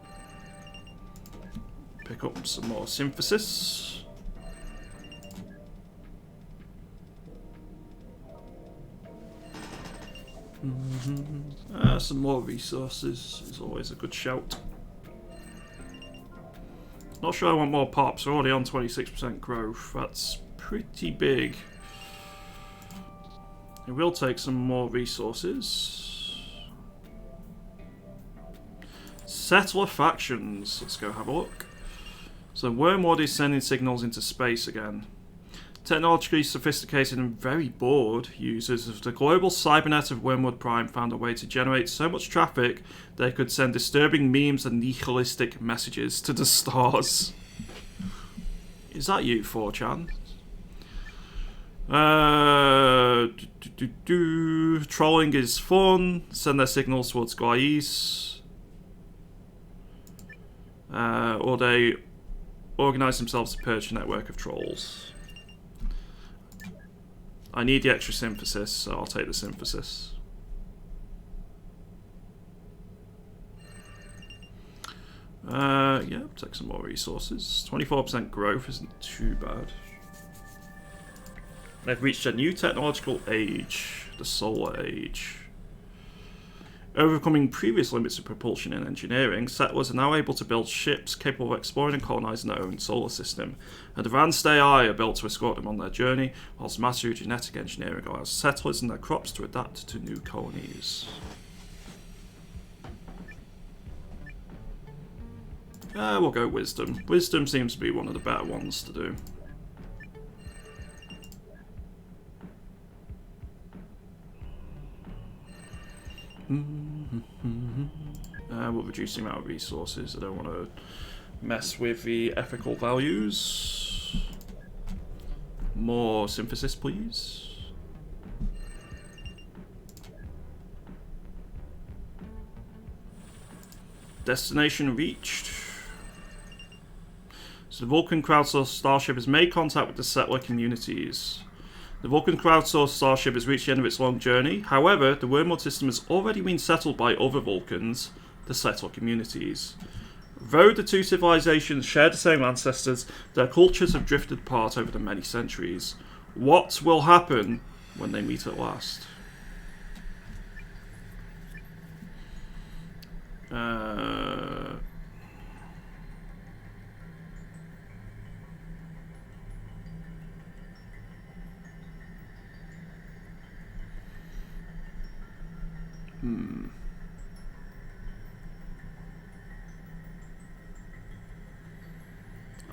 Pick up some more synthesis. Some more resources is always a good shout. Not sure I want more pops. We're already on 26% growth. That's pretty big. It will take some more resources. Settler factions. Let's go have a look. So Wormwood is sending signals into space again. Technologically sophisticated and very bored users of the global cybernet of Wormwood Prime found a way to generate so much traffic they could send disturbing memes and nihilistic messages to the stars. Is that you, 4chan? Trolling is fun. Send their signals towards Guais. Or they organise themselves to purge a network of trolls. I need the extra synthesis, so I'll take the synthesis. Yeah, take some more resources. 24% growth isn't too bad. They've reached a new technological age, the solar age. Overcoming previous limits of propulsion and engineering, settlers are now able to build ships capable of exploring and colonising their own solar system. Advanced AI are built to escort them on their journey, whilst massive genetic engineering allows settlers and their crops to adapt to new colonies. We'll go wisdom. Wisdom seems to be one of the better ones to do. We'll reduce the amount of resources. I don't want to mess with the ethical values. More synthesis, please. Destination reached. So the Vulcan crowdsourced starship has made contact with the settler communities. The Vulcan crowdsourced starship has reached the end of its long journey. However, the Wormwood system has already been settled by other Vulcans, the settler communities. Though the two civilizations share the same ancestors, their cultures have drifted apart over the many centuries. What will happen when they meet at last?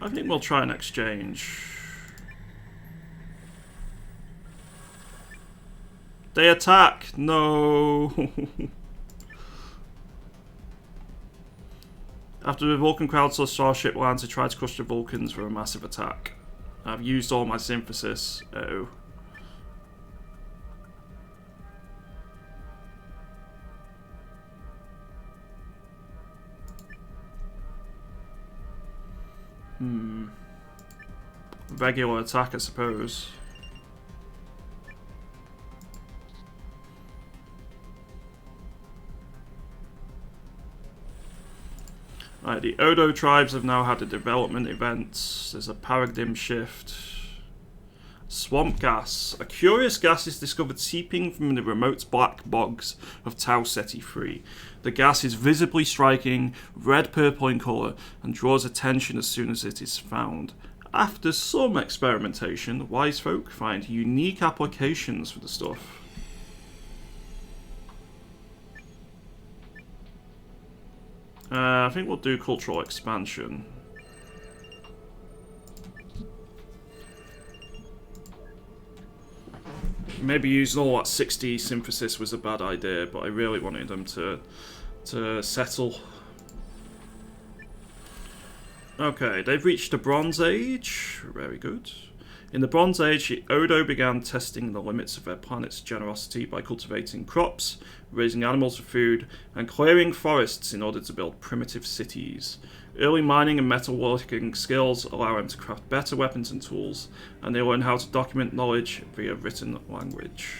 I think we'll try an exchange. They attack! No! After the Vulcan crowdsourced starship lands, they try to crush the Vulcans for a massive attack. I've used all my synthesis. Uh-oh. Regular attack, I suppose. Right, the Odo tribes have now had a development event. There's a paradigm shift. Swamp gas. A curious gas is discovered seeping from the remote black bogs of Tau Ceti 3. The gas is visibly striking, red-purple in colour, and draws attention as soon as it is found. After some experimentation, wise folk find unique applications for the stuff. I think we'll do cultural expansion. Maybe using all that 60 synthesis was a bad idea, but I really wanted them to settle. Okay, they've reached the Bronze Age. Very good. In the Bronze Age, Odo began testing the limits of their planet's generosity by cultivating crops, raising animals for food, and clearing forests in order to build primitive cities. Early mining and metalworking skills allow them to craft better weapons and tools, and they learn how to document knowledge via written language.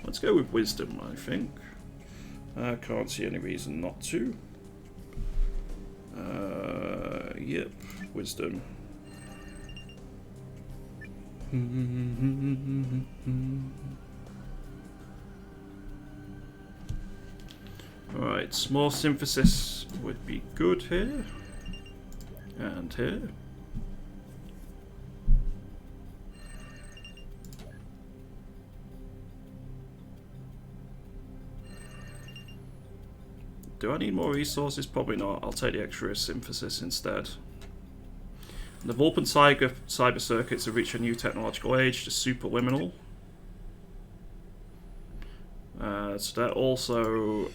Let's go with wisdom, I think. I can't see any reason not to. Yep, wisdom. Alright, more synthesis would be good here. And here. Do I need more resources? Probably not. I'll take the extra synthesis instead. The Vulcan cyber circuits have reached a new technological age, the superliminal. So that also...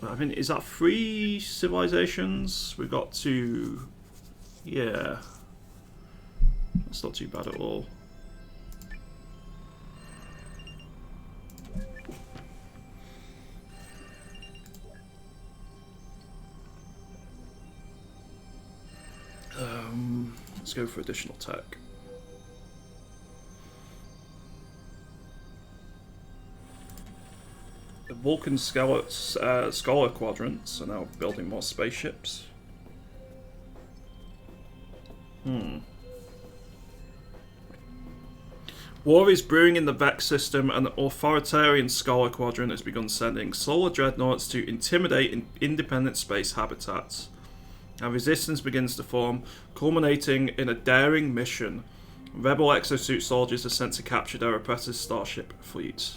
I mean, is that 3 civilizations? We've got 2... Yeah. That's not too bad at all. Let's go for additional tech. The Vulcan Scholar Quadrants are now building more spaceships. War is brewing in the Vex system, and the authoritarian Scholar Quadrant has begun sending solar dreadnoughts to intimidate independent space habitats. And resistance begins to form, culminating in a daring mission. Rebel exosuit soldiers are sent to capture their oppressors' starship fleet.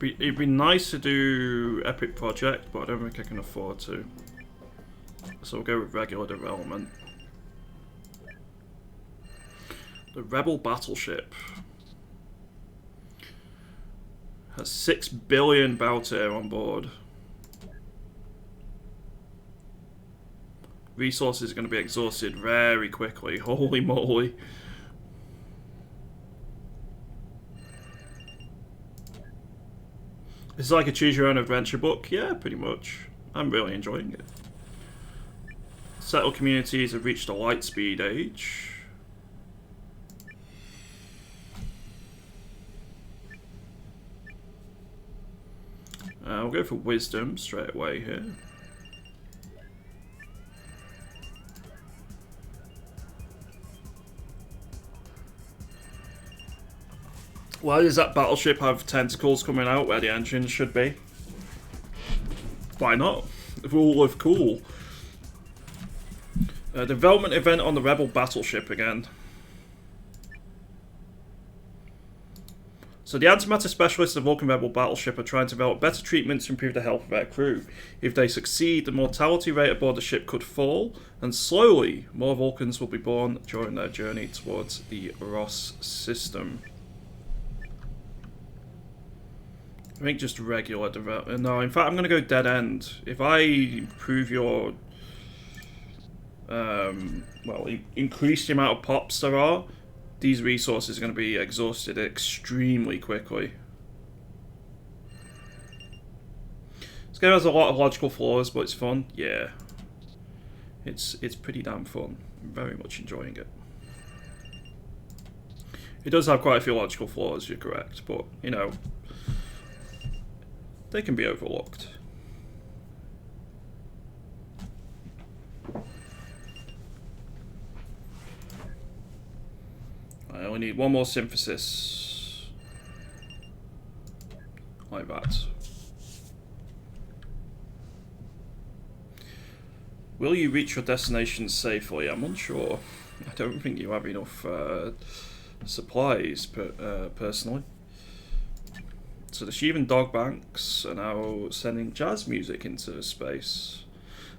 It'd be nice to do Epic Project, but I don't think I can afford to. So we'll go with regular development. The Rebel Battleship has 6 billion Bautir on board. Resources are going to be exhausted very quickly. Holy moly. It's like a choose your own adventure book. Yeah, pretty much. I'm really enjoying it. Settled communities have reached a light speed age. We'll go for wisdom straight away here. Why does that battleship have tentacles coming out where the engines should be? Why not? Rule of cool. Development event on the Rebel battleship again. So the antimatter specialists of the Vulcan Rebel battleship are trying to develop better treatments to improve the health of their crew. If they succeed, the mortality rate aboard the ship could fall, and slowly more Vulcans will be born during their journey towards the Ross system. I think just regular development. No, in fact, I'm going to go dead end. If I improve your... well, increase the amount of pops there are, these resources are going to be exhausted extremely quickly. This game has a lot of logical flaws, but it's fun. Yeah. It's pretty damn fun. I'm very much enjoying it. It does have quite a few logical flaws, you're correct, but, you know... they can be overlooked. I only need one more synthesis. Like that. Will you reach your destination safely? I'm unsure. I don't think you have enough supplies, personally. So the Sheevan Dog Banks are now sending jazz music into space.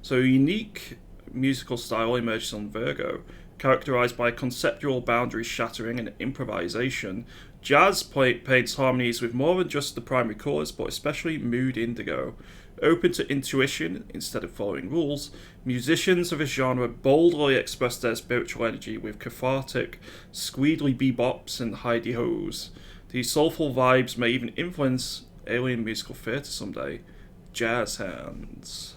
So a unique musical style emerges on Virgo, characterized by conceptual boundary shattering and improvisation. Jazz paints harmonies with more than just the primary colours, but especially mood indigo. Open to intuition instead of following rules, musicians of this genre boldly express their spiritual energy with cathartic, squeedly bebops and hidey-hos. These soulful vibes may even influence alien musical theatre someday. Jazz hands.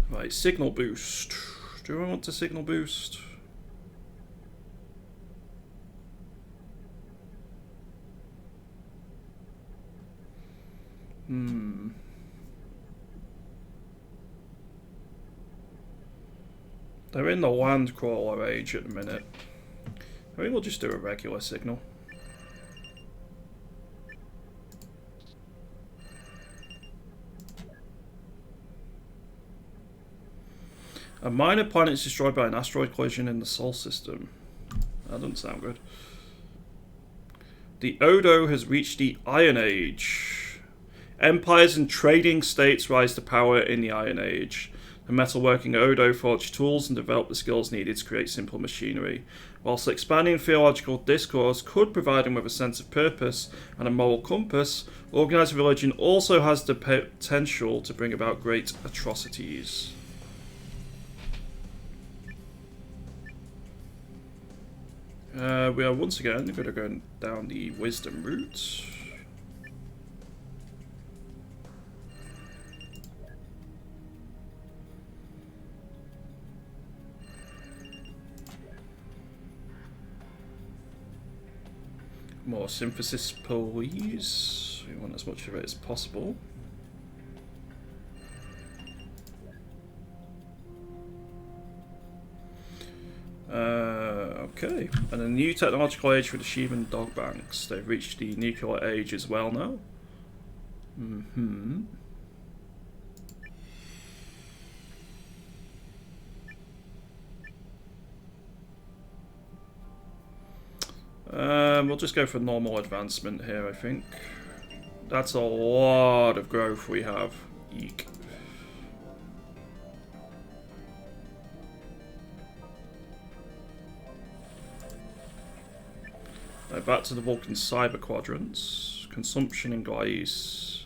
Right, signal boost. Do I want to signal boost? They're in the land crawler age at the minute. I think we'll just do a regular signal. A minor planet is destroyed by an asteroid collision in the Sol system. That doesn't sound good. The Odo has reached the Iron Age. Empires and trading states rise to power in the Iron Age. The metalworking Odo forged tools and developed the skills needed to create simple machinery. Whilst expanding theological discourse could provide him with a sense of purpose and a moral compass, organised religion also has the potential to bring about great atrocities. We are once again going to go down the wisdom route. More synthesis, please. We want as much of it as possible. Okay, and a new technological age for the sheep and dog banks. They've reached the nuclear age as well now. We'll just go for normal advancement here, I think. That's a lot of growth we have. Eek. Now back to the Vulcan cyber quadrants. Consumption in Gliese.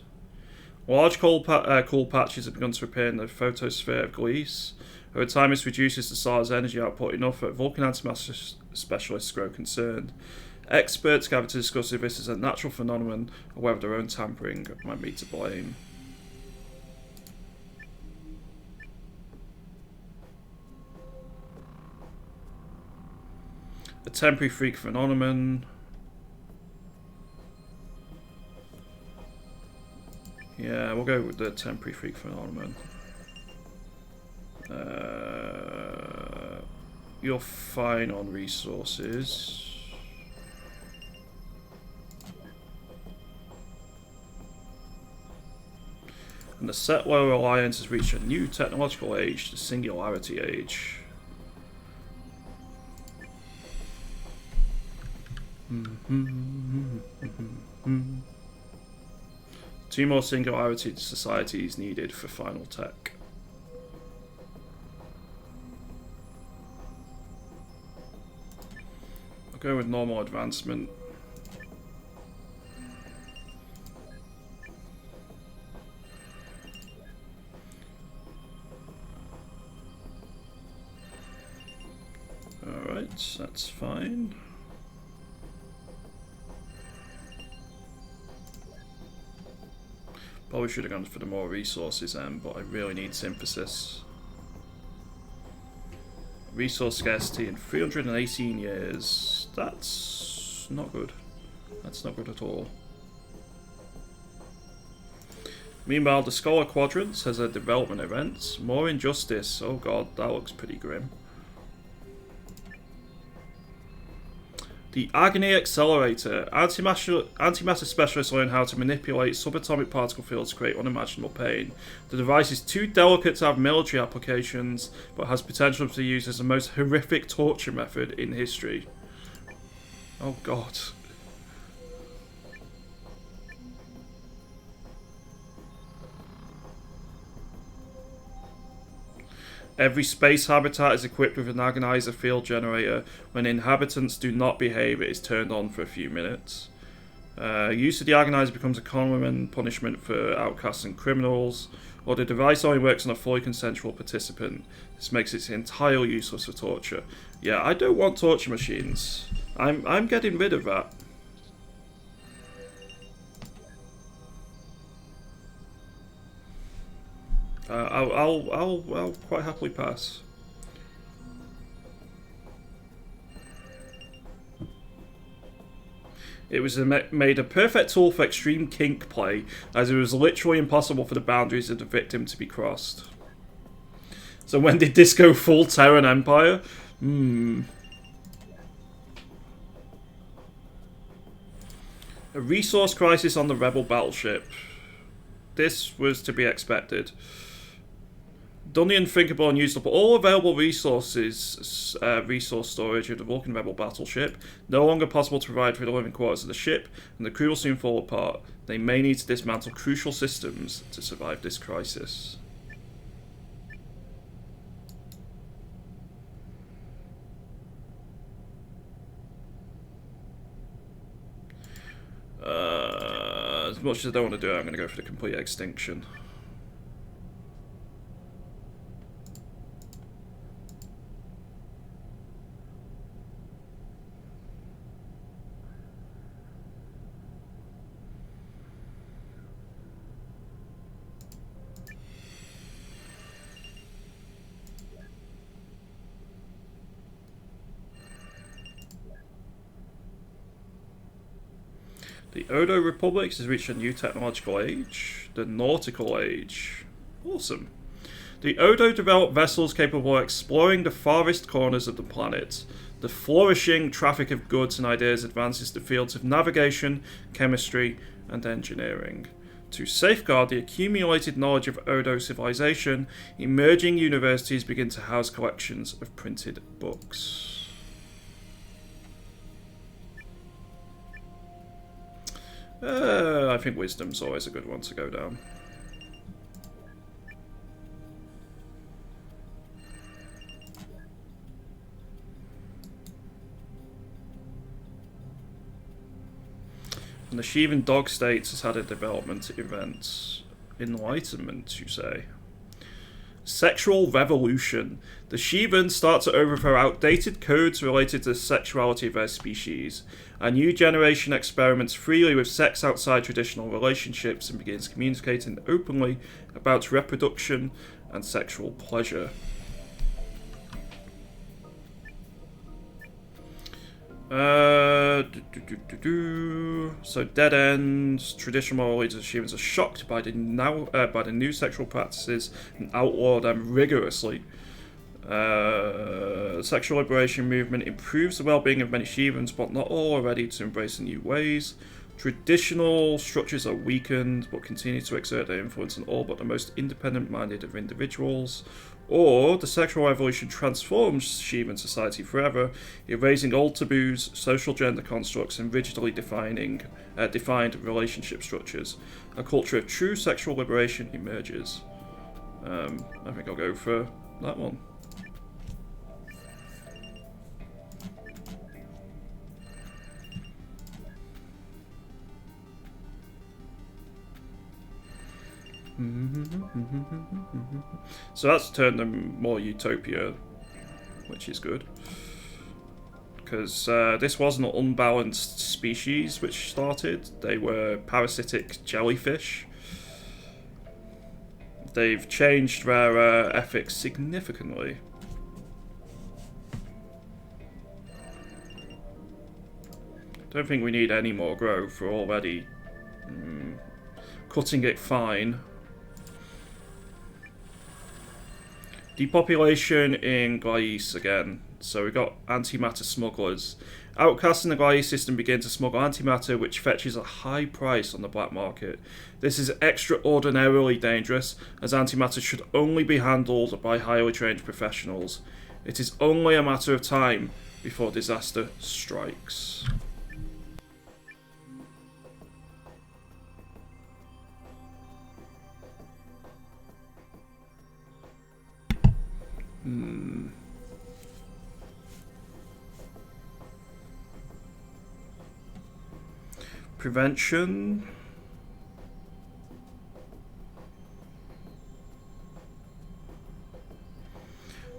Large cool patches have begun to appear in the photosphere of Gliese. Over time, this reduces the star's energy output enough that Vulcan antimatter specialists grow concerned. Experts gather to discuss if this is a natural phenomenon or whether their own tampering might be to blame. A temporary freak phenomenon. Yeah, we'll go with the temporary freak phenomenon. You're fine on resources. And the Settler Alliance has reached a new technological age, the Singularity Age. Two more Singularity societies needed for final tech. I'll go with normal advancement. Alright, that's fine. Probably should have gone for the more resources but I really need synthesis. Resource scarcity in 318 years. That's not good. That's not good at all. Meanwhile, the Scholar Quadrants has a development event. More injustice. Oh god, that looks pretty grim. The Agony Accelerator. Antimatter specialists learn how to manipulate subatomic particle fields to create unimaginable pain. The device is too delicate to have military applications, but has potential to be used as the most horrific torture method in history. Oh god. Every space habitat is equipped with an agonizer field generator. When inhabitants do not behave, it is turned on for a few minutes. Use of the agonizer becomes a common punishment for outcasts and criminals, or the device only works on a fully consensual participant. This makes it entirely useless for torture. Yeah, I don't want torture machines. I'm getting rid of that. I'll quite happily pass. It was made a perfect tool for extreme kink play, as it was literally impossible for the boundaries of the victim to be crossed. So when did this go full Terran Empire? A resource crisis on the Rebel battleship. This was to be expected. Done the unthinkable and used up all available resources, resource storage of the Vulcan Rebel battleship. No longer possible to provide for the living quarters of the ship, and the crew will soon fall apart. They may need to dismantle crucial systems to survive this crisis. As much as I don't want to do it, I'm going to go for the complete extinction. The Odo Republic has reached a new technological age, the nautical age. Awesome. The Odo developed vessels capable of exploring the farthest corners of the planet. The flourishing traffic of goods and ideas advances the fields of navigation, chemistry, and engineering. To safeguard the accumulated knowledge of Odo civilization, emerging universities begin to house collections of printed books. I think wisdom's always a good one to go down. And the Shivan Dog States has had a development event. Enlightenment, you say? Sexual revolution. The Shivan start to overthrow outdated codes related to the sexuality of their species. A new generation experiments freely with sex outside traditional relationships and begins communicating openly about reproduction and sexual pleasure. So dead ends. Traditional moral leaders of humans are shocked by the new sexual practices and outlaw them rigorously. Sexual liberation movement improves the well-being of many Shivans, but not all are ready to embrace the new ways. Traditional structures are weakened, but continue to exert their influence on all but the most independent-minded of individuals. Or the sexual revolution transforms Shivan society forever, erasing old taboos, social gender constructs, and rigidly defined relationship structures. A culture of true sexual liberation emerges. I think I'll go for that one. So that's turned them more utopia, which is good. Because this was an unbalanced species which started. They were parasitic jellyfish. They've changed their ethics significantly. Don't think we need any more growth. We're already cutting it fine. Depopulation in Glais again. So we got antimatter smugglers. Outcasts in the Glais system begin to smuggle antimatter, which fetches a high price on the black market. This is extraordinarily dangerous, as antimatter should only be handled by highly trained professionals. It is only a matter of time before disaster strikes. Prevention.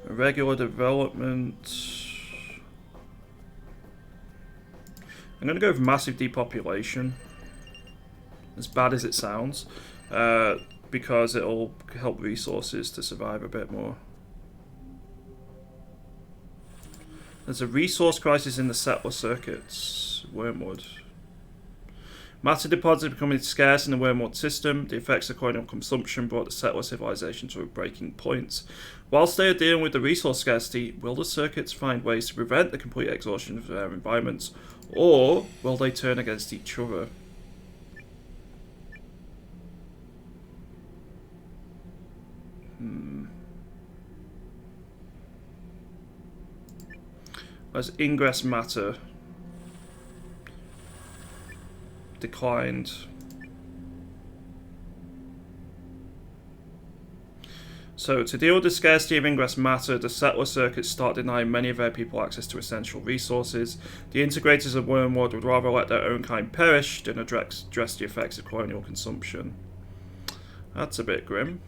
Regular development. I'm going to go with massive depopulation. As bad as it sounds. Because it'll help resources to survive a bit more. There's a resource crisis in the settler circuits. Wormwood. Matter deposits are becoming scarce in the wormwood system. The effects of colonial consumption brought the settler civilization to a breaking point. Whilst they are dealing with the resource scarcity, will the circuits find ways to prevent the complete exhaustion of their environments, or will they turn against each other? As ingress matter declined. So, to deal with the scarcity of ingress matter, the settler circuits start denying many of their people access to essential resources. The integrators of Wormwood would rather let their own kind perish than address the effects of colonial consumption. That's a bit grim.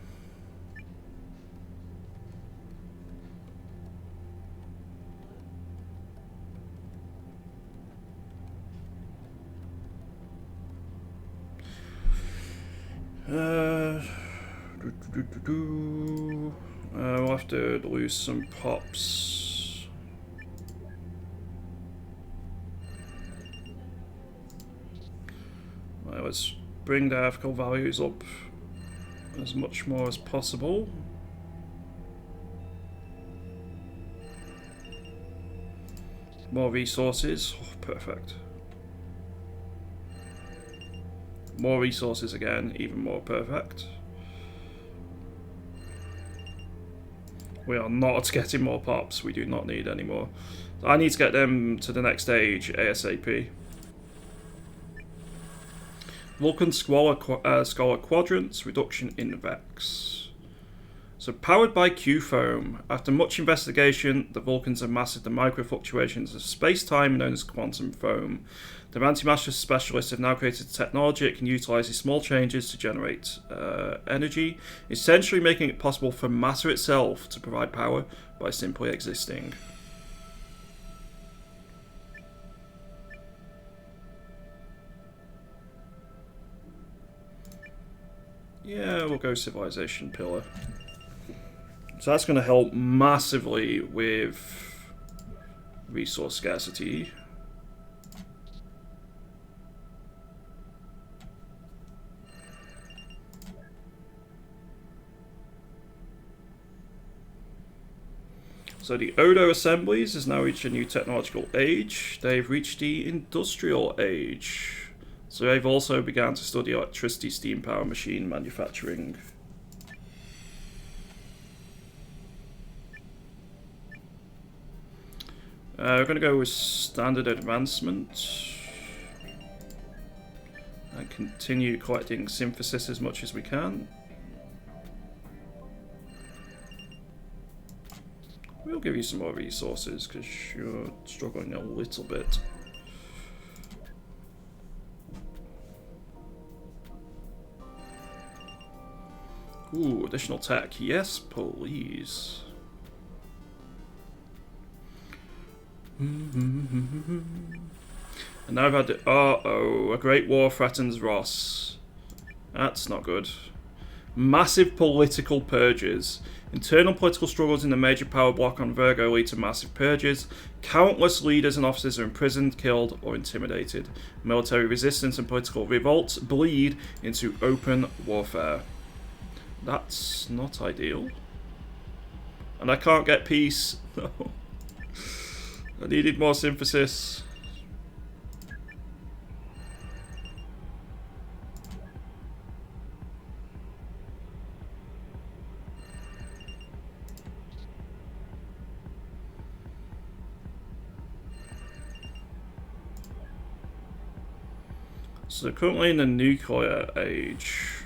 We'll have to lose some pops. Right, let's bring the ethical values up as much more as possible. More resources. Oh, perfect. More resources again, even more perfect. We are not getting more pops. We do not need any more. I need to get them to the next stage ASAP. Vulcan Scholar Quadrants, reduction in Vex. So powered by Q-foam. After much investigation, the Vulcans have mastered the micro-fluctuations of space-time known as quantum foam. The antimatter specialists have now created technology that can utilize these small changes to generate energy, essentially making it possible for matter itself to provide power by simply existing. Yeah, we'll go Civilization Pillar. So that's going to help massively with resource scarcity. So the Odo assemblies has now reached a new technological age. They've reached the industrial age. So they've also begun to study electricity, steam power, machine manufacturing. We're going to go with standard advancement. And continue collecting synthesis as much as we can. We'll give you some more resources because you're struggling a little bit. Ooh, additional tech. Yes, please. And now I've had the... Uh-oh, a great war threatens Ross. That's not good. Massive political purges. Internal political struggles in the major power block on Virgo lead to massive purges. Countless leaders and officers are imprisoned, killed, or intimidated. Military resistance and political revolts bleed into open warfare. That's not ideal. And I can't get peace. No. I needed more synthesis. So currently in the nuclear age.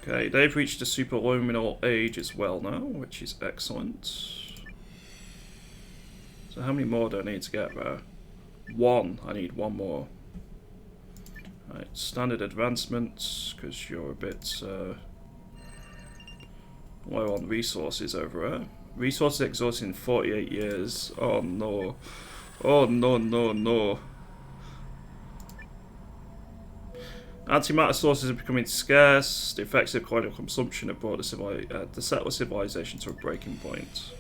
Okay, they've reached the superluminal age as well now, which is excellent. So how many more do I need to get there? One. I need one more. Right, standard advancements, because you're a bit low on resources over there. Resources exhausted in 48 years. Oh no. Oh no, no, no. Antimatter sources are becoming scarce. The effects of colonial consumption have brought the settler civilization to a breaking point.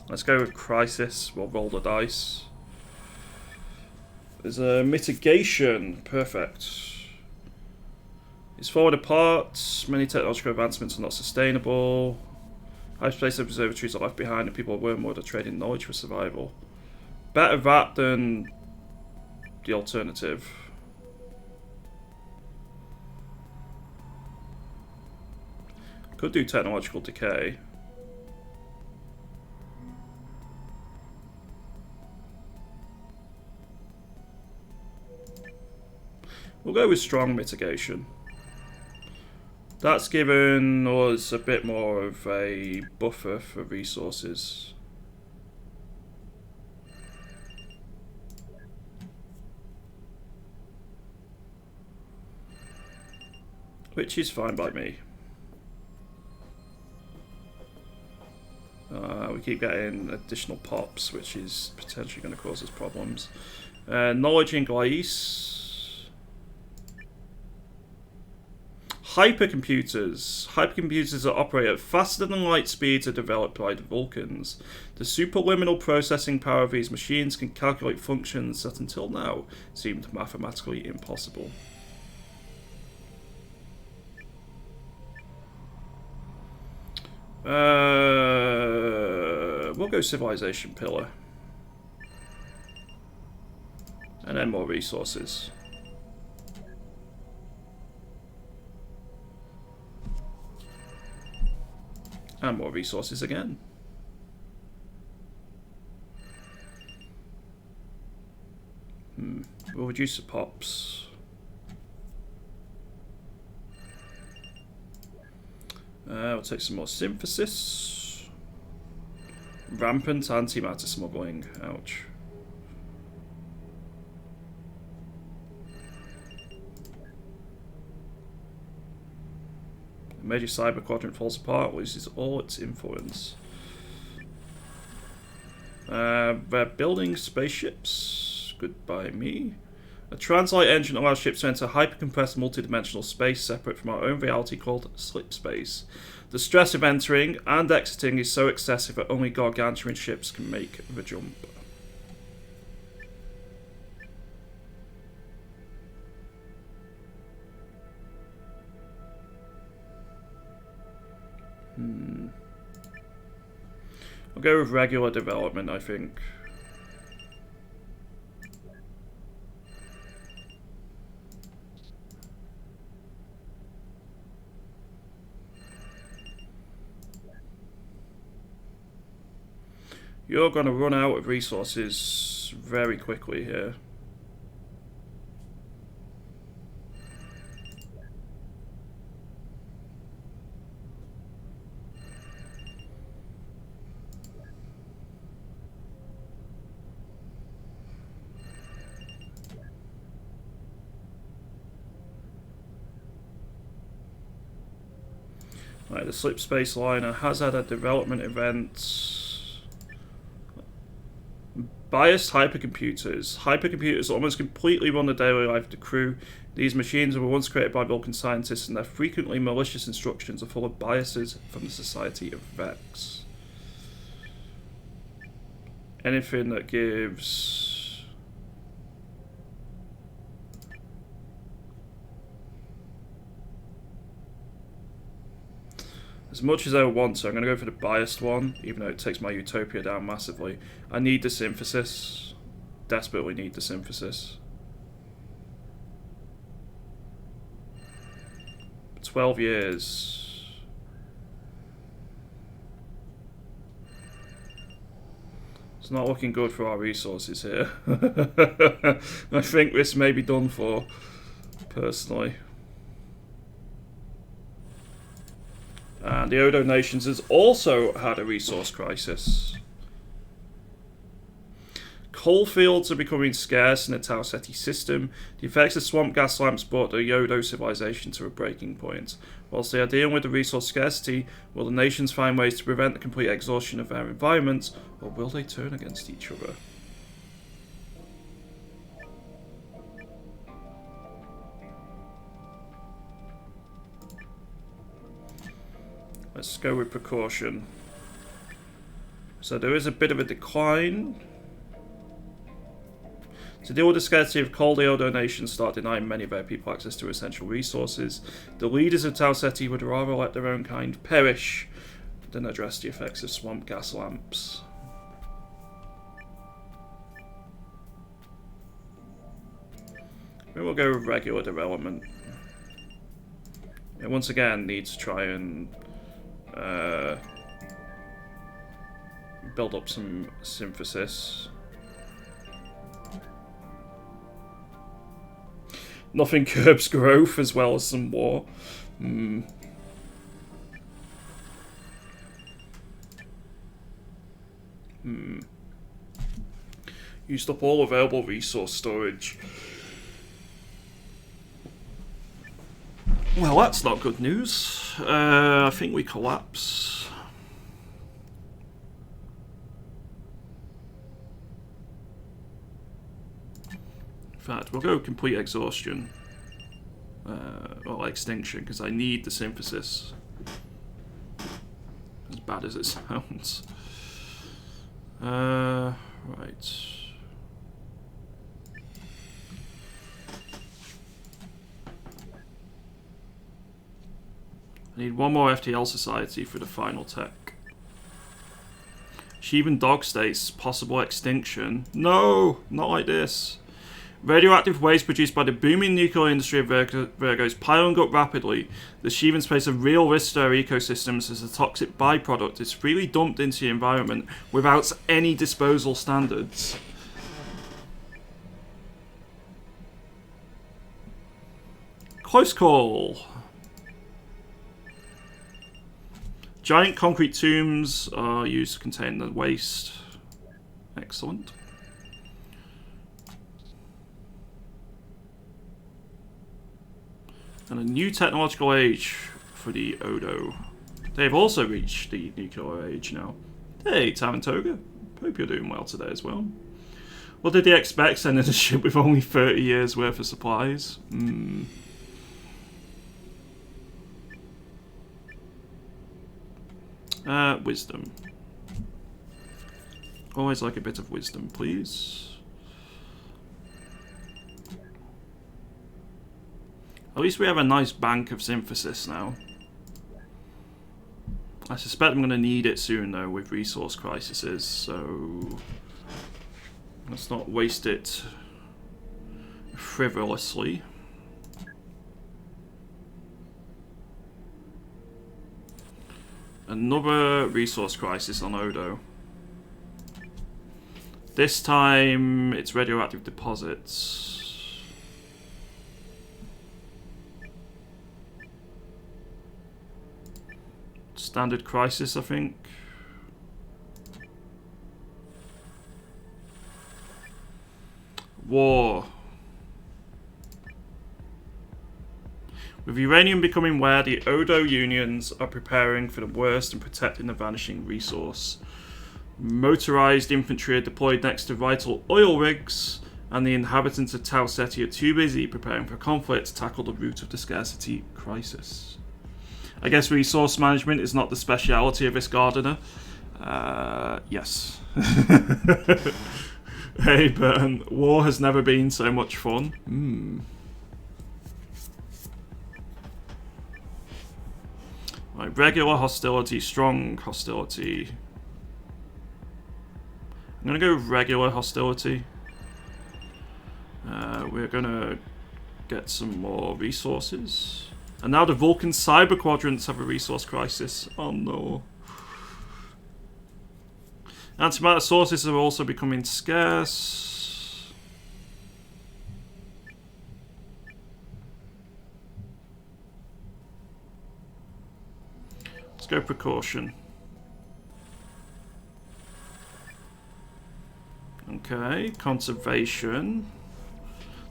Let's go with crisis. We'll roll the dice. There's a mitigation. Perfect. It's falling apart. Many technological advancements are not sustainable. Hyperspace observatories are left behind and people at Wormwood are trading knowledge for survival. Better that than the alternative. Could do technological decay. We'll go with strong mitigation. That's given us a bit more of a buffer for resources. Which is fine by me. We keep getting additional pops, which is potentially going to cause us problems. Knowledge in Glaiss. Hypercomputers. Hypercomputers that operate at faster than light speeds are developed by the Vulcans. The superluminal processing power of these machines can calculate functions that until now seemed mathematically impossible. We'll go civilization pillar. And then more resources. And more resources again. We'll reduce the pops. We'll take some more synthesis. Rampant antimatter smuggling. Ouch. The major cyber quadrant falls apart, loses all its influence. They're building spaceships. Goodbye me. A translite engine allows ships to enter hypercompressed multidimensional space separate from our own reality called slip space. The stress of entering and exiting is so excessive that only gargantuan ships can make the jump. I'll go with regular development, I think. You're going to run out of resources very quickly here. Right, the slip space liner has had a development event. Biased hypercomputers. Hypercomputers almost completely run the daily life of the crew. These machines were once created by Vulcan scientists, and their frequently malicious instructions are full of biases from the Society of Vex. Anything that gives... as much as I want, so I'm going to go for the biased one, even though it takes my utopia down massively. I need the synthesis. Desperately need the synthesis. 12 years. It's not looking good for our resources here. I think this may be done for, personally. And the Odo Nations has also had a resource crisis. Coal fields are becoming scarce in the Tau Ceti system. The effects of swamp gas lamps brought the Yodo civilization to a breaking point. Whilst they are dealing with the resource scarcity, will the nations find ways to prevent the complete exhaustion of their environments, or will they turn against each other? Let's go with precaution. So there is a bit of a decline. To deal with the scarcity of coal, the Odo nations start denying many of their people access to essential resources. The leaders of Tau Ceti would rather let their own kind perish than address the effects of swamp gas lamps. We will go with regular development. It once again needs to try and build up some synthesis. Nothing curbs growth as well as some war. Used up all available resource storage. Well, that's not good news. I think we collapse. In fact, we'll go complete exhaustion. Or extinction, because I need the synthesis. As bad as it sounds. Right. I need one more FTL society for the final tech. Sheevan dog states, possible extinction. No, not like this. Radioactive waste produced by the booming nuclear industry of Virgo is piling up rapidly. The Sheevans face a real risk to their ecosystems as a toxic byproduct is freely dumped into the environment without any disposal standards. Close call. Giant concrete tombs are used to contain the waste. Excellent. And a new technological age for the Odo. They've also reached the nuclear age now. Hey, Tarantoga. Hope you're doing well today as well. What did they expect sending a ship with only 30 years worth of supplies? Wisdom. Always like a bit of wisdom, please. At least we have a nice bank of synthesis now. I suspect I'm going to need it soon though with resource crises, so let's not waste it frivolously. Another resource crisis on Odo. This time it's radioactive deposits. Standard crisis, I think. War. With uranium becoming rare, the Odo unions are preparing for the worst and protecting the vanishing resource. Motorized infantry are deployed next to vital oil rigs, and the inhabitants of Tau Ceti are too busy preparing for conflict to tackle the root of the scarcity crisis. I guess resource management is not the speciality of this gardener. Yes. Hey, Burn, war has never been so much fun. Right, regular hostility, strong hostility. I'm going to go with regular hostility. We're going to get some more resources. And now the Vulcan cyber quadrants have a resource crisis. Oh no. Antimatter sources are also becoming scarce. Let's go precaution. Okay, conservation.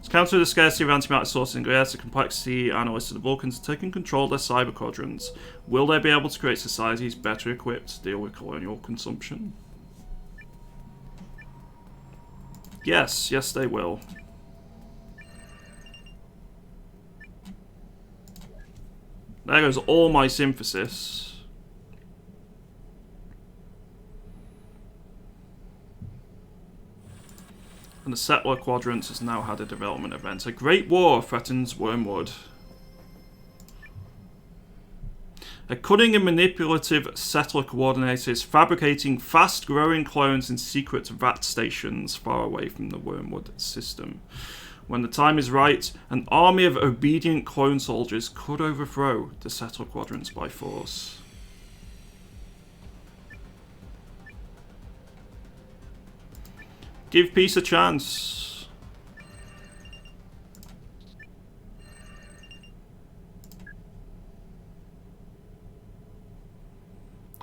To counter the scarcity of antimatter sources and greater complexity, analysts of the Vulcans are taking control of their cyber quadrants. Will they be able to create societies better equipped to deal with colonial consumption? Yes, yes they will. There goes all my synthesis. And the settler quadrant has now had a development event. A great war threatens Wormwood. A cunning and manipulative settler coordinator is fabricating fast-growing clones in secret VAT stations far away from the Wormwood system. When the time is right, an army of obedient clone soldiers could overthrow the settler quadrants by force. Give peace a chance.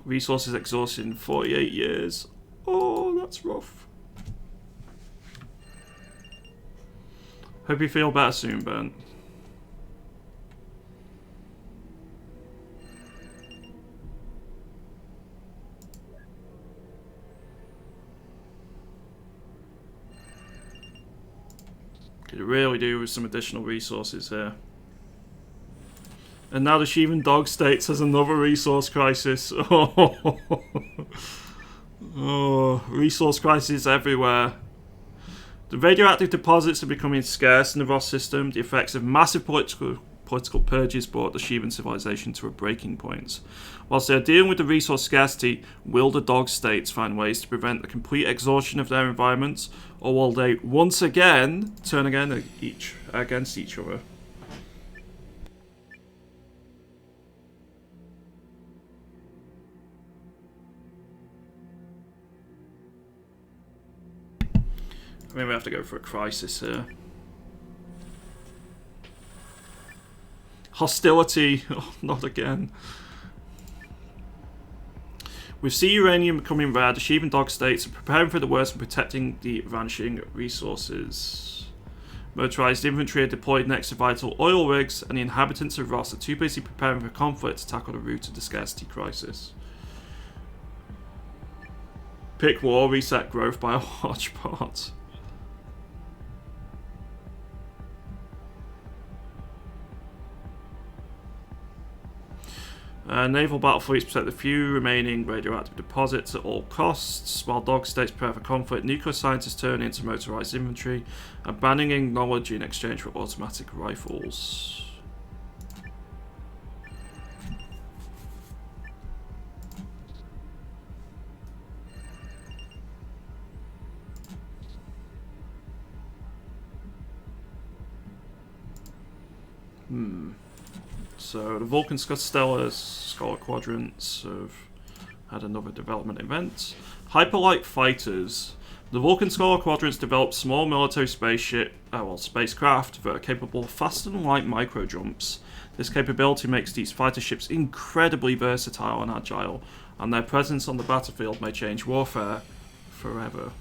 Resources exhausted in 48 years. Oh, that's rough. Hope you feel better soon, Bernd. Could really do with some additional resources here. And now the Sheevan Dog States has another resource crisis. Oh, resource crises everywhere. The radioactive deposits are becoming scarce in the Ross system. The effects of massive political purges brought the Sheevan civilization to a breaking point. Whilst they are dealing with the resource scarcity, will the Dog States find ways to prevent the complete exhaustion of their environments, or will they once again turn against each other? I mean, we have to go for a crisis here. Hostility. Oh, not again. With sea uranium becoming rare, the Sheevan Dog States are preparing for the worst and protecting the vanishing resources. Motorized infantry are deployed next to vital oil rigs, and the inhabitants of Ross are too busy preparing for conflict to tackle the root of the scarcity crisis. Pick war, reset growth by a large part. Naval battle fleets protect the few remaining radioactive deposits at all costs. While Dog States prepare for conflict, nuclear scientists turn into motorized infantry, abandoning knowledge in exchange for automatic rifles. So the Vulcan Stellar Scholar Quadrants have had another development event. Hyperlight fighters. The Vulcan Scholar Quadrants developed small military spacecraft that are capable of faster than light micro jumps. This capability makes these fighter ships incredibly versatile and agile, and their presence on the battlefield may change warfare forever.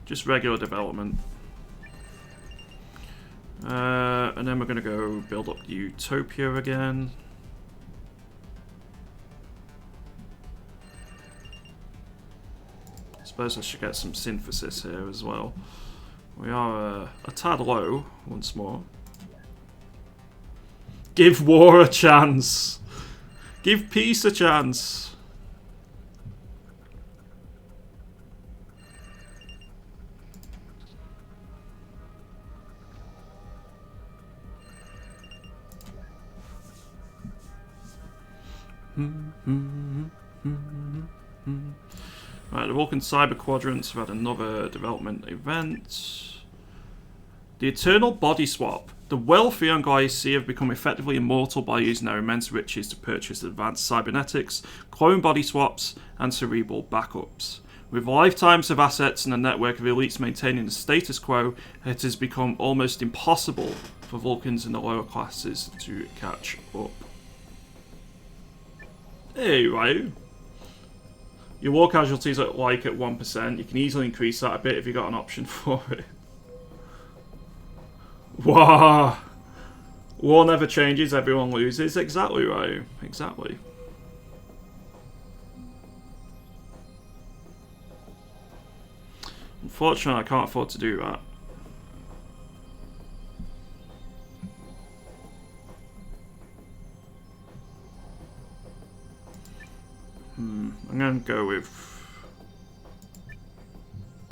Just regular development. And then we're going to go build up Utopia again. I suppose I should get some synthesis here as well. We are a tad low once more. Give war a chance. Give peace a chance. Right, the Vulcan Cyber Quadrants have had another development event. The Eternal Body Swap. The wealthy on Gaia C have become effectively immortal by using their immense riches to purchase advanced cybernetics, clone body swaps, and cerebral backups. With lifetimes of assets and a network of elites maintaining the status quo, it has become almost impossible for Vulcans in the lower classes to catch up. Hey, right. Your war casualties are like at 1%. You can easily increase that a bit if you got an option for it. Wow. War never changes, everyone loses. Exactly right. Exactly. Unfortunately, I can't afford to do that. I'm going to go with...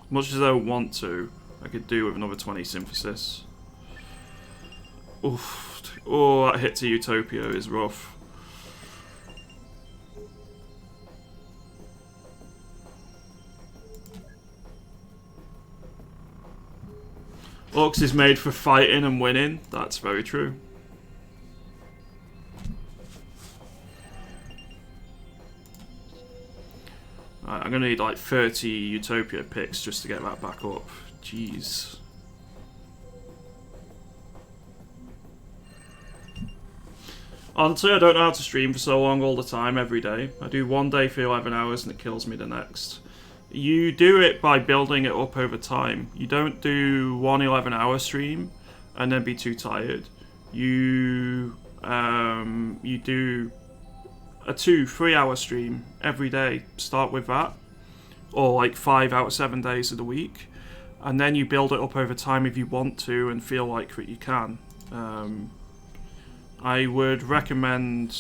Much as I want to, I could do with another 20 synthesis. Oof. Oh, that hit to Utopia is rough. Lux is made for fighting and winning. That's very true. Right, I'm going to need like 30 Utopia picks just to get that back up. Jeez. Honestly, I don't know how to stream for so long all the time, every day. I do one day for 11 hours and it kills me the next. You do it by building it up over time. You don't do one 11-hour stream and then be too tired. You do a 2-3 hour stream every day. Start with that. Or like 5 out of 7 days of the week. And then you build it up over time if you want to and feel like that you can. I would recommend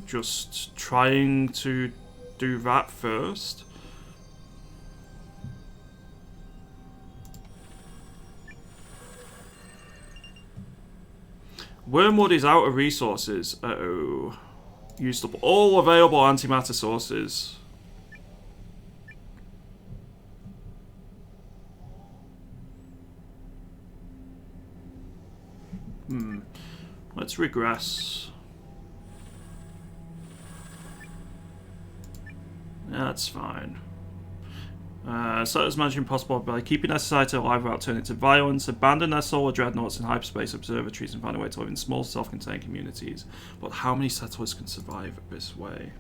just trying to do that first. Wormwood is out of resources. Uh-oh. Used up all available antimatter sources. Let's regress. That's fine. So as much impossible by keeping their society alive without turning to violence, abandon their solar dreadnoughts and hyperspace observatories and find a way to live in small, self-contained communities. But how many settlers can survive this way?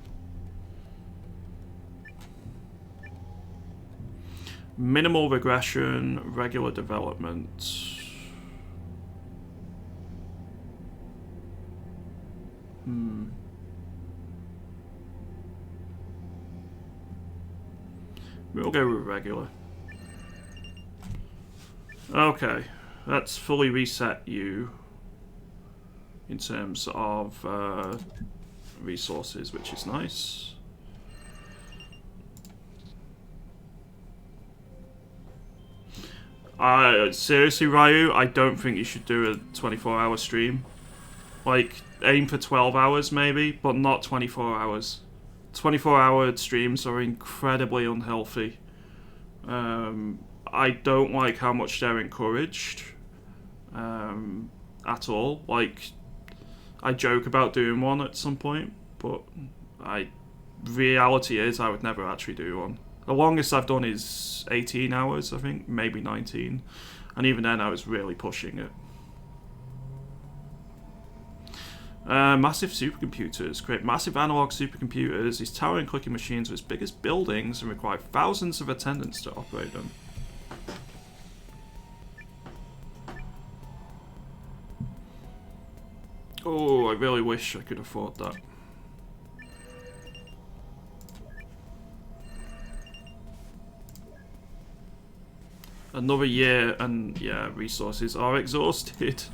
Minimal regression, regular development. We'll go with regular. Okay, let's fully reset you in terms of resources, which is nice. Seriously, Ryu, I don't think you should do a 24-hour stream. Like, aim for 12 hours maybe, but not 24 hours. 24-hour streams are incredibly unhealthy. I don't like how much they're encouraged at all. Like, I joke about doing one at some point, but reality is I would never actually do one. The longest I've done is 18 hours, I think, maybe 19. And even then I was really pushing it. Massive supercomputers. Create massive analog supercomputers. These towering clicking machines are as big as buildings and require thousands of attendants to operate them. Oh, I really wish I could afford that. Another year and, yeah, resources are exhausted.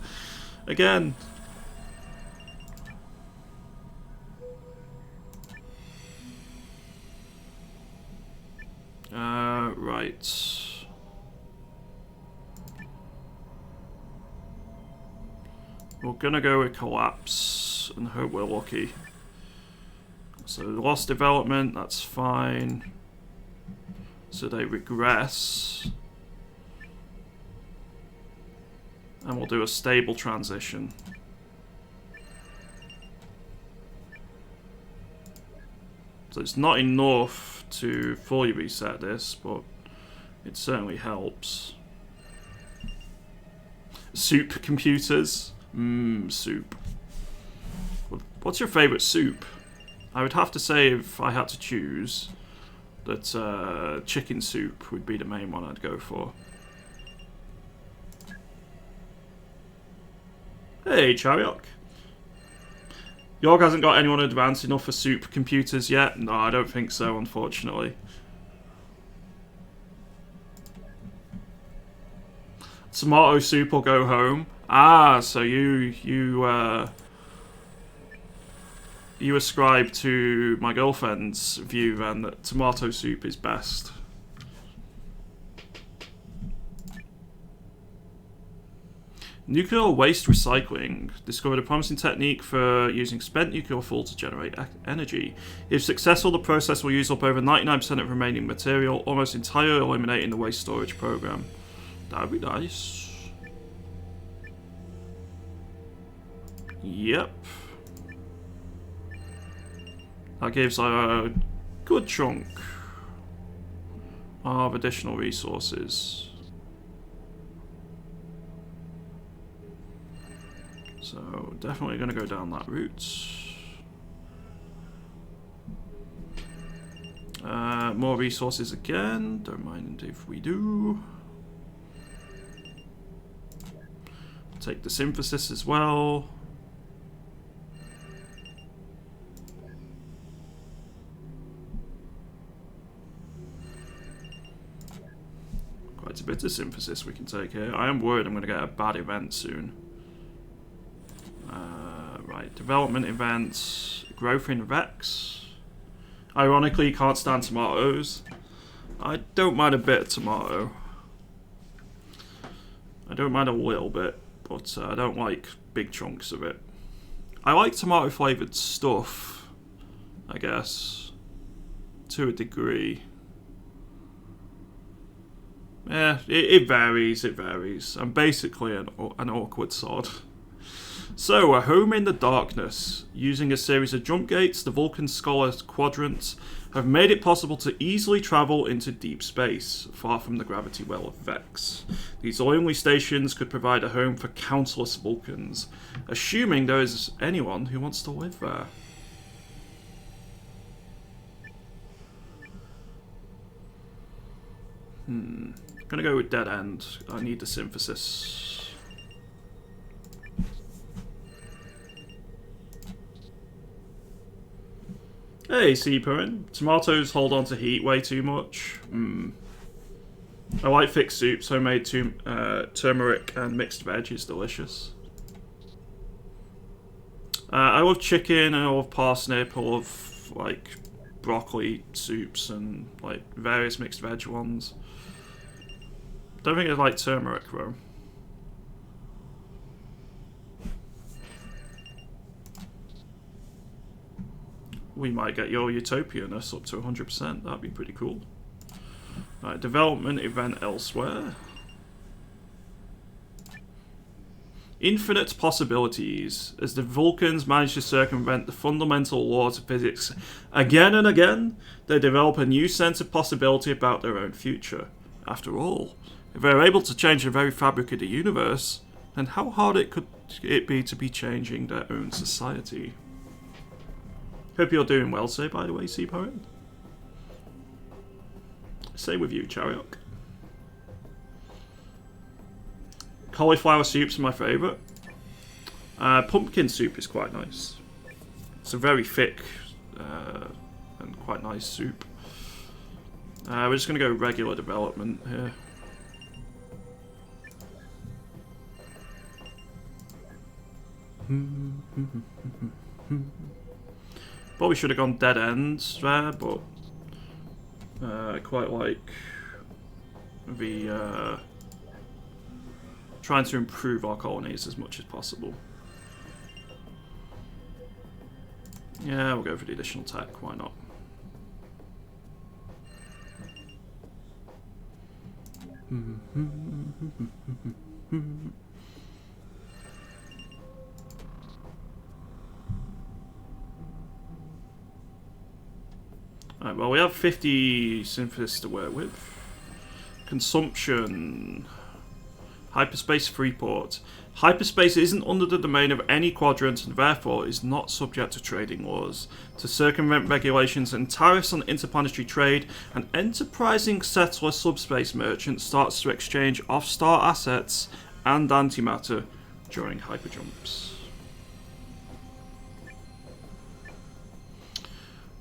Again. Right. We're gonna go with collapse and hope we're lucky. So lost development, that's fine. So they regress. And we'll do a stable transition. So it's not enough to fully reset this, but it certainly helps. Soup computers? Soup. What's your favourite soup? I would have to say, if I had to choose, that chicken soup would be the main one I'd go for. Hey, Chariok. York hasn't got anyone advanced enough for soup computers yet? No, I don't think so, unfortunately. Tomato soup will go home. Ah, so you ascribe to my girlfriend's view then that tomato soup is best. Nuclear waste recycling discovered a promising technique for using spent nuclear fuel to generate energy. If successful, the process will use up over 99% of remaining material, almost entirely eliminating the waste storage program. That'd be nice. Yep. That gives a good chunk of additional resources. So definitely going to go down that route. More resources again. Don't mind if we do. Take the synthesis as well. Quite a bit of synthesis we can take here. I am worried I'm going to get a bad event soon. Right, development events, growth in Vex. Ironically, you can't stand tomatoes. I don't mind a bit of tomato. I don't mind a little bit, but I don't like big chunks of it. I like tomato flavoured stuff, I guess, to a degree. Yeah, it varies, it varies. I'm basically an awkward sod. So, a home in the darkness. Using a series of jump gates, the Vulcan Scholar quadrants have made it possible to easily travel into deep space, far from the gravity well of Vex. These lonely stations could provide a home for countless Vulcans, assuming there is anyone who wants to live there. I'm gonna go with Dead End. I need the synthesis. Hey, Seapurin. Tomatoes hold on to heat way too much. I like thick soups, homemade turmeric and mixed veg is delicious. I love chicken, I love parsnip, I love like broccoli soups and like various mixed veg ones. Don't think I like turmeric though. We might get your Utopianness up to 100%. That'd be pretty cool. Right, development event elsewhere. Infinite possibilities. As the Vulcans manage to circumvent the fundamental laws of physics again and again, they develop a new sense of possibility about their own future. After all, if they're able to change the very fabric of the universe, then how hard could it be to be changing their own society? Hope you're doing well, sir, by the way, Seapoet. Same with you, Chariok. Cauliflower soup's my favourite. Pumpkin soup is quite nice. It's a very thick and quite nice soup. We're just going to go regular development here. Probably should have gone Dead Ends there, but I quite like the trying to improve our colonies as much as possible. Yeah, we'll go for the additional tech, why not? Alright, well, we have 50 synthesis to work with. Consumption. Hyperspace Freeport. Hyperspace isn't under the domain of any quadrant and therefore is not subject to trading laws. To circumvent regulations and tariffs on interplanetary trade, an enterprising settler subspace merchant starts to exchange off-star assets and antimatter during hyperjumps.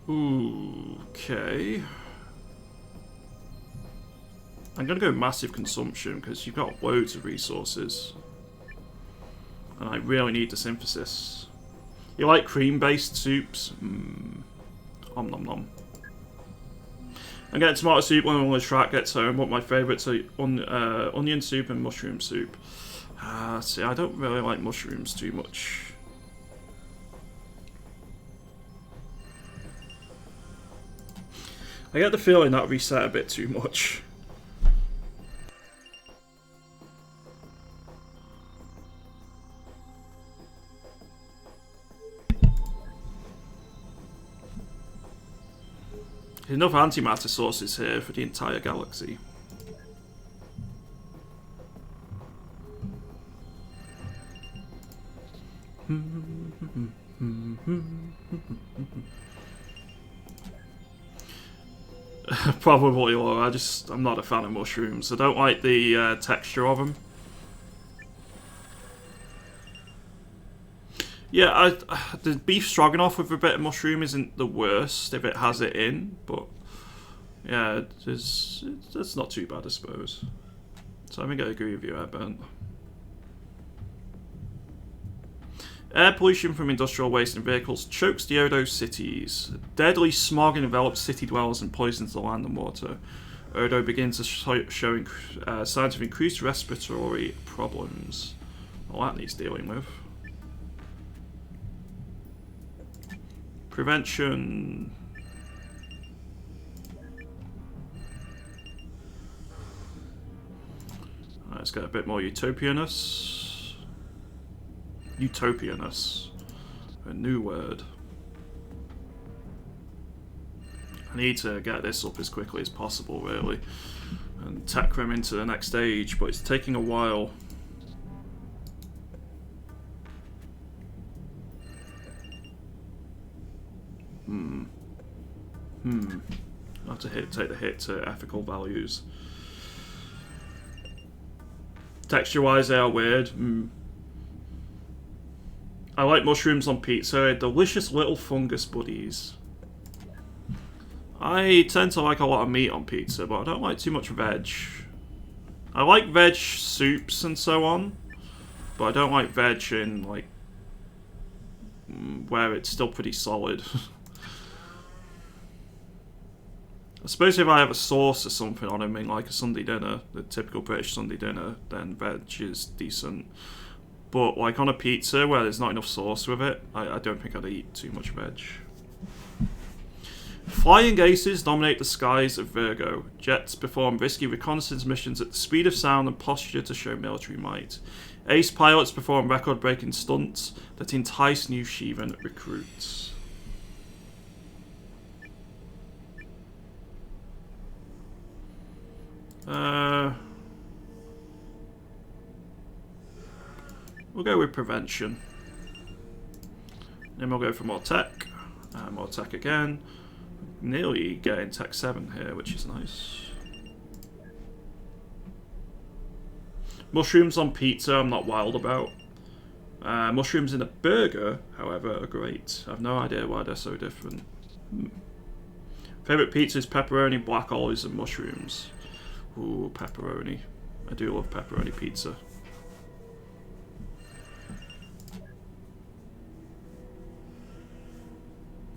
Okay. I'm going to go massive consumption because you've got loads of resources. And I really need the synthesis. You like cream-based soups? Om nom nom. I'm getting tomato soup when the track gets home, but my favourites are onion soup and mushroom soup. See, I don't really like mushrooms too much. I get the feeling that reset a bit too much. Enough antimatter sources here for the entire galaxy. Probably, Laura. I'm not a fan of mushrooms. I don't like the texture of them. Yeah, the beef stroganoff with a bit of mushroom isn't the worst if it has it in, but yeah, it's not too bad, I suppose. So I think I agree with you, Airburn. Air pollution from industrial waste and vehicles chokes the Odo cities. Deadly smog envelops city dwellers and poisons the land and water. Odo begins to showing signs of increased respiratory problems. Well, that needs dealing with. Prevention. Let's get a bit more utopianess. Utopianess. A new word. I need to get this up as quickly as possible, really. And tech them into the next stage, but it's taking a while. I'll have to take the hit to ethical values. Texture-wise, they are weird. I like mushrooms on pizza. Delicious little fungus buddies. I tend to like a lot of meat on pizza, but I don't like too much veg. I like veg soups and so on, but I don't like veg in, like, where it's still pretty solid. I suppose if I have a sauce or something on them in like a Sunday dinner, the typical British Sunday dinner, then veg is decent. But like on a pizza where there's not enough sauce with it, I don't think I'd eat too much veg. Flying aces dominate the skies of Virgo. Jets perform risky reconnaissance missions at the speed of sound and posture to show military might. Ace pilots perform record-breaking stunts that entice new Shivan recruits. We'll go with prevention. Then we'll go for more tech. More tech again. Nearly getting tech 7 here, which is nice. Mushrooms on pizza, I'm not wild about. Mushrooms in a burger, however, are great. I have no idea why they're so different. Favourite pizza is pepperoni, black olives, and mushrooms. Ooh, pepperoni. I do love pepperoni pizza.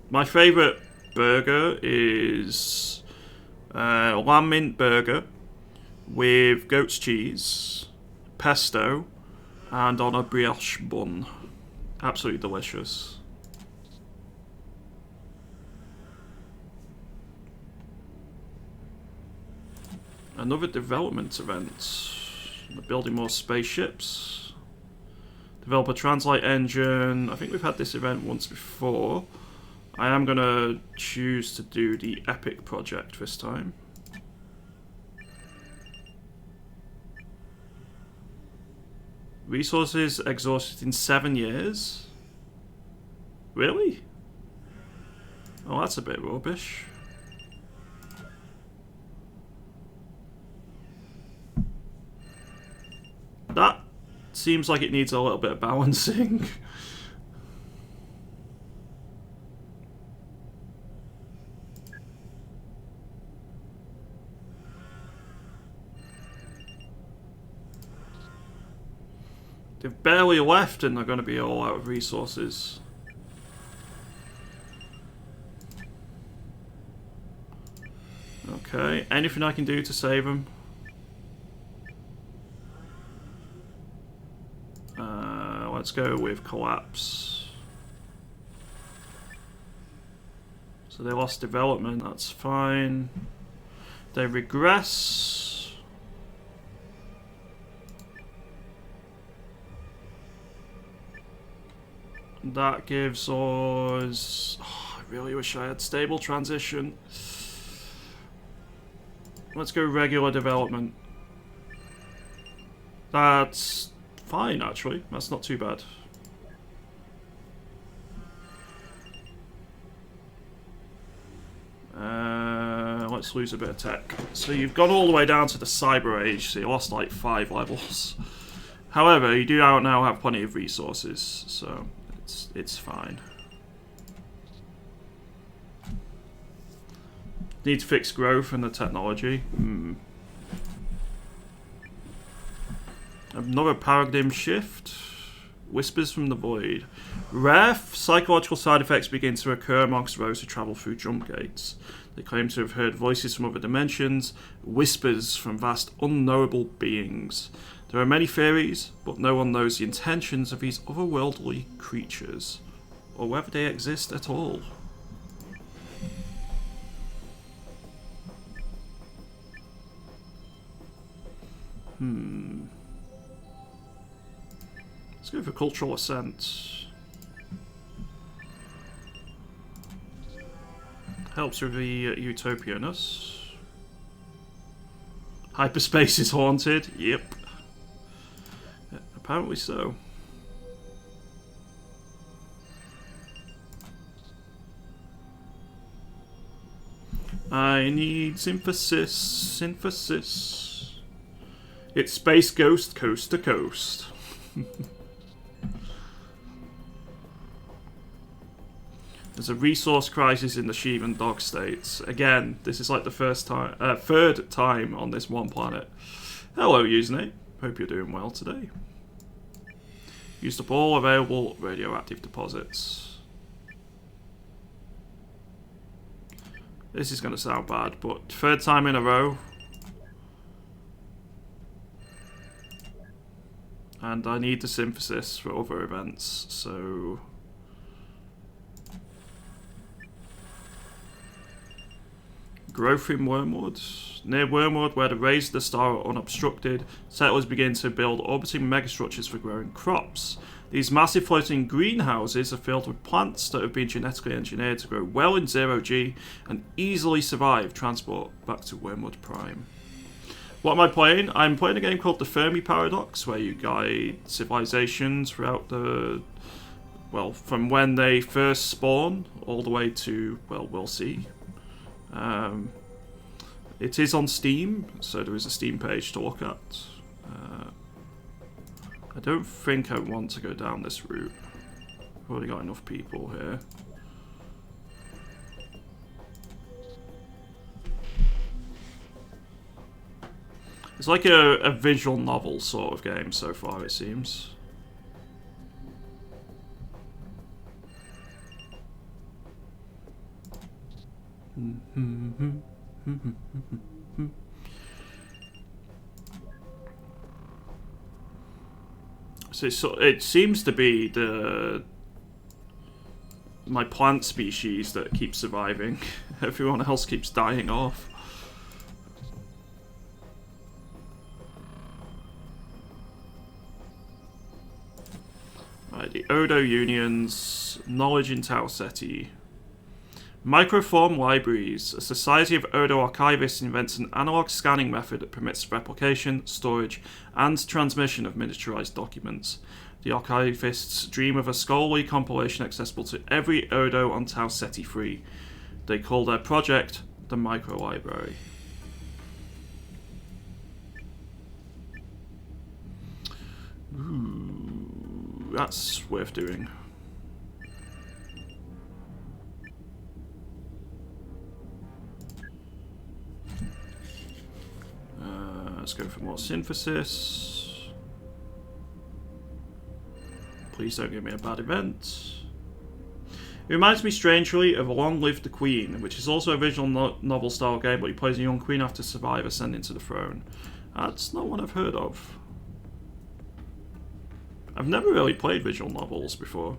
My favourite burger is lamb mint burger with goat's cheese, pesto, and on a brioche bun. Absolutely delicious. Another development event. We're building more spaceships. Develop a translate engine. I think we've had this event once before. I am going to choose to do the Epic project this time. Resources exhausted in 7 years? Really? Oh, that's a bit rubbish. That seems like it needs a little bit of balancing. They've barely left and they're going to be all out of resources. Okay, anything I can do to save them? Let's go with collapse. So they lost development, that's fine. They regress. That gives us... Oh, I really wish I had stable transition. Let's go regular development. That's fine, actually. That's not too bad. Let's lose a bit of tech. So you've gone all the way down to the Cyber Age, so you lost like 5 levels. However, you do now have plenty of resources, so it's fine. Need to fix growth and the technology. Another paradigm shift. Whispers from the void. Rare psychological side effects begin to occur amongst those who travel through jump gates. They claim to have heard voices from other dimensions, whispers from vast unknowable beings. There are many theories, but no one knows the intentions of these otherworldly creatures, or whether they exist at all. Let's go for cultural ascent. Helps with the utopianness. Hyperspace is haunted. Yep. Yeah, apparently so. I need synthesis. Synthesis. It's Space Ghost coast to coast. There's a resource crisis in the sheep and dog states. Again, this is like the third time on this one planet. Hello, username. Hope you're doing well today. Used up all available radioactive deposits. This is going to sound bad, but third time in a row. And I need the synthesis for other events, so... Growth in Wormwood. Near Wormwood, where the rays of the star are unobstructed, settlers begin to build orbiting megastructures for growing crops. These massive floating greenhouses are filled with plants that have been genetically engineered to grow well in zero-G and easily survive transport back to Wormwood Prime. What am I playing? I'm playing a game called the Fermi Paradox, where you guide civilizations throughout the... well, from when they first spawn all the way to, well, we'll see. It is on Steam, so there is a Steam page to look at. I don't think I want to go down this route. I've already got enough people here. It's like a visual novel sort of game so far, it seems. So it seems to be my plant species that keeps surviving. Everyone else keeps dying off. Odo Unions, knowledge in Tau Ceti. Microform Libraries. A society of Odo archivists invents an analog scanning method that permits replication, storage, and transmission of miniaturized documents. The archivists dream of a scholarly compilation accessible to every Odo on Tau Ceti free. They call their project the Microlibrary. Ooh, that's worth doing. Let's go for more synthesis. Please don't give me a bad event. It reminds me strangely of Long Live the Queen, which is also a visual novel style game, but he plays a young queen after survive ascending to the throne. That's not one I've heard of. I've never really played visual novels before,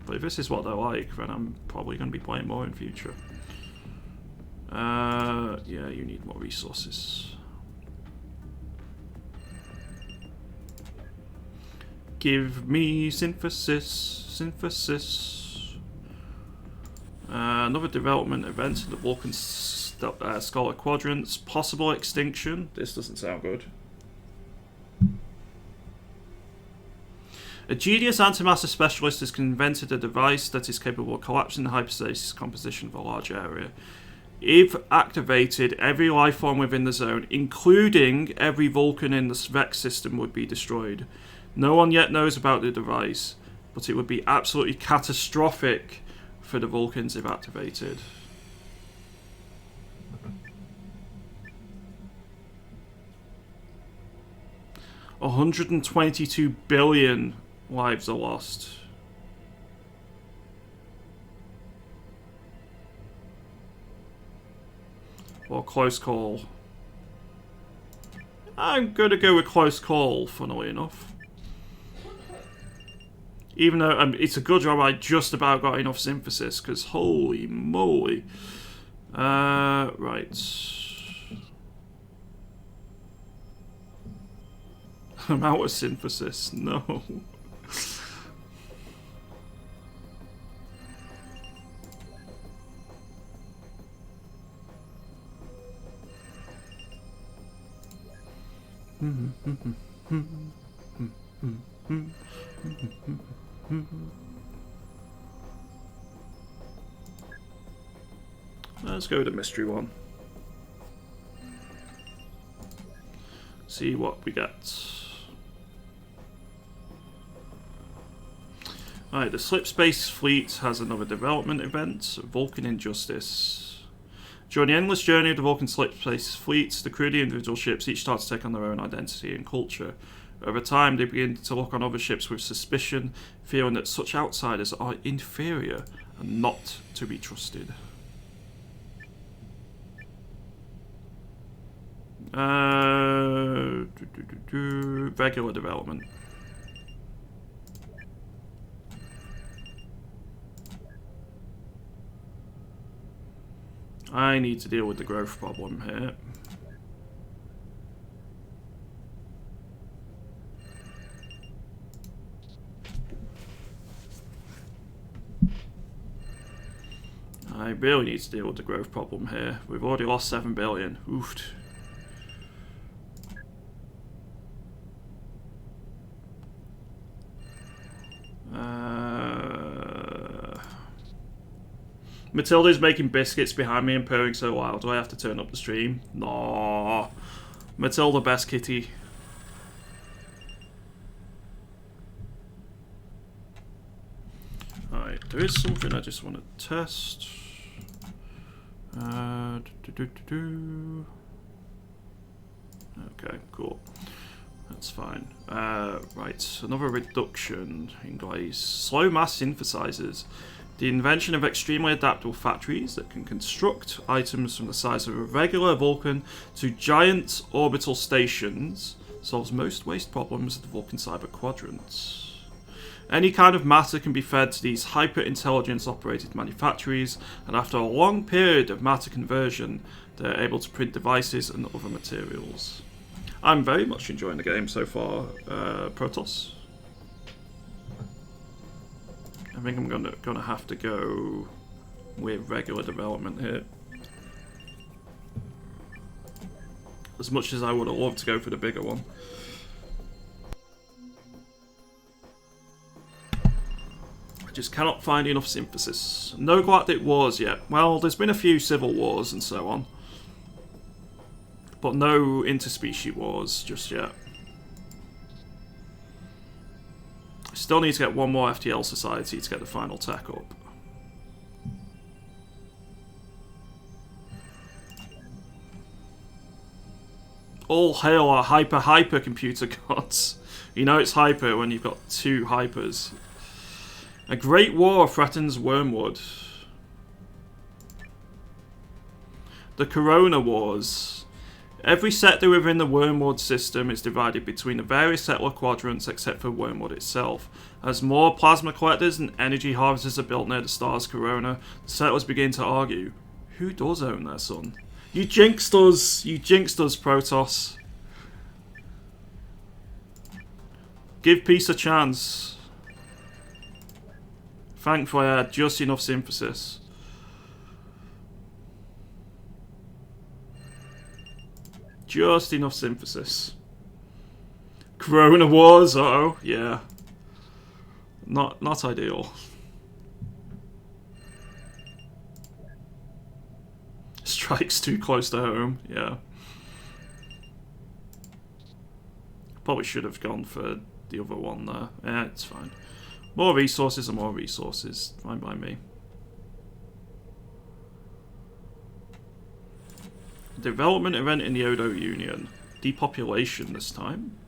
but if this is what they're like, then I'm probably going to be playing more in future. Yeah, you need more resources. Give me synthesis. Another development event in the Vulcan Scholar Quadrants. Possible extinction. This doesn't sound good. A genius antimatter specialist has invented a device that is capable of collapsing the hypostasis composition of a large area. If activated, every life form within the zone, including every Vulcan in the Vex system, would be destroyed. No one yet knows about the device, but it would be absolutely catastrophic for the Vulcans if activated. $122 billion lives are lost. Or close call. I'm gonna go with close call, funnily enough. Even though it's a good job I just about got enough synthesis, because holy moly. Right. I'm out of synthesis. No. Let's go with the mystery one. See what we get. Alright, the Slipspace Fleet has another development event, Vulcan Injustice. During the endless journey of the Vulcan Slipspace Fleet, the crew of the individual ships each start to take on their own identity and culture. Over time, they begin to look on other ships with suspicion, feeling that such outsiders are inferior and not to be trusted. Regular development. I need to deal with the growth problem here. I really need to deal with the growth problem here. We've already lost 7 billion. Oofed. Matilda's making biscuits behind me and purring so loud. Do I have to turn up the stream? No. Matilda, best kitty. Alright, there is something I just want to test. Okay, cool. That's fine. Right, another reduction in glaze. Slow mass synthesizers. The invention of extremely adaptable factories that can construct items from the size of a regular Vulcan to giant orbital stations solves most waste problems of the Vulcan cyber quadrants. Any kind of matter can be fed to these hyper-intelligence operated manufactories, and after a long period of matter conversion, they're able to print devices and other materials. I'm very much enjoying the game so far, Protoss. I think I'm gonna have to go with regular development here. As much as I would have loved to go for the bigger one. I just cannot find enough synthesis. No galactic wars yet. Well, there's been a few civil wars and so on. But no interspecies wars just yet. I still need to get one more FTL society to get the final tech up. All hail our hyper computer gods. You know it's hyper when you've got 2 hypers. A great war threatens Wormwood. The Corona Wars. Every sector within the Wormwood system is divided between the various settler quadrants except for Wormwood itself. As more plasma collectors and energy harvesters are built near the star's corona, the settlers begin to argue, who does own their sun? You jinxed us! You jinxed us, Protoss. Give peace a chance. Thankfully I had just enough synthesis. Just enough synthesis. Corona Wars, uh-oh, yeah. Not ideal. Strikes too close to home, yeah. Probably should have gone for the other one there. Yeah, it's fine. More resources and more resources. Fine by me. Development event in the Odo Union. Depopulation this time.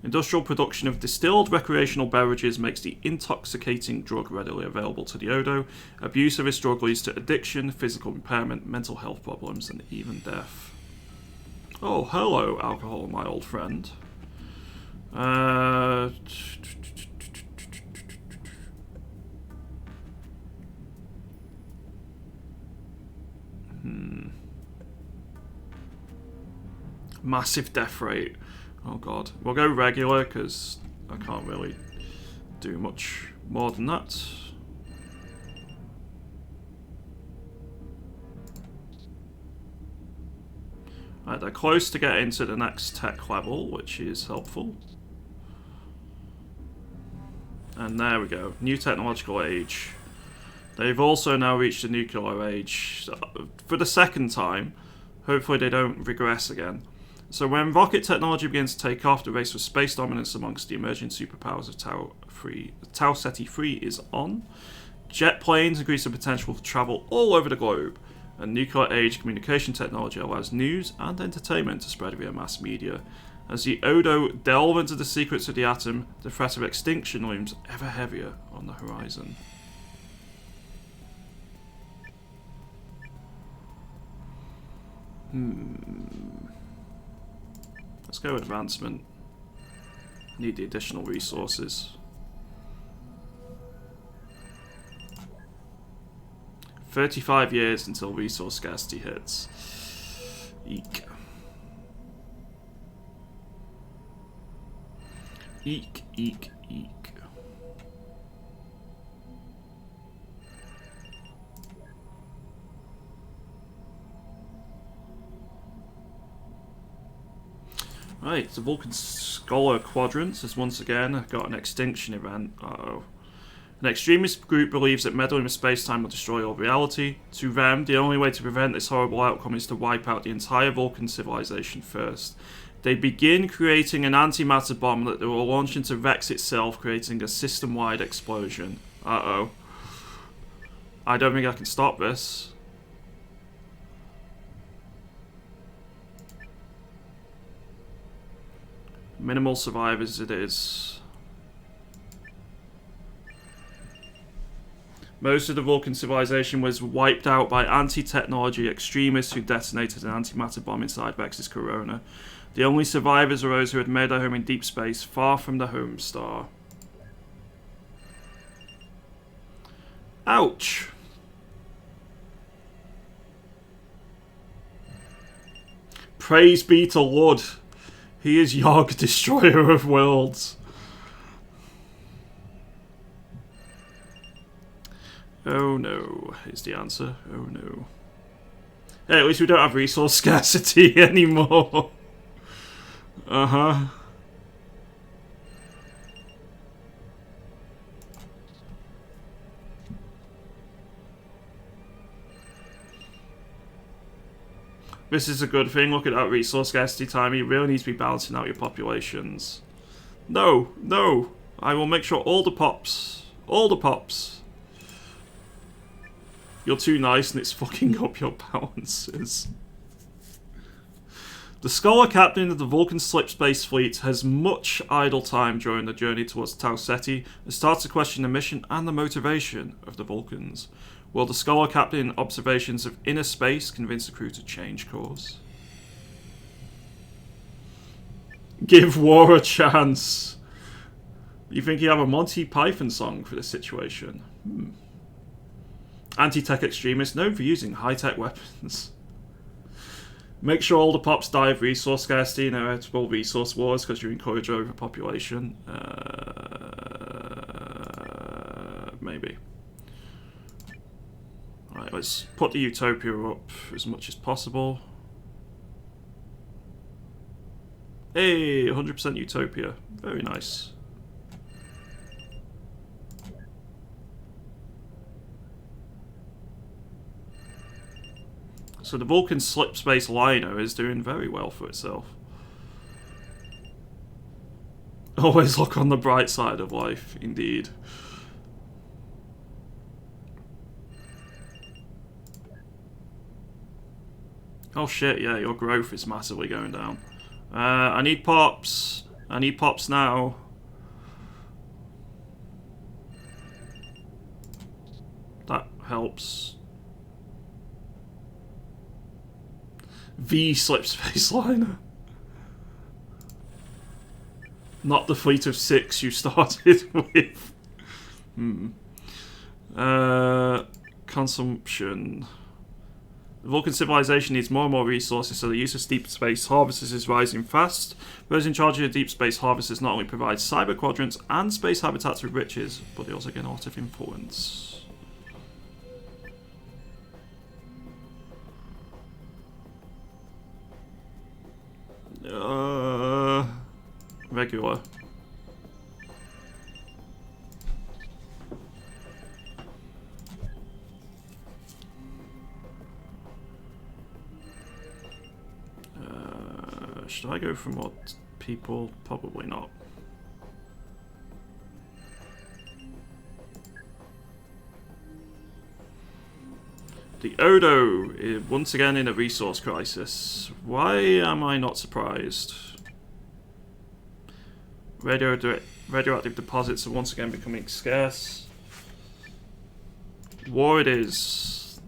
Industrial production of distilled recreational beverages makes the intoxicating drug readily available to the Odo. Abuse of this drug leads to addiction, physical impairment, mental health problems, and even death. Oh, hello, alcohol, my old friend. Massive death rate. Oh god. We'll go regular because I can't really do much more than that. Right, they're close to getting to the next tech level, which is helpful. And there we go. New technological age. They've also now reached the nuclear age for the second time. Hopefully they don't regress again. So when rocket technology begins to take off, the race for space dominance amongst the emerging superpowers of Tau Ceti 3 is on. Jet planes increase the potential to travel all over the globe. And nuclear age communication technology allows news and entertainment to spread via mass media. As the Odo delve into the secrets of the atom, the threat of extinction looms ever heavier on the horizon. Let's go advancement. Need the additional resources. 35 years until resource scarcity hits. Eek. Eek, eek, eek. Right, the Vulcan Scholar Quadrant has once again got an extinction event. Uh-oh. An extremist group believes that meddling with space-time will destroy all reality. To them, the only way to prevent this horrible outcome is to wipe out the entire Vulcan civilization first. They begin creating an antimatter bomb that they will launch into Vex itself, creating a system-wide explosion. Uh-oh. I don't think I can stop this. Minimal survivors it is. Most of the Vulcan civilization was wiped out by anti-technology extremists who detonated an antimatter bomb inside Vex's corona. The only survivors are those who had made their home in deep space, far from the home star. Ouch! Praise be to Lud. He is Yogg, destroyer of worlds. Oh no, is the answer. Oh no. Hey, at least we don't have resource scarcity anymore. Uh-huh. This is a good thing. Look at that resource scarcity time. You really need to be balancing out your populations. No, no. I will make sure all the pops. All the pops. You're too nice and it's fucking up your balances. The Scholar captain of the Vulcan Slip Space Fleet has much idle time during the journey towards Tau Ceti and starts to question the mission and the motivation of the Vulcans. Will the Scholar captain observations of inner space convince the crew to change course? Give war a chance. You think you have a Monty Python song for this situation? Anti-tech extremist known for using high-tech weapons. Make sure all the pops die of resource scarcity and inevitable resource wars because you encourage overpopulation. Maybe. Right, let's put the utopia up as much as possible. Hey, 100% utopia. Very nice. So the Vulcan Slip Space Liner is doing very well for itself. Always look on the bright side of life, indeed. Oh shit, yeah, your growth is massively going down. I need pops. I need pops now. That helps. The Slip Space Liner. Not the fleet of 6 you started with. Consumption. The Vulcan civilization needs more and more resources, so the use of deep space harvesters is rising fast. Those in charge of the deep space harvesters not only provide cyber quadrants and space habitats with riches, but they also get a lot of influence. Regular. Should I go for more people? Probably not. The Odo is once again in a resource crisis. Why am I not surprised? Radioactive deposits are once again becoming scarce. War it is.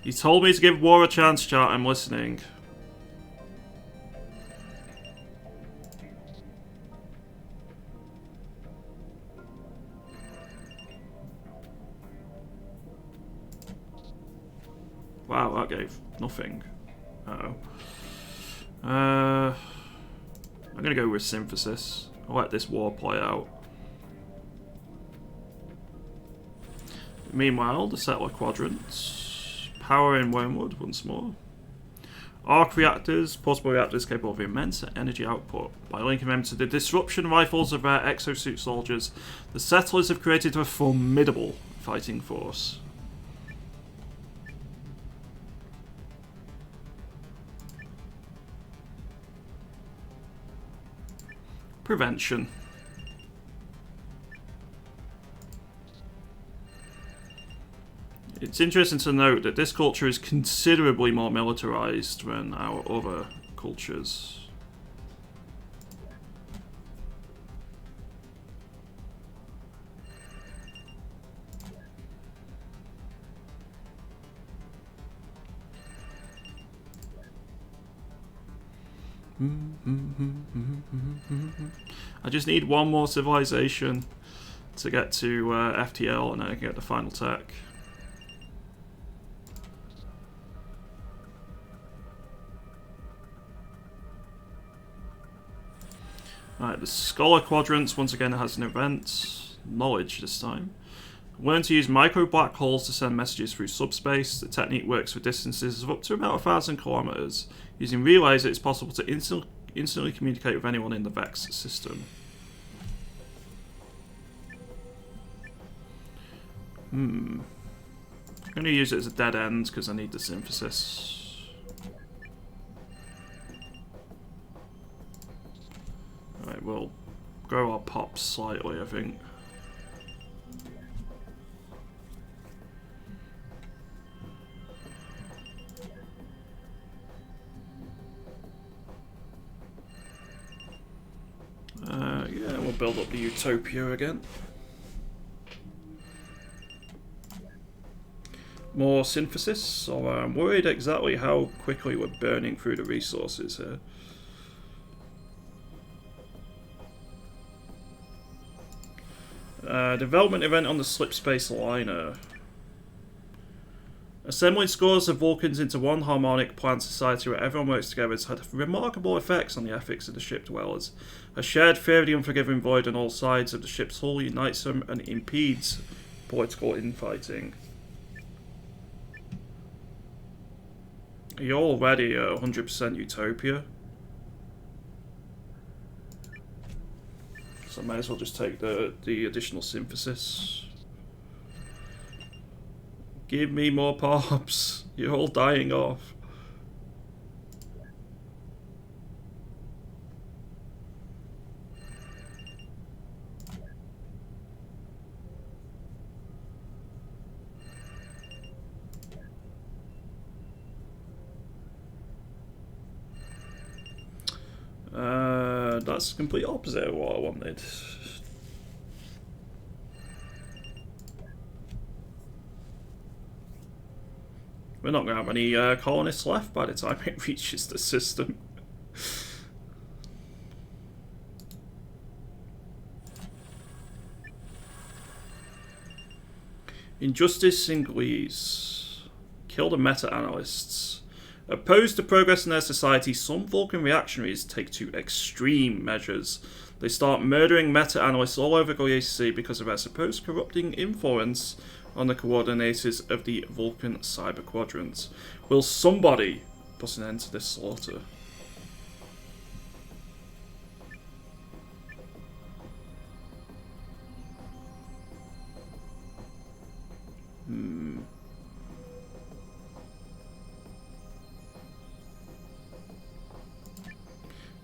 You told me to give war a chance, chat. I'm listening. Wow, that gave nothing. Uh-oh. I'm gonna go with synthesis. I'll let this war play out. Meanwhile, the settler quadrants. Power in Wormwood once more. Arc reactors, portable reactors capable of immense energy output. By linking them to the disruption rifles of their exosuit soldiers, the settlers have created a formidable fighting force. Prevention. It's interesting to note that this culture is considerably more militarized than our other cultures. I just need one more civilization to get to FTL and then I can get the final tech. Right, the Scholar Quadrants once again has an event. Knowledge this time. Learn to use micro black holes to send messages through subspace. The technique works for distances of up to about 1,000 kilometers. Using relays, it's possible to instantly communicate with anyone in the Vex system. I'm going to use it as a dead end because I need the synthesis. Alright, we'll grow our pops slightly, I think. Yeah, we'll build up the Utopia again. More synthesis, so I'm worried exactly how quickly we're burning through the resources here. Development event on the Slipspace liner. Assembling scores of Vulcans into one harmonic planned society where everyone works together has had remarkable effects on the ethics of the ship dwellers. A shared fear of the unforgiving void on all sides of the ship's hull unites them and impedes political infighting. You're already at 100% Utopia. So I might as well just take the additional synthesis. Give me more pops. You're all dying off. That's the complete opposite of what I wanted. We're not going to have any colonists left by the time it reaches the system. Injustice Singlese. Kill the meta-analysts. Opposed to progress in their society, some Vulcan reactionaries take to extreme measures. They start murdering meta-analysts all over Galicia because of their supposed corrupting influence on the coordinators of the Vulcan cyber quadrants. Will somebody put an end to this slaughter?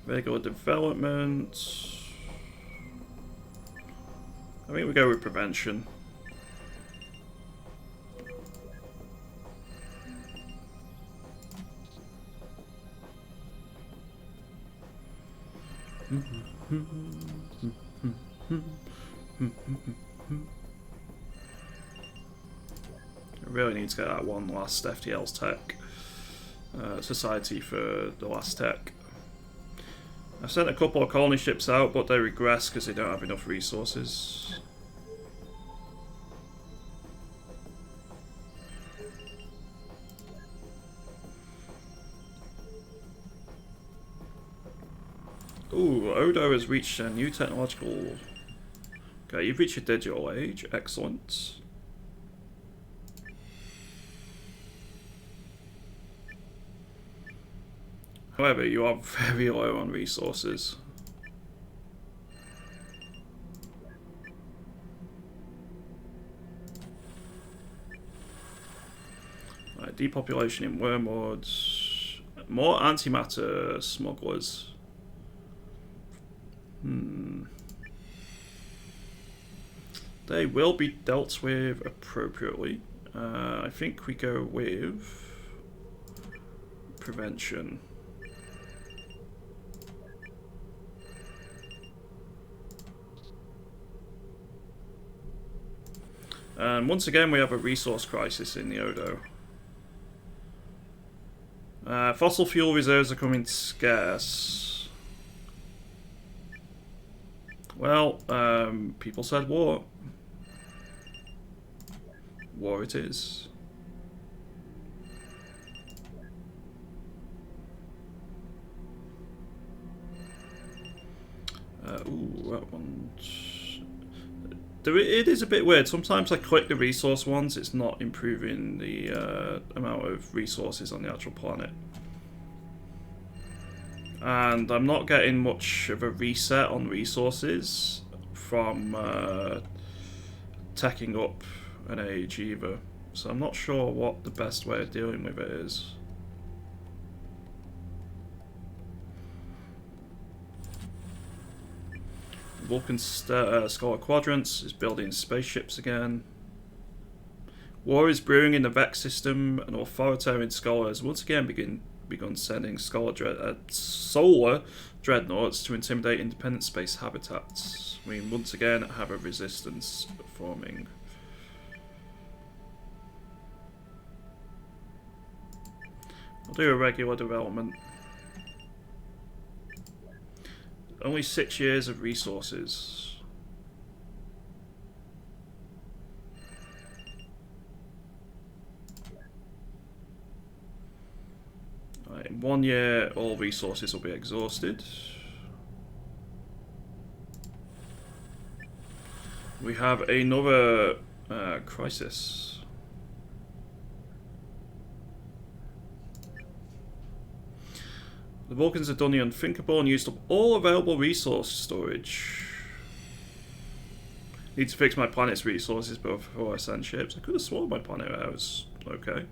Regular development. I think we go with prevention. I really need to get that one last FTL's tech society for the last tech. I've sent a couple of colony ships out, but they regress because they don't have enough resources. Ooh, Odo has reached a new technological... Okay, you've reached a digital age. Excellent. However, you are very low on resources. Right, depopulation in Wormwoods. More antimatter smugglers. They will be dealt with appropriately. I think we go with prevention. And once again, we have a resource crisis in the Odo. Fossil fuel reserves are coming scarce. Well, people said war. War it is. Ooh, that one's... It is a bit weird. Sometimes I click the resource ones, it's not improving the amount of resources on the actual planet. And I'm not getting much of a reset on resources from teching up an age either. So I'm not sure what the best way of dealing with it is. Vulcan Scholar Quadrants is building spaceships again. War is brewing in the Vex system, and authoritarian scholars once again begun sending solar dreadnoughts to intimidate independent space habitats. We once again have a resistance forming. I'll do a regular development. Only 6 years of resources. Right, in 1 year, all resources will be exhausted. We have another crisis. The Vulcans have done the unthinkable and used up all available resource storage. Need to fix my planet's resources before I send ships. I could have sworn my planet was okay.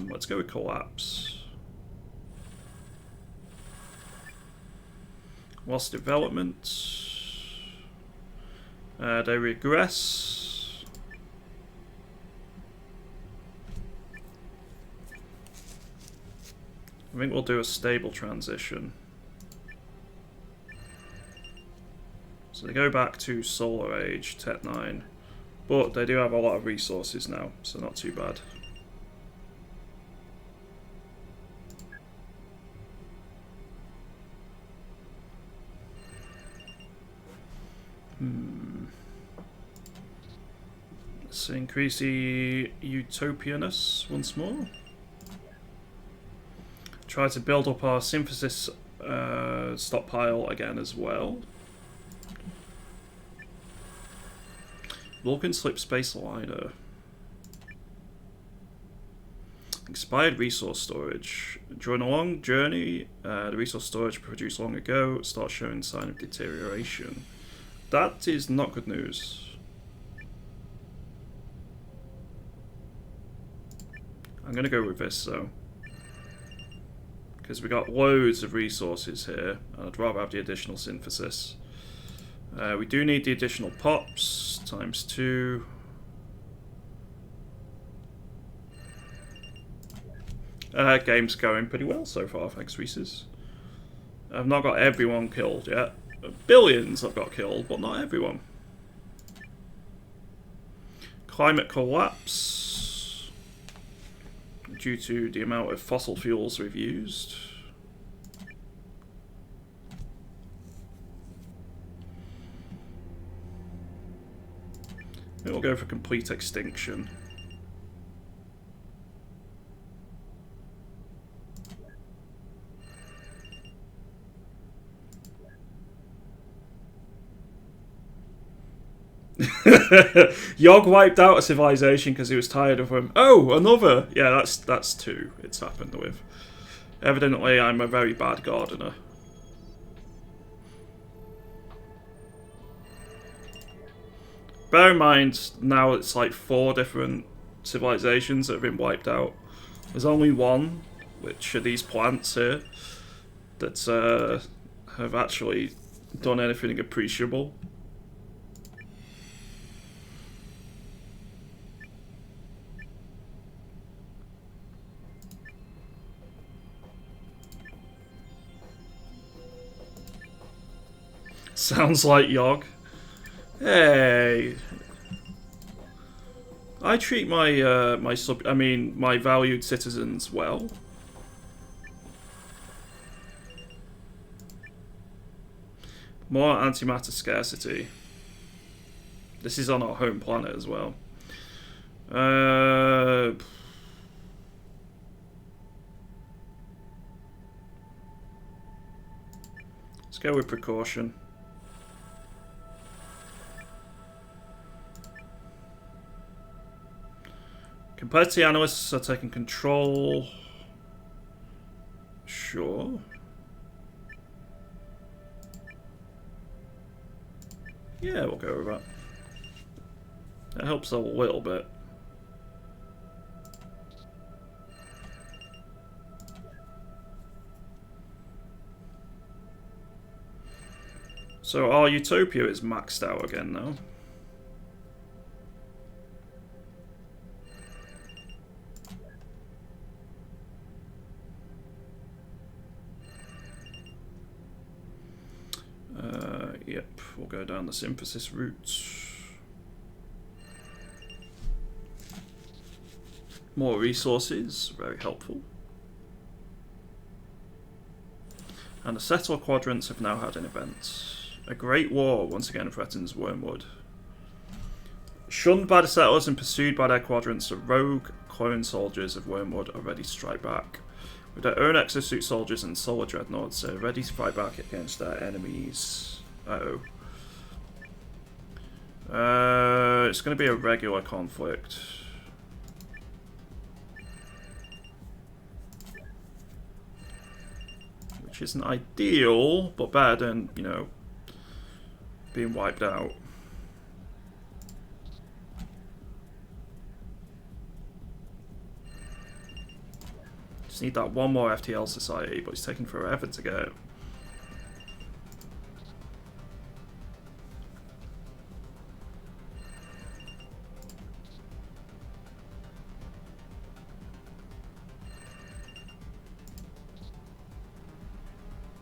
Let's go with collapse. Lost development. They regress. I think we'll do a stable transition. So they go back to Solar Age, Tech 9. But they do have a lot of resources now, so not too bad. Let's increase the utopianness once more. Try to build up our synthesis stockpile again as well. Vulcan Slip Space Liner. Expired resource storage. During a long journey, the resource storage produced long ago starts showing sign of deterioration. That is not good news. I'm going to go with this though, because we got loads of resources here, and I'd rather have the additional synthesis. We do need the additional pops, ×2. Game's going pretty well so far, thanks Reese's. I've not got everyone killed yet. Billions I've got killed, but not everyone. Climate collapse due to the amount of fossil fuels we've used. Then we'll go for complete extinction. Yogg wiped out a civilization because he was tired of them. Oh, another! Yeah, that's two it's happened with. Evidently, I'm a very bad gardener. Bear in mind, now it's like 4 different civilizations that have been wiped out. There's only one, which are these plants here, that have actually done anything appreciable. Sounds like Yogg. Hey, I treat my my valued citizens well. More antimatter scarcity. This is on our home planet as well. Let's go with precaution. Complexity analysts are taking control. Sure. Yeah, we'll go with that. That helps a little bit. So our Utopia is maxed out again now. Yep, we'll go down the synthesis route. More resources, very helpful. And the settled quadrants have now had an event. A great war once again threatens Wormwood. Shunned by the settlers and pursued by their quadrants, the rogue clone soldiers of Wormwood are ready to strike back. With their own exosuit soldiers and solar dreadnoughts, they're ready to fight back against their enemies. Uh-oh. It's going to be a regular conflict. Which isn't ideal, but better than, you know, being wiped out. Just need that one more FTL society, but it's taking forever to get.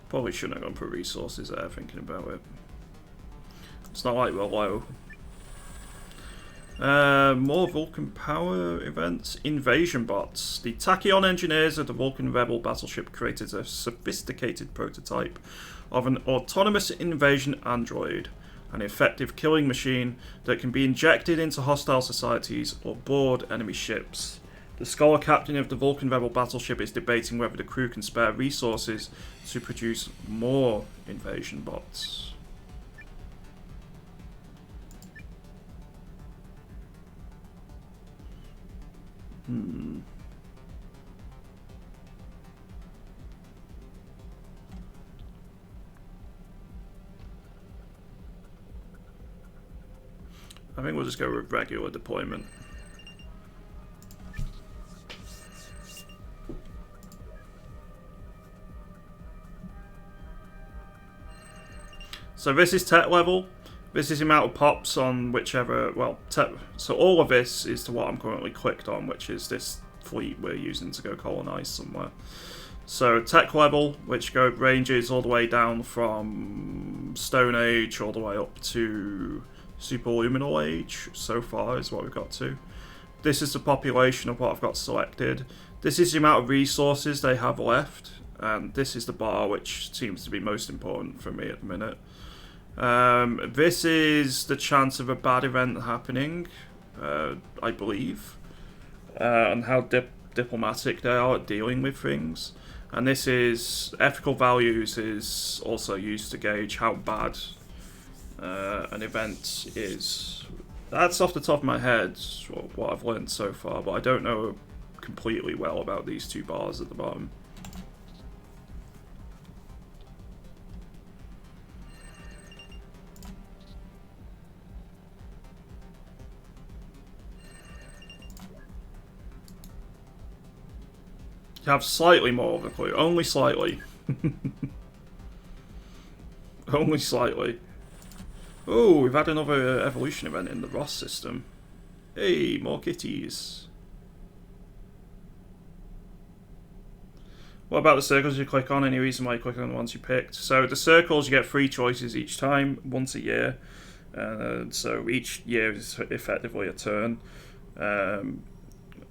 Probably shouldn't have gone for resources there, thinking about it. It's not like we're low. More Vulcan power events. Invasion bots. The Tachyon engineers of the Vulcan Rebel battleship created a sophisticated prototype of an autonomous invasion android, an effective killing machine that can be injected into hostile societies or board enemy ships. The scholar captain of the Vulcan Rebel battleship is debating whether the crew can spare resources to produce more invasion bots. I think we'll just go with regular deployment. So this is tech level. This is the amount of pops on whichever, well, tech. So all of this is to what I'm currently clicked on, which is this fleet we're using to go colonize somewhere. So tech level, which ranges all the way down from Stone Age all the way up to Superluminal Age, so far is what we've got to. This is the population of what I've got selected. This is the amount of resources they have left, and this is the bar which seems to be most important for me at the minute. This is the chance of a bad event happening, I believe, and how diplomatic they are at dealing with things. And this is ethical values is also used to gauge how bad an event is. That's off the top of my head what I've learned so far, but I don't know completely well about these two bars at the bottom. You have slightly more of a clue, only slightly. Only slightly. Oh, we've had another evolution event in the Ross system. Hey, more kitties. What about the circles you click on? Any reason why you click on the ones you picked? So the circles, you get 3 choices each time, once a year. So each year is effectively a turn.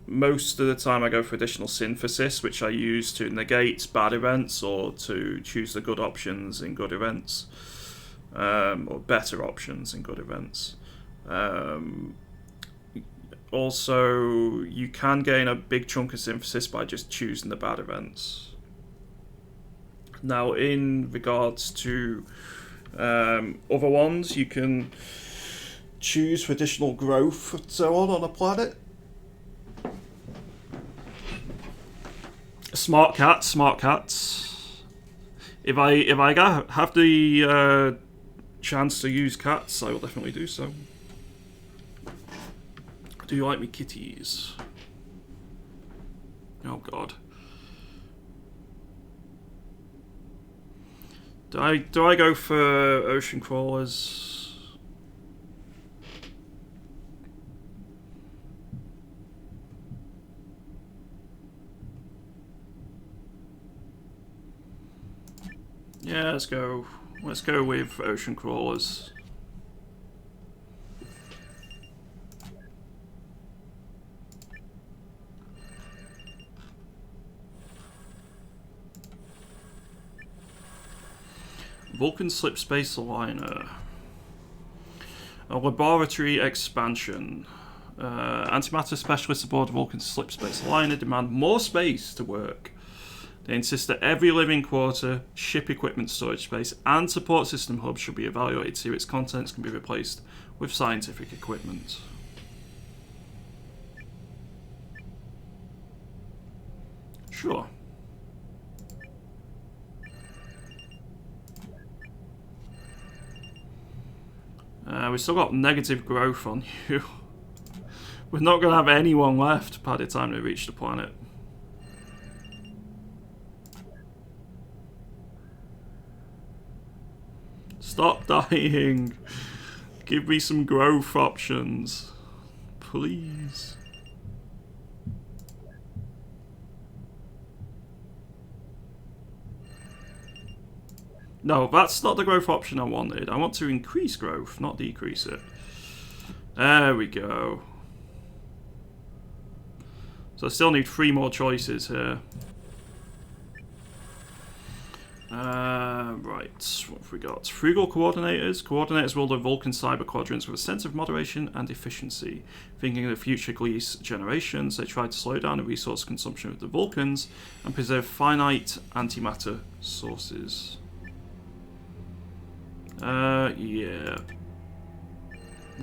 Most of the time I go for additional synthesis, which I use to negate bad events or to choose the good options in good events, or better options in good events. also, you can gain a big chunk of synthesis by just choosing the bad events. Now, in regards to other ones, you can choose for additional growth and so on a planet. Smart cats, smart cats. If I have the chance to use cats, I will definitely do so. Do you like me kitties? Oh god. Do I go for ocean crawlers? Yeah, let's go. Let's go with ocean crawlers. Vulcan Slip Space Aligner. A laboratory expansion. Antimatter specialists aboard Vulcan Slip Space Aligner demand more space to work. They insist that every living quarter, ship equipment storage space, and support system hub should be evaluated to see if its contents can be replaced with scientific equipment. Sure. We've still got negative growth on you. We're not going to have anyone left by the time they reach the planet. Stop dying. Give me some growth options. Please. No, that's not the growth option I wanted. I want to increase growth, not decrease it. There we go. So I still need 3 more choices here. Right, what have we got? Frugal coordinators. Coordinators rule the Vulcan cyber quadrants with a sense of moderation and efficiency. Thinking of the future Gliese generations, they try to slow down the resource consumption of the Vulcans and preserve finite antimatter sources. Yeah.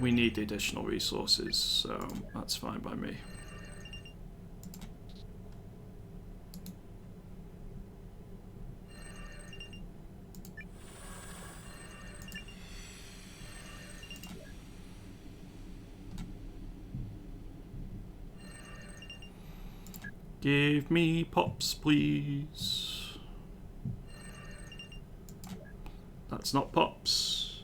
We need the additional resources, so that's fine by me. Give me pops, please. That's not pops.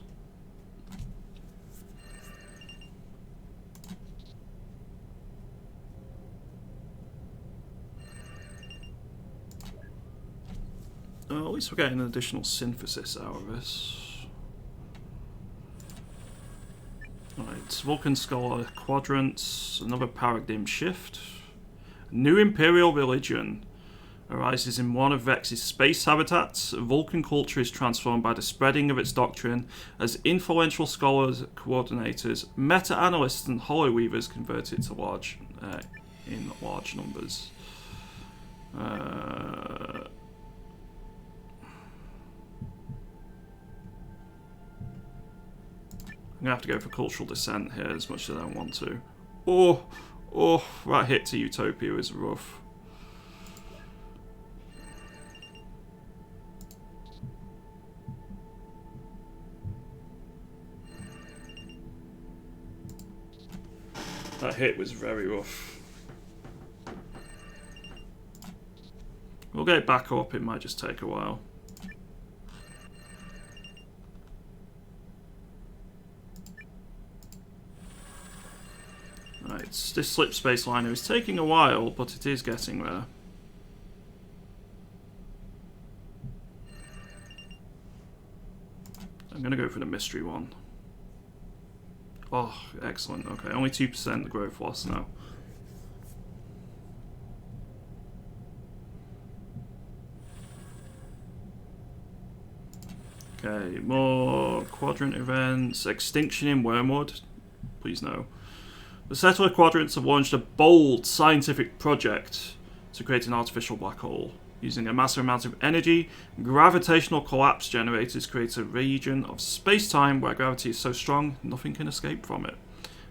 Oh, at least we're getting an additional synthesis out of this. Right, Vulcan Scholar Quadrants, another paradigm shift. New Imperial religion arises in one of Vex's space habitats. Vulcan culture is transformed by the spreading of its doctrine as influential scholars, coordinators, meta-analysts and holoweavers convert it to in large numbers. I'm gonna have to go for cultural descent here as much as I don't want to. Oh, that hit to Utopia is rough. That hit was very rough. We'll get it back up, it might just take a while. Right, this slip space liner is taking a while, but it is getting there. I'm going to go for the mystery one. Oh, excellent. Okay, only 2% the growth loss now. Okay, more quadrant events. Extinction in Wormwood. Please no. The settler quadrants have launched a bold scientific project to create an artificial black hole. Using a massive amount of energy, gravitational collapse generators create a region of space-time where gravity is so strong nothing can escape from it.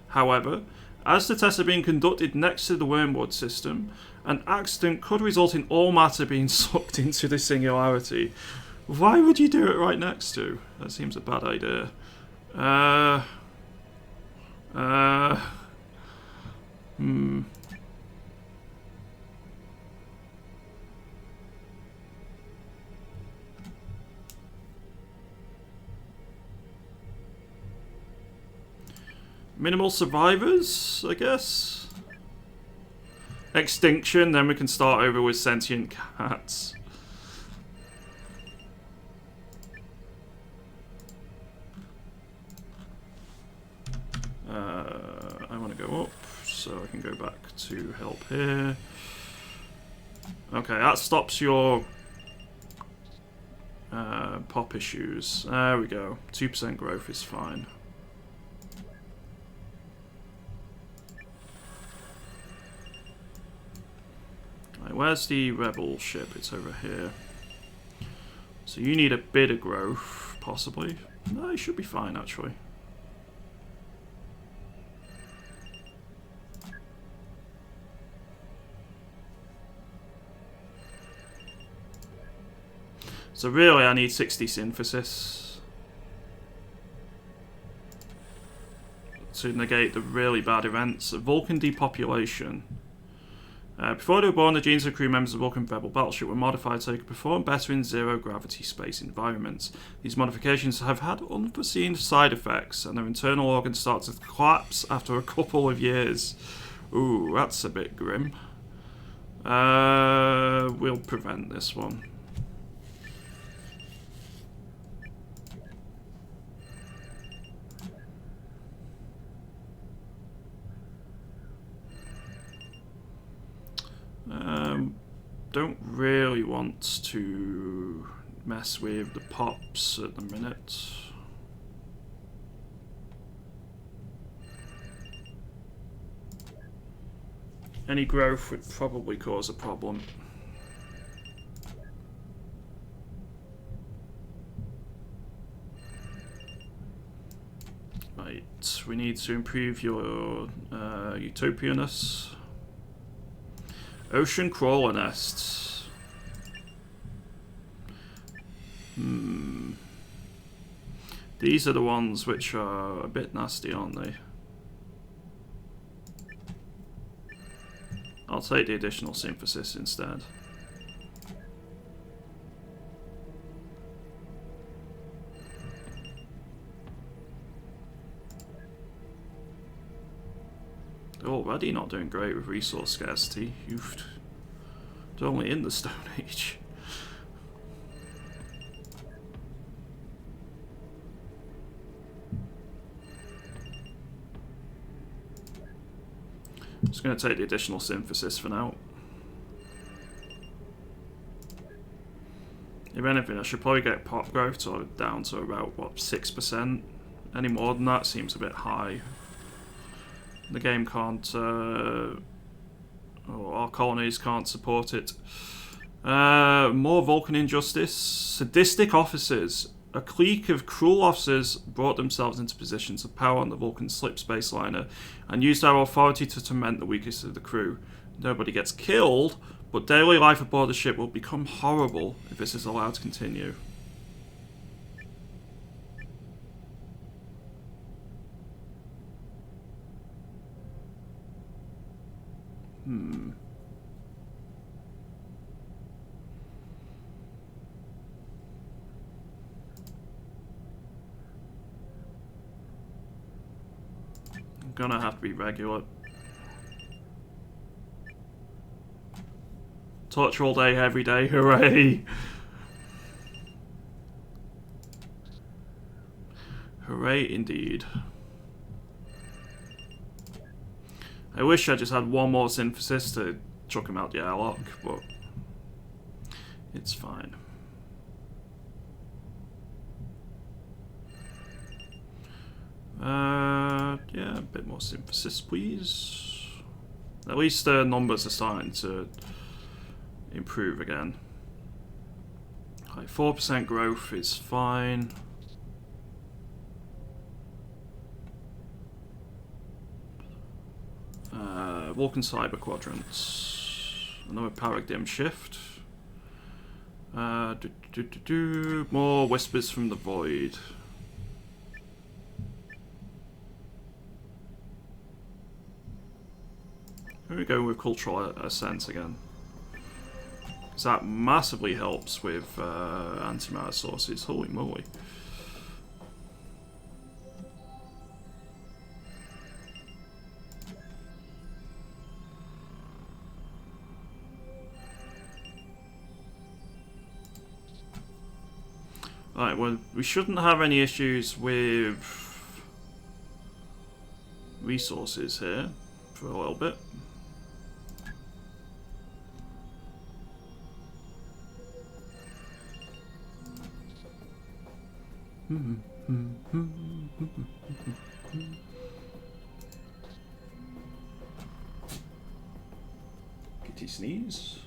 However, as the tests are being conducted next to the Wormwood system, an accident could result in all matter being sucked into the singularity. Why would you do it right next to? That seems a bad idea. Minimal survivors, I guess. Extinction, then we can start over with sentient cats. I want to go up, so I can go back to help here. Okay, that stops your pop issues. There we go. 2% growth is fine. Right, where's the rebel ship? It's over here. So you need a bit of growth, possibly. No, it should be fine, actually. So really I need 60 synthesis to negate the really bad events. Vulcan depopulation. Before they were born, the genes of crew members of the Vulcan Rebel battleship were modified so they could perform better in zero-gravity space environments. These modifications have had unforeseen side effects, and their internal organs start to collapse after a couple of years. Ooh, that's a bit grim. We'll prevent this one. Don't really want to mess with the pops at the minute. Any growth would probably cause a problem. Right, we need to improve your utopianness. Ocean crawler nests. These are the ones which are a bit nasty, aren't they? I'll take the additional synthesis instead. They're already not doing great with resource scarcity. They're only in the Stone Age. I'm just going to take the additional synthesis for now. If anything, I should probably get pop growth down to about, what, 6%? Any more than that seems a bit high. The game can't, or our colonies can't support it. More Vulcan injustice. Sadistic officers. A clique of cruel officers brought themselves into positions of power on the Vulcan slip space liner and used their authority to torment the weakest of the crew. Nobody gets killed, but daily life aboard the ship will become horrible if this is allowed to continue. I'm gonna have to be regular. Torture all day, every day, hooray! Hooray indeed. I wish I just had one more synthesis to chuck him out the airlock, but it's fine. Yeah, a bit more synthesis, please. At least the numbers are starting to improve again. 4% growth is fine. Vulcan Cyber Quadrants. Another paradigm shift. More Whispers from the Void. Here we go with Cultural Ascent again. Because that massively helps with antimatter sources. Holy moly. Right, well, we shouldn't have any issues with resources here for a little bit. Kitty sneeze.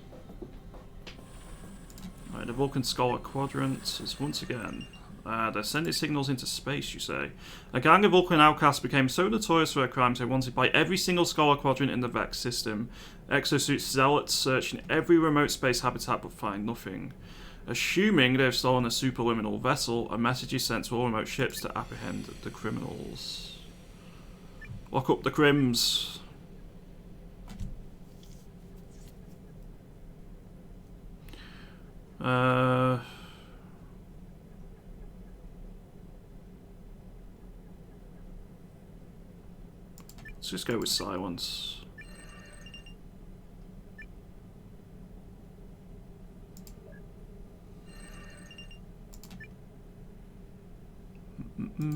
Right, the Vulcan Scholar Quadrant is once again. They're sending signals into space, you say. A gang of Vulcan outcasts became so notorious for their crimes they were wanted by every single Scholar Quadrant in the Vex system. Exosuit zealots searching every remote space habitat but find nothing. Assuming they've stolen a superliminal vessel, a message is sent to all remote ships to apprehend the criminals. Lock up the crims. Let's just go with silence. Right,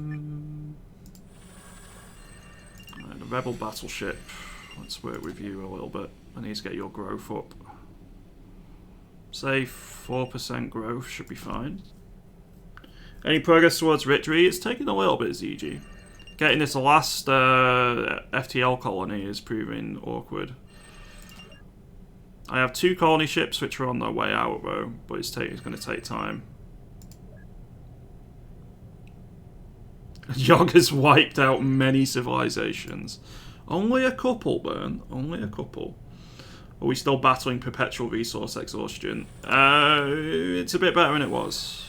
the Rebel battleship. Let's work with you a little bit. I need to get your growth up. Say 4% growth should be fine. Any progress towards victory? It's taking a little bit, ZG. Getting this last FTL colony is proving awkward. I have 2 colony ships which are on their way out though, but it's going to take time. Yogg has wiped out many civilizations. Only a couple, Burn. Only a couple. Are we still battling perpetual resource exhaustion? It's a bit better than it was.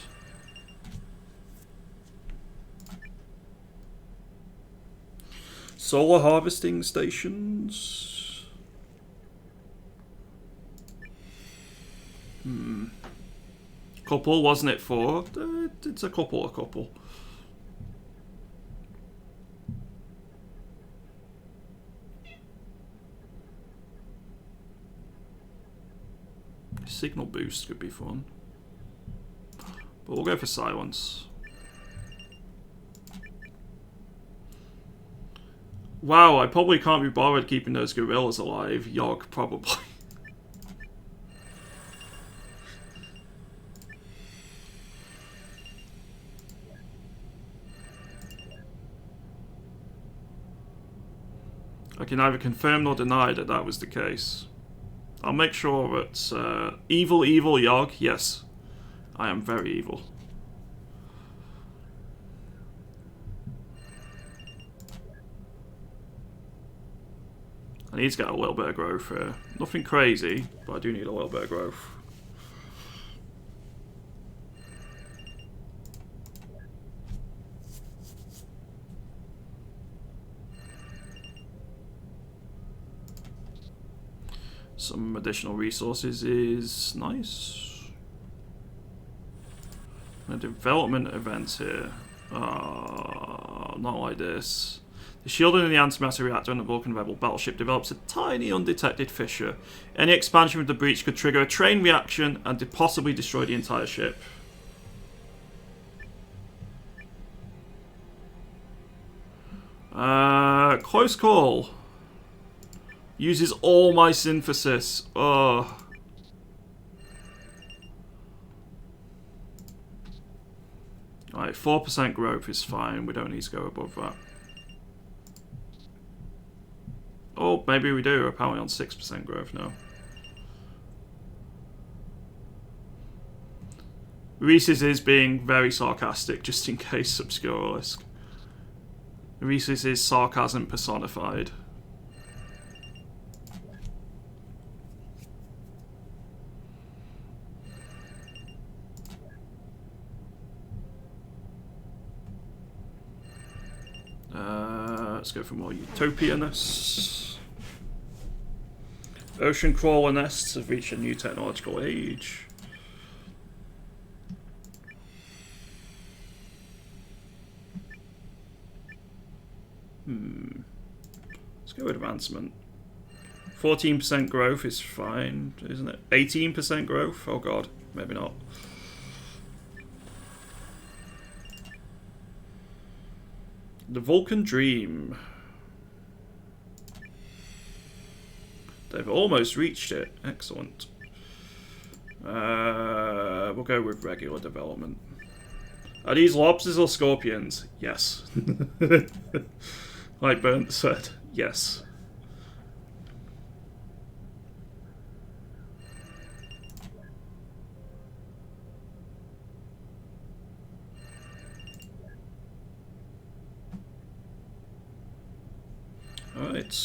Solar harvesting stations. Couple, wasn't it 4? It's a couple. Signal boost could be fun. But we'll go for silence. Wow, I probably can't be bothered keeping those gorillas alive. Yogg, probably. I can neither confirm nor deny that that was the case. I'll make sure that evil Yogg, yes, I am very evil. I need to get a little bit of growth here. Nothing crazy, but I do need a little bit of growth. Some additional resources is nice. A development events here. Not like this. The shielding in the antimatter reactor on the Vulcan Rebel battleship develops a tiny undetected fissure. Any expansion of the breach could trigger a chain reaction and possibly destroy the entire ship. Close call. Uses all my synthesis. Oh. Alright, 4% growth is fine. We don't need to go above that. Oh, maybe we do. We're apparently on 6% growth now. Reese's is being very sarcastic, just in case, Obscuralisk. Reese's is sarcasm personified. Let's go for more Utopia nests. Ocean crawler nests have reached a new technological age. Let's go with advancement. 14% growth is fine, isn't it? 18% growth? Oh god, maybe not. The Vulcan Dream. They've almost reached it. Excellent. We'll go with regular development. Are these lobsters or scorpions? Yes. Like Burnt said, yes. Alright.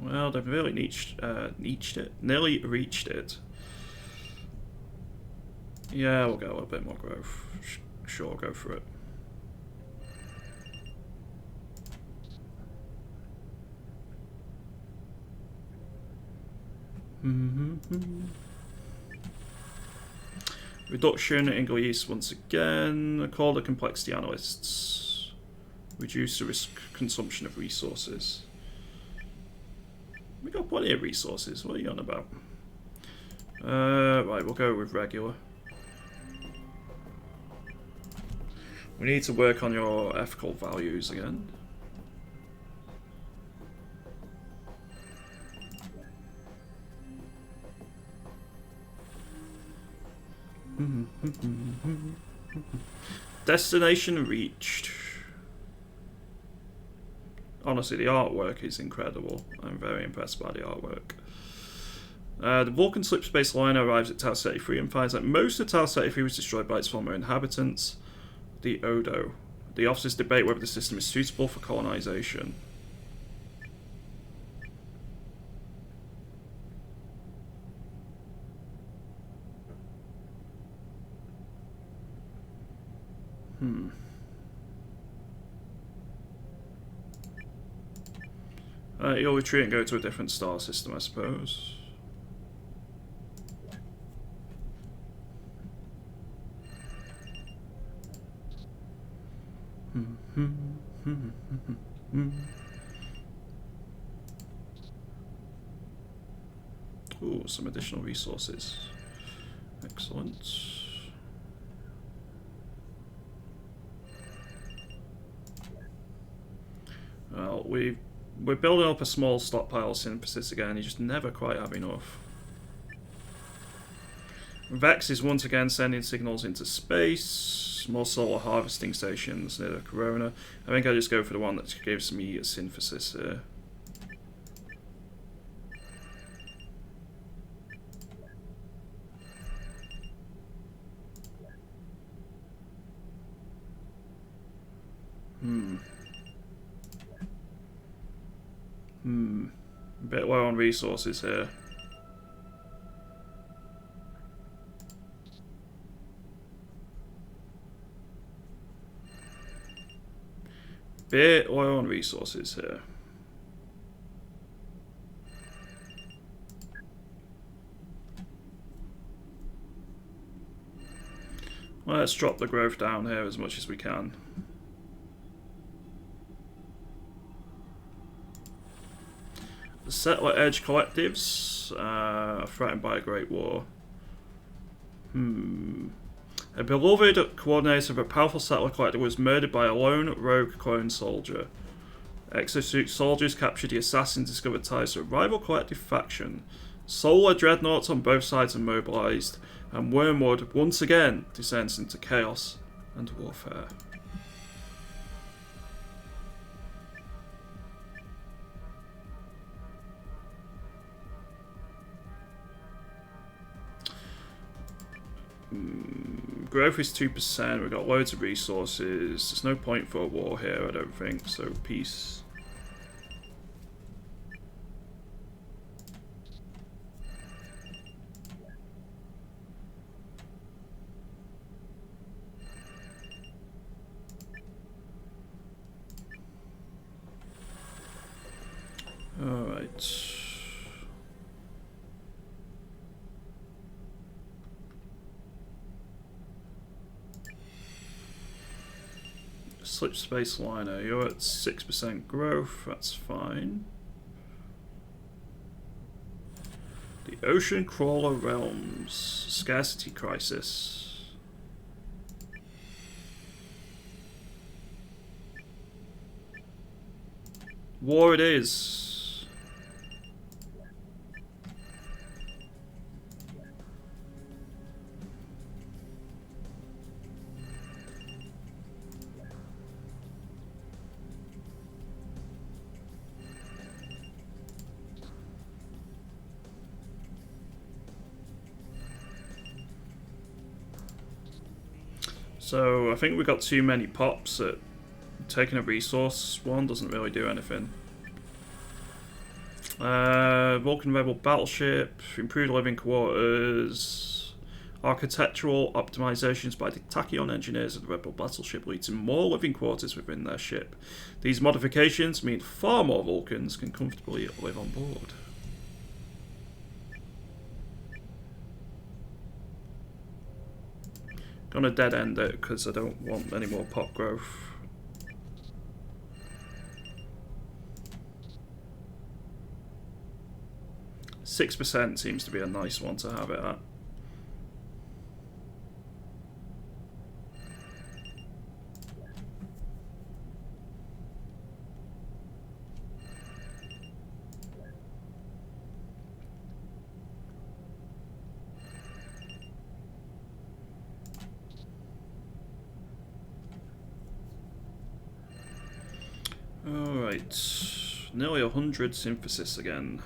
Well, they've really nearly reached it. Yeah, we'll go a little bit more growth. Sure, go for it. Reduction in English once again. Call the complexity analysts. Reduce the risk consumption of resources. We got plenty of resources. What are you on about? Right, we'll go with regular. We need to work on your ethical values again. Destination reached. Honestly, the artwork is incredible. I'm very impressed by the artwork. The Vulcan Slipspace liner arrives at Tau 33 and finds that most of Tau 33 was destroyed by its former inhabitants, the Odo. The officers debate whether the system is suitable for colonization. You'll retreat and go to a different star system, I suppose. Ooh, some additional resources. Excellent. Well, we're building up a small stockpile of synthesis again. You just never quite have enough. Vex is once again sending signals into space. More solar harvesting stations near the corona. I think I just go for the one that gives me a synthesis here. A bit low on resources here. Bit low on resources here. Let's drop the growth down here as much as we can. The Settler Edge collectives are threatened by a great war. A beloved coordinator of a powerful settler collective was murdered by a lone rogue clone soldier. Exosuit soldiers captured the assassin and discovered ties to a rival collective faction. Solar dreadnoughts on both sides are mobilized, and Wormwood once again descends into chaos and warfare. Growth is 2%. We've got loads of resources. There's no point for a war here, I don't think. So peace. Alright. Slip space liner, you're at 6% growth, that's fine. The Ocean Crawler Realms, Scarcity Crisis. War it is. So I think we got too many pops at taking a resource one doesn't really do anything. Vulcan Rebel Battleship, improved living quarters, architectural optimizations by the Tachyon engineers of the Rebel Battleship lead to more living quarters within their ship. These modifications mean far more Vulcans can comfortably live on board. Gonna dead end it because I don't want any more pop growth. %6 seems to be a nice one to have it at. Alright, nearly 100 synthesis again.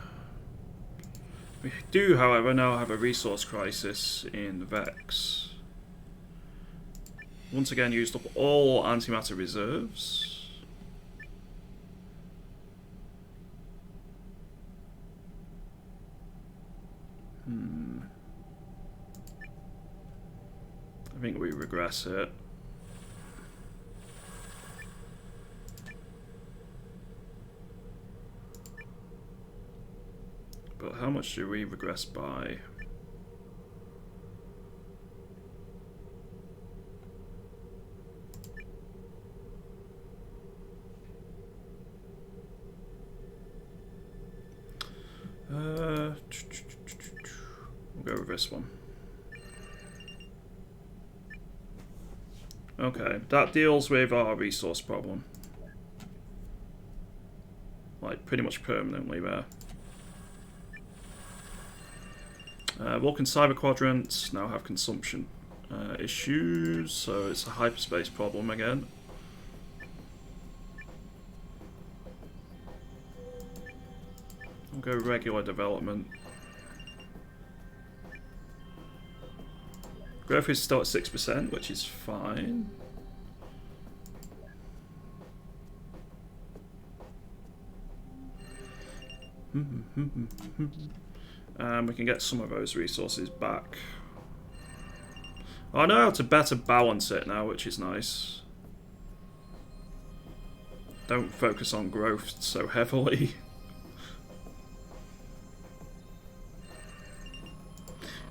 We do, however, now have a resource crisis in Vex. Once again, used up all antimatter reserves. I think we regress it. But how much do we regress by? We'll go with this one. Okay, that deals with our resource problem. Like, pretty much permanently there. Vulcan Cyber Quadrants now have consumption issues, so it's a hyperspace problem again. I'll go regular development. Growth is still at 6%, which is fine. We can get some of those resources back. I know how to better balance it now, which is nice. Don't focus on growth so heavily.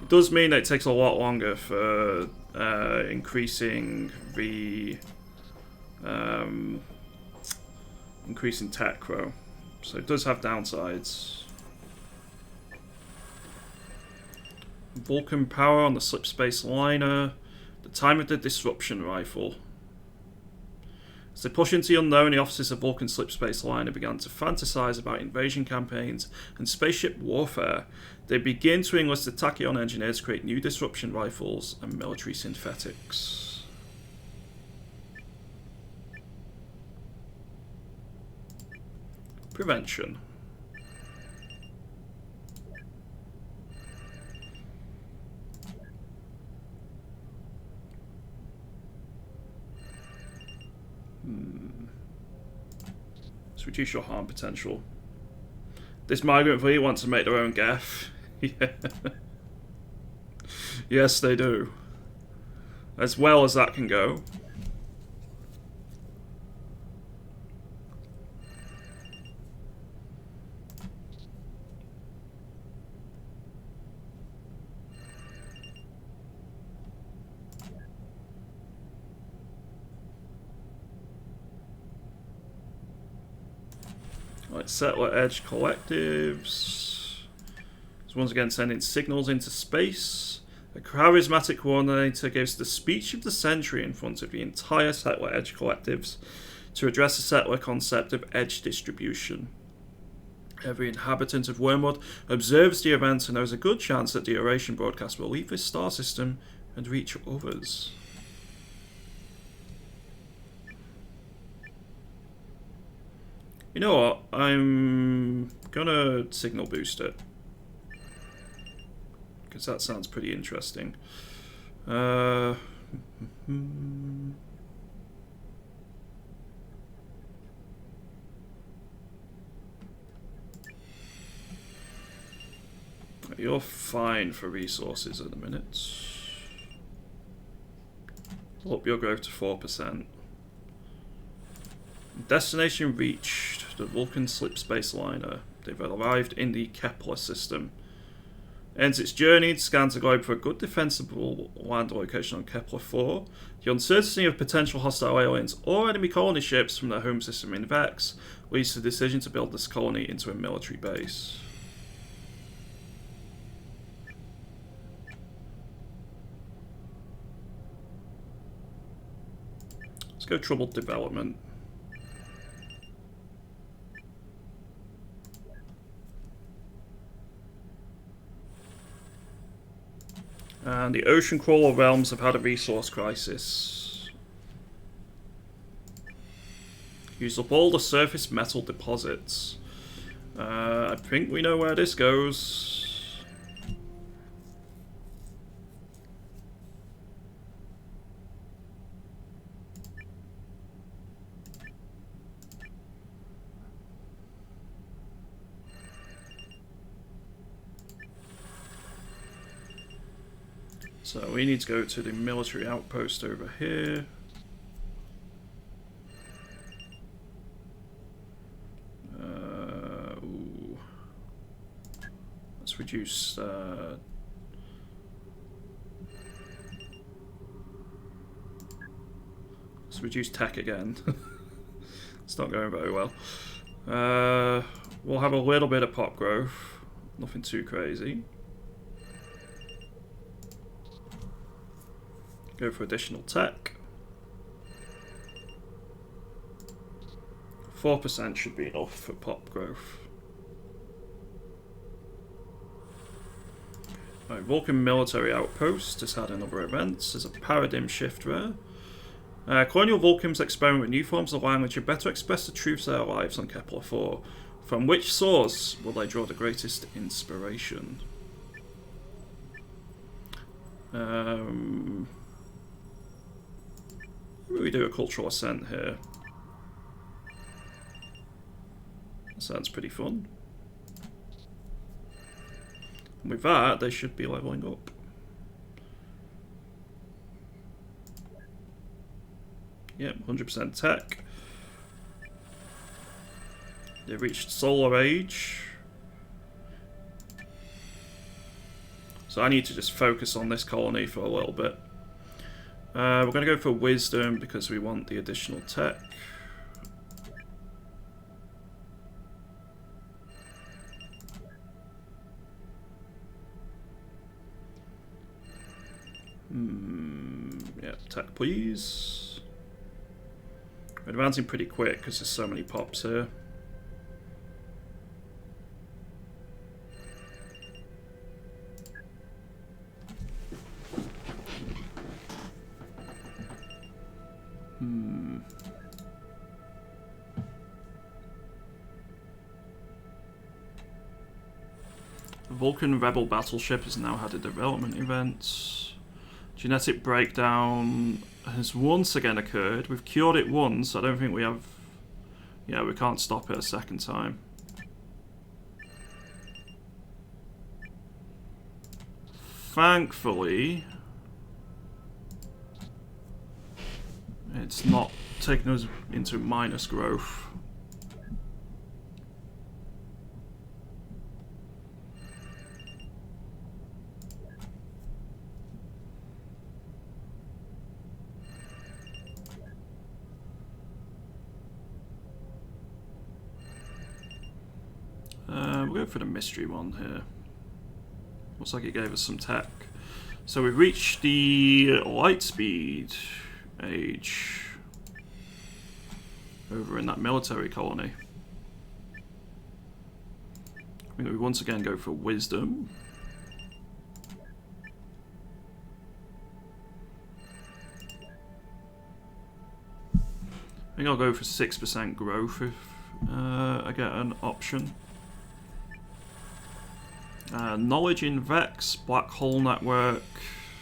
It does mean that it takes a lot longer for increasing the increasing tech though. So it does have downsides. Vulcan power on the slip space liner. The time of the disruption rifle. As they push into the unknown, the officers of Vulcan slip space liner began to fantasize about invasion campaigns and spaceship warfare. They begin to enlist the Tachyon engineers to create new disruption rifles and military synthetics. Prevention. reduce your harm potential. This migrant fleet wants to make their own gaff. Yeah. Yes, they do. As well as that can go. Like Settler Edge collectives. So once again sending signals into space. A charismatic coordinator gives the speech of the century in front of the entire Settler Edge collectives to address the settler concept of edge distribution. Every inhabitant of Wormwood observes the event and there is a good chance that the oration broadcast will leave this star system and reach others. You know what? I'm gonna signal boost it. Because that sounds pretty interesting. You're fine for resources at the minute. Up your growth to 4%. Destination reached. The Vulcan Slip Space Liner. They've arrived in the Kepler system. Ends its journey, scans the globe for a good defensible land location on Kepler 4. The uncertainty of potential hostile aliens or enemy colony ships from their home system in Vex leads to the decision to build this colony into a military base. Let's go troubled development. And the Ocean Crawler realms have had a resource crisis. Use up all the surface metal deposits. I think we know where this goes. So we need to go to the military outpost over here. Let's reduce. Let's reduce tech again. It's not going very well. We'll have a little bit of pop growth. Nothing too crazy. Go for additional tech. 4% should be enough for pop growth. Right, Vulcan Military Outpost has had another event. There's a paradigm shift there. Colonial Vulcans experiment with new forms of language to better express the truths of their lives on Kepler 4. From which source will they draw the greatest inspiration? We do a cultural ascent here. That sounds pretty fun. And with that, they should be leveling up. Yep, 100% tech. They reached Solar Age. So I need to just focus on this colony for a little bit. We're going to go for Wisdom because we want the additional tech. Yeah, tech please. We're advancing pretty quick because there's so many pops here. The Vulcan Rebel battleship has now had a development event. Genetic breakdown has once again occurred. We've cured it once. I don't think we have Yeah, we can't stop it a second time. Thankfully, it's not taking us into minus growth. We'll go for the mystery one here. Looks like it gave us some tech. So we've reached the light speed age over in that military colony. I mean, we once again go for wisdom. I think I'll go for 6% growth if I get an option. Knowledge in Vex, black hole network.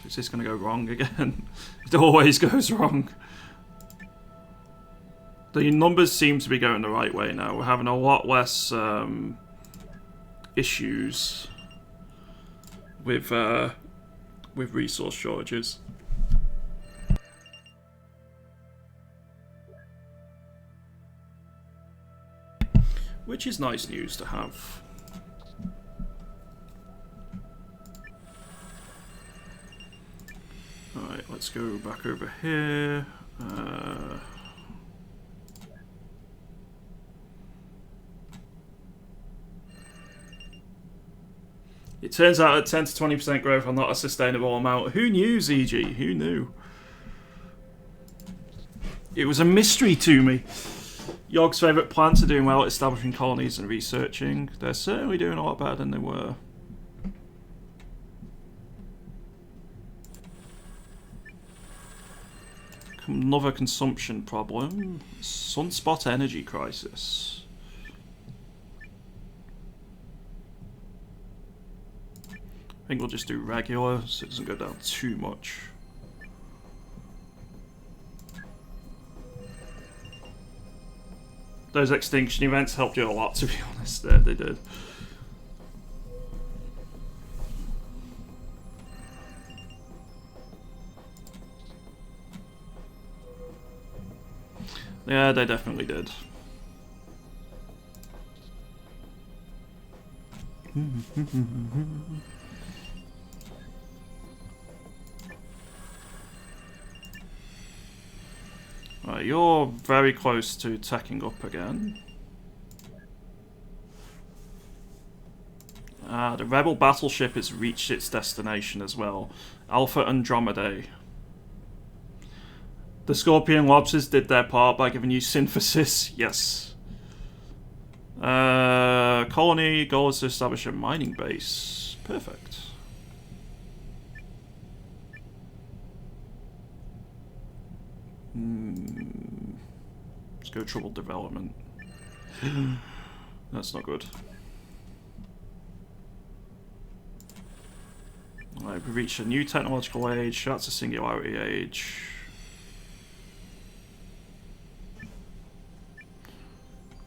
Is this going to go wrong again? It always goes wrong. The numbers seem to be going the right way now. We're having a lot less issues with resource shortages. Which is nice news to have. Alright, let's go back over here. It turns out at 10 to 20% growth are not a sustainable amount. Who knew, ZG? Who knew? It was a mystery to me. Yog's favourite plants are doing well at establishing colonies and researching. They're certainly doing a lot better than they were. Another consumption problem. Sunspot energy crisis. I think we'll just do regular so it doesn't go down too much. Those extinction events helped you a lot, to be honest. They did. Yeah, they definitely did. Right, you're very close to teching up again. The Rebel battleship has reached its destination as well. Alpha Andromedae. The Scorpion Lobsters did their part by giving you synthesis. Yes. Colony goal is to establish a mining base. Perfect. Let's go trouble development. That's not good. Alright, we've reached a new technological age. That's a singularity age.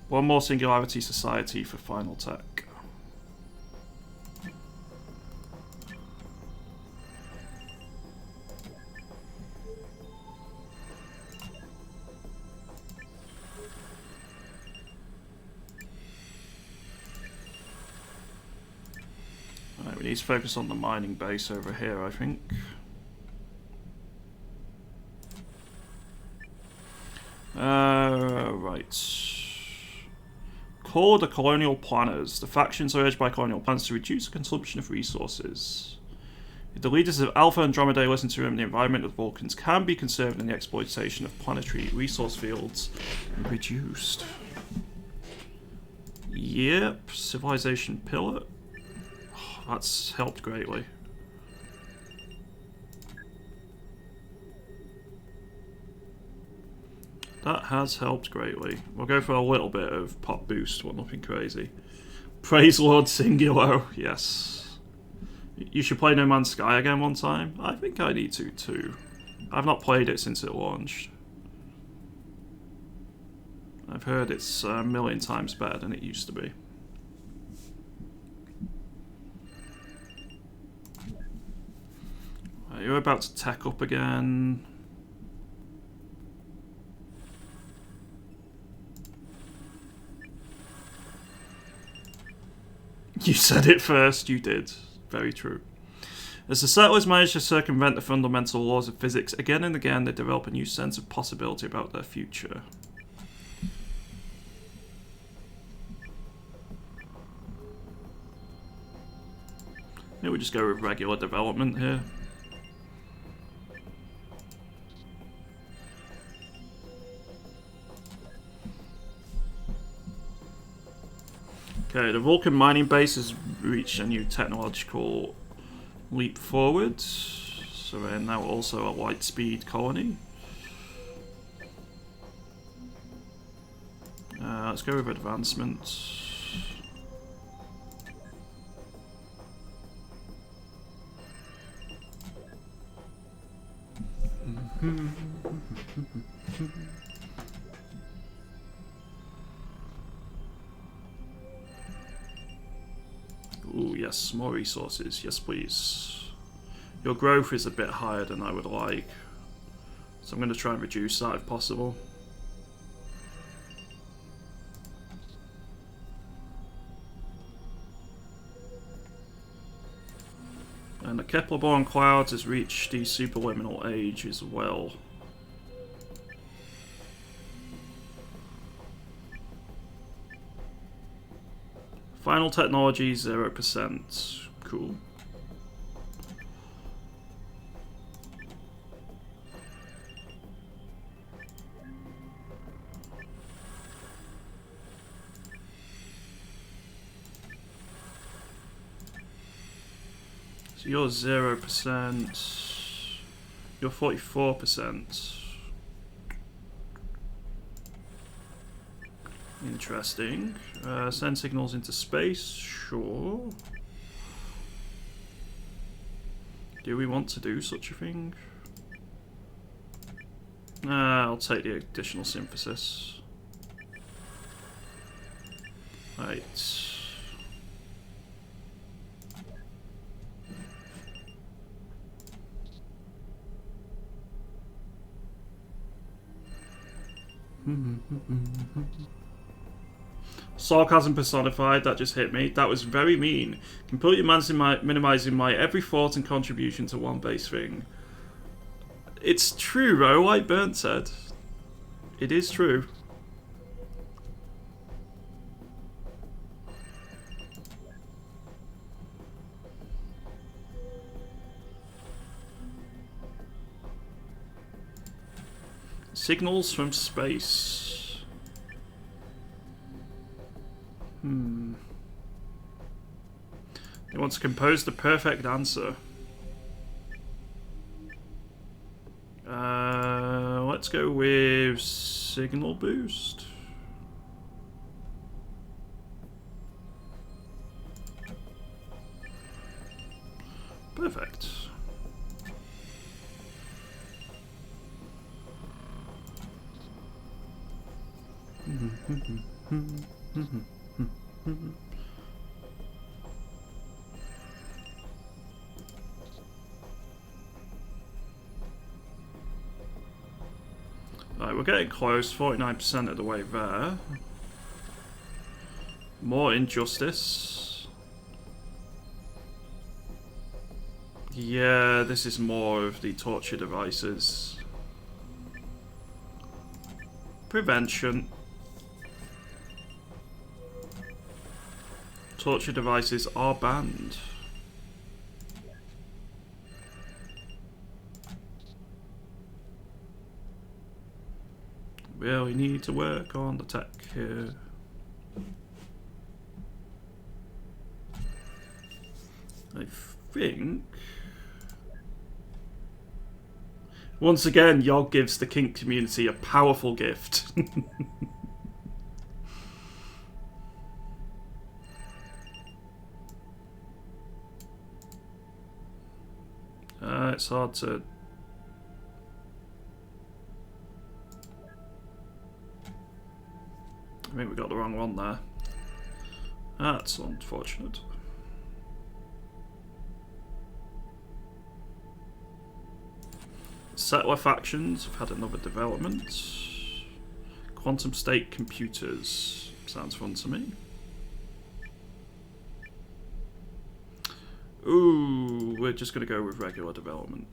One more singularity society for final tech. Alright, we need to focus on the mining base over here, I think. Right. Call the colonial planners. The factions are urged by colonial planners to reduce the consumption of resources. If the leaders of Alpha Andromedae listen to them, the environment of the Vulcans can be conserved and the exploitation of planetary resource fields reduced. Yep, civilization pillar. Oh, that's helped greatly. That has helped greatly. We'll go for a little bit of pop boost, but nothing crazy. Praise Lord Singular, yes. You should play No Man's Sky again one time. I think I need to too. I've not played it since it launched. I've heard it's a million times better than it used to be. You're about to tech up again. You said it first, you did. Very true. As the settlers manage to circumvent the fundamental laws of physics, again and again they develop a new sense of possibility about their future. Maybe we just go with regular development here. Okay, the Vulcan mining base has reached a new technological leap forward. So they're now also a light speed colony. Let's go with advancement. Ooh, yes, more resources. Yes, please. Your growth is a bit higher than I would like, so I'm going to try and reduce that if possible. And the Kepler-born clouds has reached the superliminal age as well. Final technology 0%. Cool. So you're 0%. You're 44%. Interesting. Send signals into space, sure. Do we want to do such a thing? I'll take the additional synthesis. Right. Sarcasm personified, that just hit me. That was very mean. Completely minimizing my every thought and contribution to one base thing. It's true, though, like Burnt said. It is true. Signals from space. They want to compose the perfect answer. Let's go with signal boost. Perfect. Right, we're getting close, 49% of the way there. More injustice. Yeah, this is more of the torture devices. Prevention. Torture devices are banned. Really need to work on the tech here. I think... Once again, Yogg gives the kink community a powerful gift. It's hard to... I think we got the wrong one there. That's unfortunate. Settler factions have had another development. Quantum state computers. Sounds fun to me. Ooh, we're just going to go with regular development.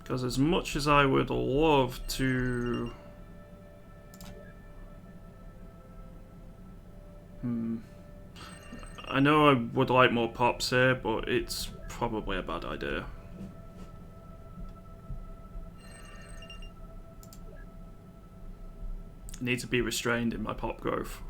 Because as much as I would love to... I know I would like more pops here, but it's probably a bad idea. I need to be restrained in my pop growth.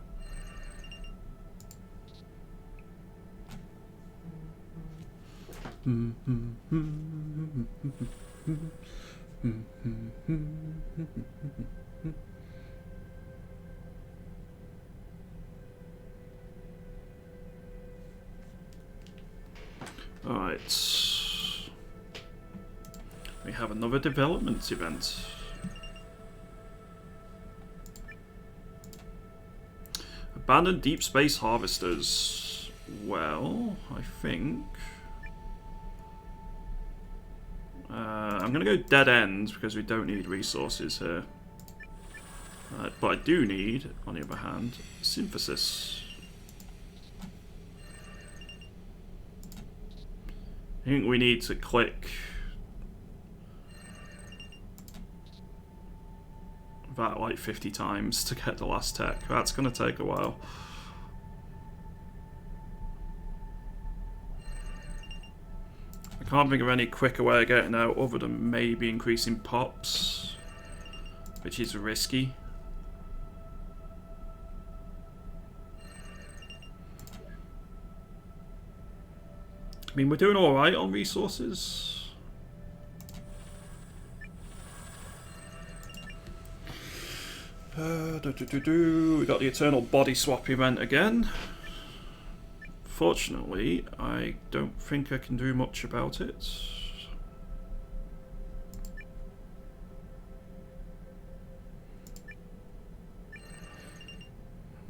Alright. We have another development event. Abandoned deep space harvesters. Well, I think... I'm going to go dead ends because we don't need resources here. But I do need, on the other hand, synthesis. I think we need to click that like 50 times to get the last tech. That's going to take a while. I can't think of any quicker way of getting out other than maybe increasing pops, which is risky. I mean, we're doing alright on resources. We got the Eternal Body Swap event again. Fortunately, I don't think I can do much about it.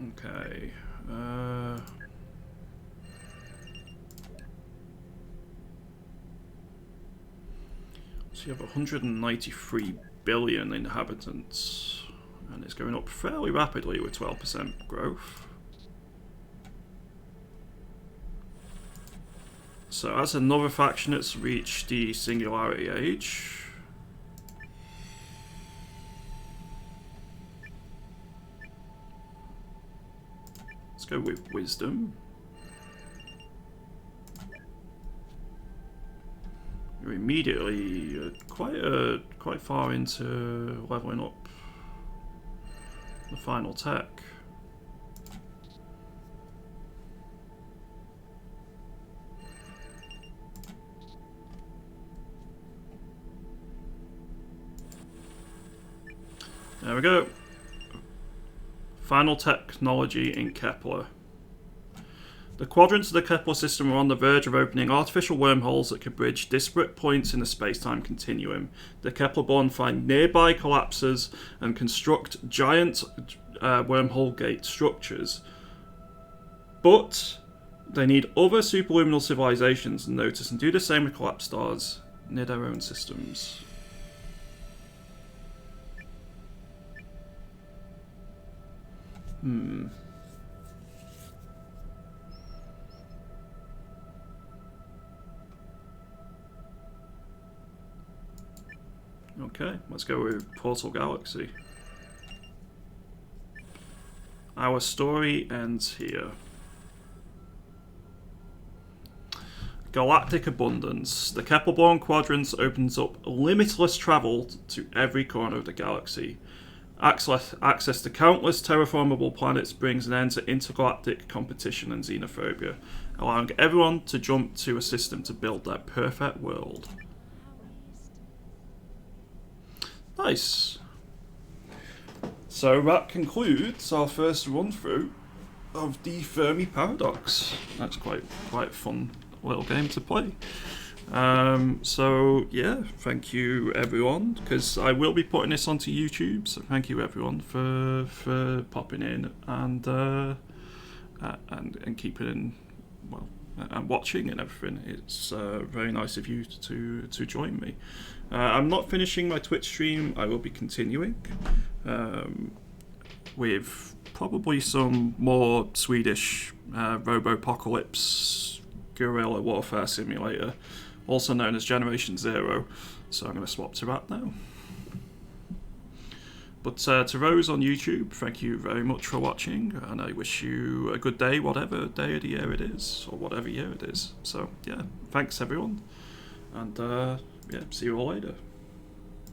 Okay. So you have 193 billion inhabitants, and it's going up fairly rapidly with 12% growth. So that's another faction that's reached the singularity age. Let's go with wisdom. You're immediately quite far into leveling up the final tech. There we go. Final technology in Kepler. The quadrants of the Kepler system are on the verge of opening artificial wormholes that could bridge disparate points in the space-time continuum. The Kepler-born find nearby collapses and construct giant wormhole gate structures. But they need other superluminal civilizations to notice and do the same with collapsed stars near their own systems. Okay, let's go with Portal Galaxy. Our story ends here. Galactic abundance. The Kepler-born quadrants opens up limitless travel to every corner of the galaxy. Access to countless terraformable planets brings an end to intergalactic competition and xenophobia, allowing everyone to jump to a system to build their perfect world. Nice. So that concludes our first run through of the Fermi Paradox. That's quite a fun little game to play. So yeah, thank you everyone, because I will be putting this onto YouTube. So thank you everyone for popping in and keeping in, well, and watching and everything. It's very nice of you to join me. I'm not finishing my Twitch stream. I will be continuing with probably some more Swedish Robopocalypse guerrilla warfare simulator, also known as Generation Zero. So I'm going to swap to that now. But to Rose on YouTube, thank you very much for watching, and I wish you a good day, whatever day of the year it is, or whatever year it is. So yeah, thanks everyone, and yeah, see you all later.